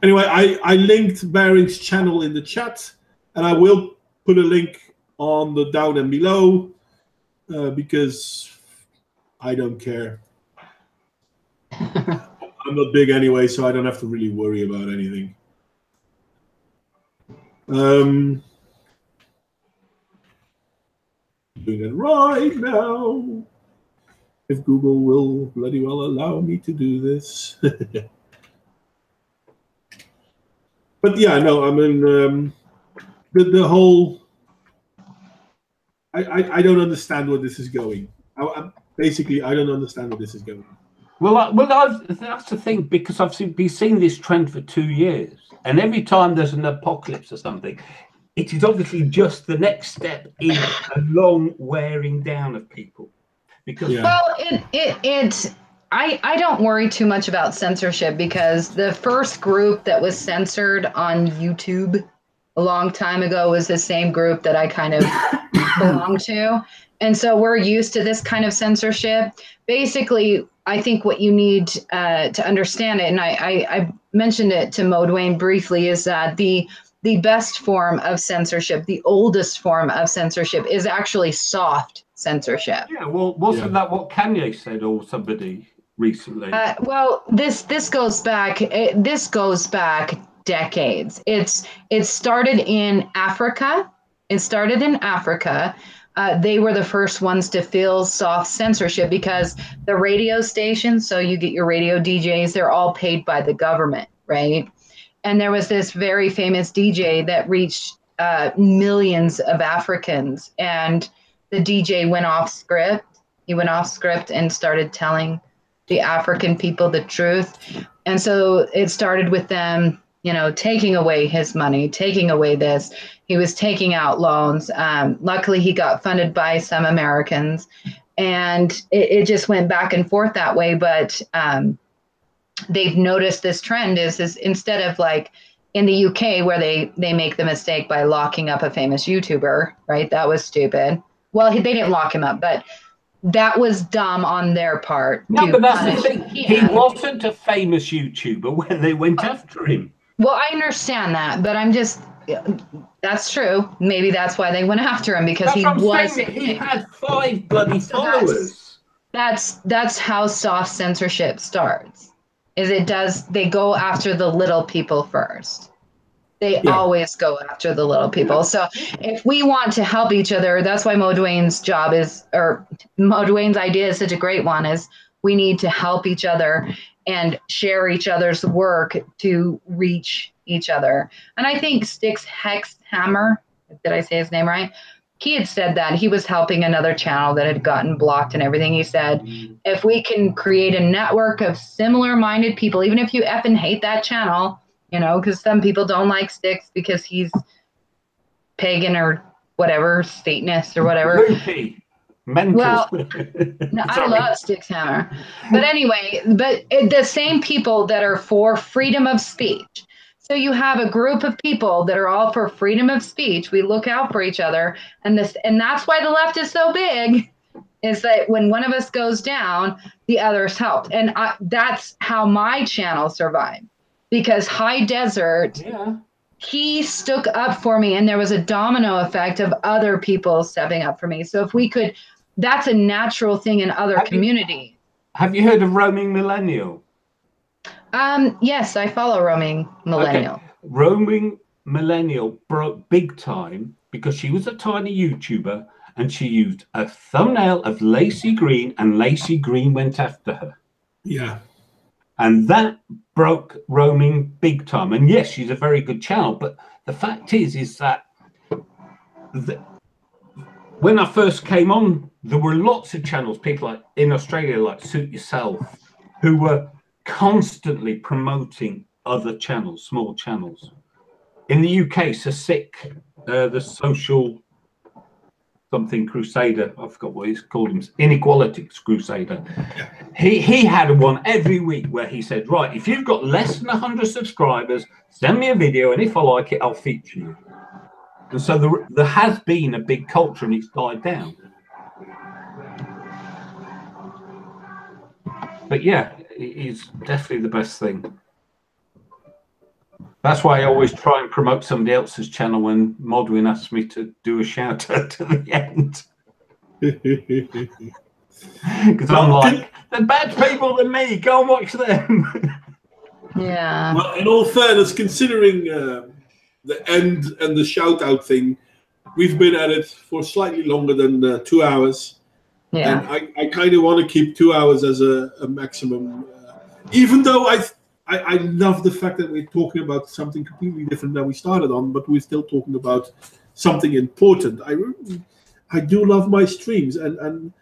Anyway, I linked Bearing's channel in the chat, and I will put a link on the down and below because I don't care. I'm not big anyway, so I don't have to really worry about anything. Doing it right now. If Google will bloody well allow me to do this. But yeah, no, I mean, the whole. I don't understand where this is going. Basically, I don't understand where this is going. Well, that's the thing, because I've been seeing this trend for 2 years, and every time there's an apocalypse or something, it is obviously just the next step in a long wearing down of people. Because well, I don't worry too much about censorship, because the first group that was censored on YouTube a long time ago was the same group that I kind of belong to. And so we're used to this kind of censorship. Basically, I think what you need to understand it, and I mentioned it to Modwain briefly, is that the best form of censorship, the oldest form of censorship, is actually soft censorship. Yeah, well, wasn't that what Kanye said, or somebody recently? Well, this goes back. This goes back decades. It started in Africa. They were the first ones to feel soft censorship, because the radio stations, so you get your radio DJs, they're all paid by the government, right? And there was this very famous DJ that reached millions of Africans, and the DJ went off script. He went off script and started telling the African people the truth. And so it started with them, taking away his money, taking away this. He was taking out loans. Luckily, he got funded by some Americans, and it just went back and forth that way. But they've noticed this trend is instead of like in the UK, where they make the mistake by locking up a famous YouTuber, right? That was stupid. Well, they didn't lock him up, but that was dumb on their part. No, but that's the thing. He wasn't a famous YouTuber when they went after him. Well, I understand that, but that's true. Maybe that's why they went after him, because he had 5 bloody followers. That's how soft censorship starts. They go after the little people first. They always go after the little people. So if we want to help each other, that's why Modwain's idea is such a great one, is we need to help each other and share each other's work to reach each other. And I think Styx Hexhammer, did I say his name right? He had said that he was helping another channel that had gotten blocked and everything. He said, if we can create a network of similar-minded people, even if you effing hate that channel, because some people don't like Styx because he's pagan or whatever, Satanist or whatever. Loopy. Mental. Well, no, I love Stick's Hammer. But anyway, the same people that are for freedom of speech. So you have a group of people that are all for freedom of speech. We look out for each other, and that's why the left is so big. Is that when one of us goes down, the others help, and that's how my channel survived. Because High Desert, he stuck up for me, and there was a domino effect of other people stepping up for me. So if we could, that's a natural thing in other communities. Have you heard of Roaming Millennial? Yes, I follow Roaming Millennial. Okay. Roaming Millennial broke big time because she was a tiny YouTuber and she used a thumbnail of Lacey Green, and Lacey Green went after her. Yeah. And that broke Roaming big time. And yes, she's a very good channel, but the fact is that when I first came on, there were lots of channels, people like in Australia, like Suit Yourself, who were constantly promoting other channels, small channels. In the UK, Sir Sick, the social something crusader, I forgot what he's called him, inequalities crusader. He had one every week where he said, right, if you've got less than 100 subscribers, send me a video, and if I like it, I'll feature you. And so there has been a big culture, and it's died down. But yeah, it is definitely the best thing. That's why I always try and promote somebody else's channel when Modwain asks me to do a shout out to the end. Because I'm like, they're better people than me, go and watch them. Yeah. Well, in all fairness, considering the end and the shout out thing, we've been at it for slightly longer than 2 hours. Yeah. And I kind of want to keep 2 hours as a maximum, even though I love the fact that we're talking about something completely different than we started on, but we're still talking about something important. I do love my streams, and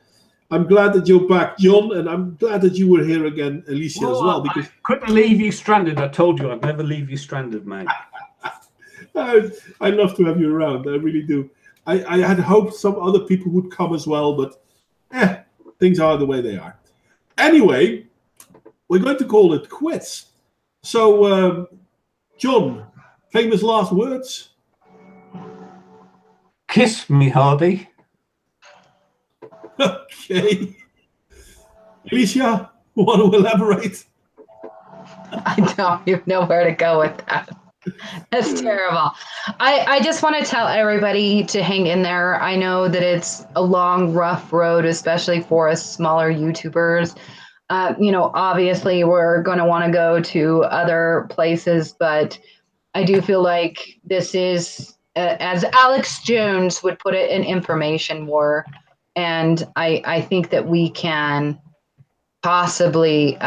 I'm glad that you're back, John, and I'm glad that you were here again, Elicia, as well. Because I couldn't leave you stranded. I told you I'd never leave you stranded, mate. I love to have you around. I really do. I had hoped some other people would come as well, but things are the way they are. Anyway, we're going to call it quits. So, John, famous last words? Kiss me, Hardy. Okay. Elicia, want to elaborate? I don't even know where to go with that. That's terrible. I just want to tell everybody to hang in there. I know that it's a long, rough road, especially for us smaller YouTubers. Obviously we're going to want to go to other places, but I do feel like this is, as Alex Jones would put it, an information war. And I think that we can possibly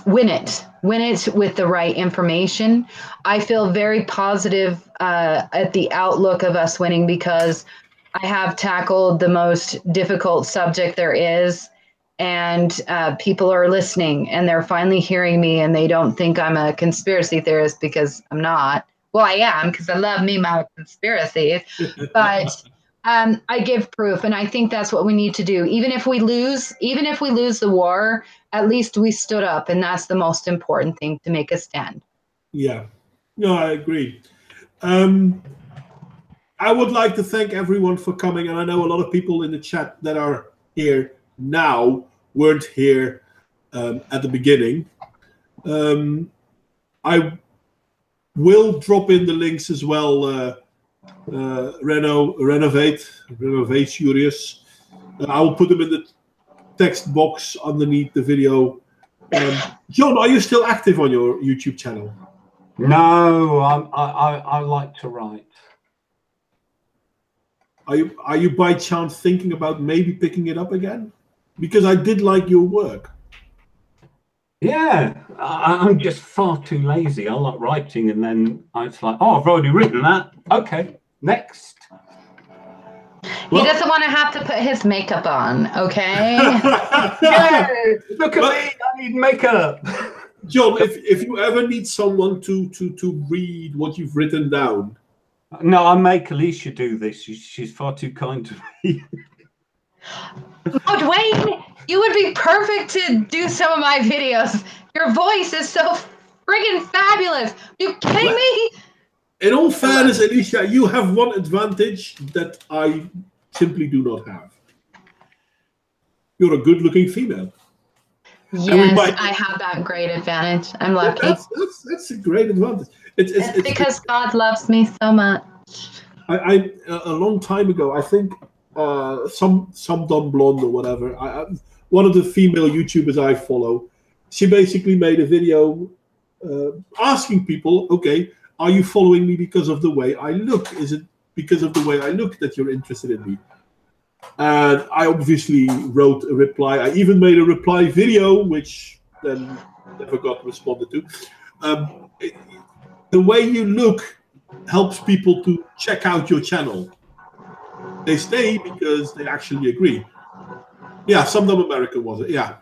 win it with the right information. I feel very positive at the outlook of us winning because I have tackled the most difficult subject there is. And people are listening, and they're finally hearing me, and they don't think I'm a conspiracy theorist, because I'm not. Well, I am, because I love me my conspiracies. But I give proof, and I think that's what we need to do. Even if we lose the war, at least we stood up, and that's the most important thing, to make a stand. Yeah, no, I agree. I would like to thank everyone for coming, and I know a lot of people in the chat that are here now weren't here at the beginning. I will drop in the links as well. Renovate Curious. I will put them in the text box underneath the video. John, are you still active on your YouTube channel? No, I like to write. Are you by chance thinking about maybe picking it up again? Because I did like your work. Yeah, I'm just far too lazy. I like writing, and then it's like, oh, I've already written that. Okay, next. He doesn't want to have to put his makeup on, okay? Yeah, look at me, I need makeup. John, if you ever need someone to read what you've written down. No, I make Elicia do this. She's far too kind to me. Modwain, you would be perfect to do some of my videos. Your voice is so friggin' fabulous. Are you kidding me? In all fairness, Elicia, you have one advantage that I simply do not have. You're a good-looking female. Yes, I have that great advantage. I'm lucky. That's a great advantage. It's because God loves me so much. I a long time ago, I think some dumb blonde or whatever. One of the female YouTubers I follow, she basically made a video asking people, okay, are you following me because of the way I look? Is it because of the way I look that you're interested in me? And I obviously wrote a reply. I even made a reply video, which then never got responded to. The way you look helps people to check out your channel. They stay because they actually agree. Yeah, some dumb American was it? Yeah.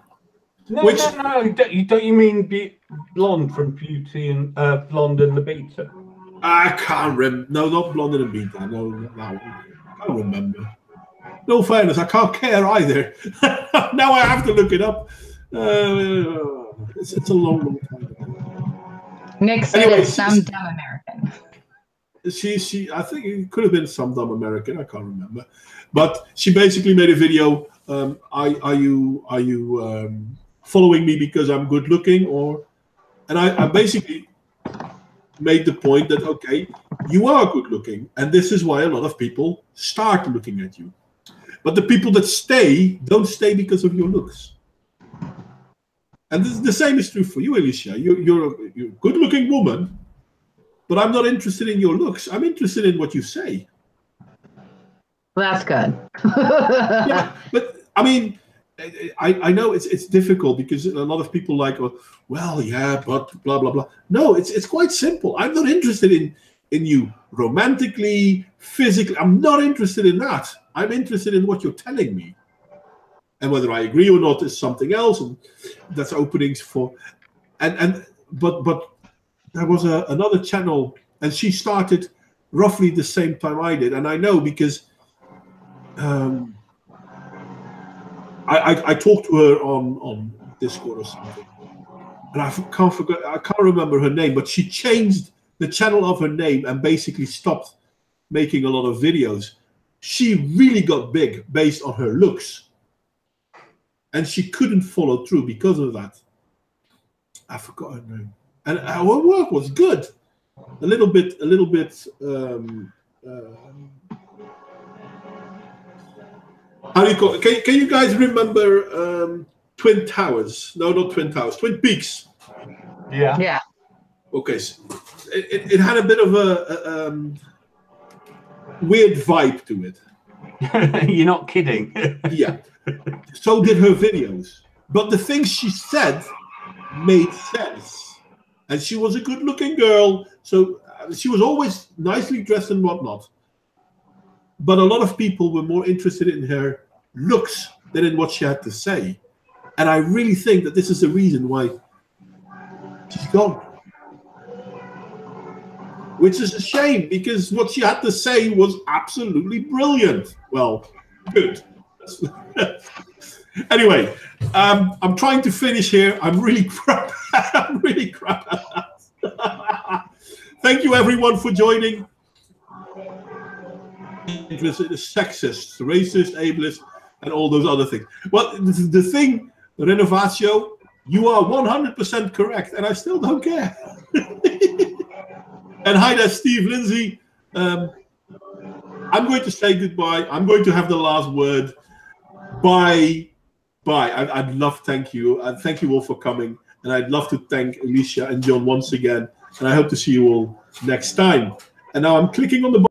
No. Don't you mean blonde from Beauty and Blonde and the Beater? I can't remember. No, not Blonde and the Beater. No, that one. I can't remember. No fairness, I can't care either. Now I have to look it up. It's a long time ago. Nick said it's some dumb American. I think it could have been some dumb American. I can't remember, but she basically made a video. Are you following me because I'm good looking, or? And I basically made the point that okay, you are good looking, and this is why a lot of people start looking at you. But the people that stay don't stay because of your looks. And the same is true for you, Elicia. You're a good-looking woman, but I'm not interested in your looks. I'm interested in what you say. Well, that's good. Yeah, but I mean, I know it's difficult because a lot of people like, well, yeah, but blah blah blah. No, it's quite simple. I'm not interested in you romantically, physically. I'm not interested in that. I'm interested in what you're telling me. And whether I agree or not is something else, and that's openings for. But there was another channel, and she started roughly the same time I did, and I know because I talked to her on Discord or something, and I can't remember her name, but she changed the channel of her name and basically stopped making a lot of videos. She really got big based on her looks, and she couldn't follow through because of that. I forgot her name, and her work was good. A little bit. How do you call it? Can you guys remember Twin Towers? No, not Twin Towers. Twin Peaks. Yeah. Yeah. Okay, so it had a bit of a weird vibe to it. You're not kidding. Yeah. So did her videos. But the things she said made sense. And she was a good-looking girl. So she was always nicely dressed and whatnot. But a lot of people were more interested in her looks than in what she had to say. And I really think that this is the reason why she's gone. Which is a shame, because what she had to say was absolutely brilliant. Well, good. Anyway, I'm trying to finish here. I'm really crap. I'm really crap at that. Thank you, everyone, for joining. Interested, sexist, racist, ableist, and all those other things. Well, the thing, Renovatio, you are 100% correct, and I still don't care. And hi there, Steve Lindsay. I'm going to say goodbye. I'm going to have the last word. Bye. Bye. I'd love to thank you. And thank you all for coming. And I'd love to thank Elicia and John once again. And I hope to see you all next time. And now I'm clicking on the button.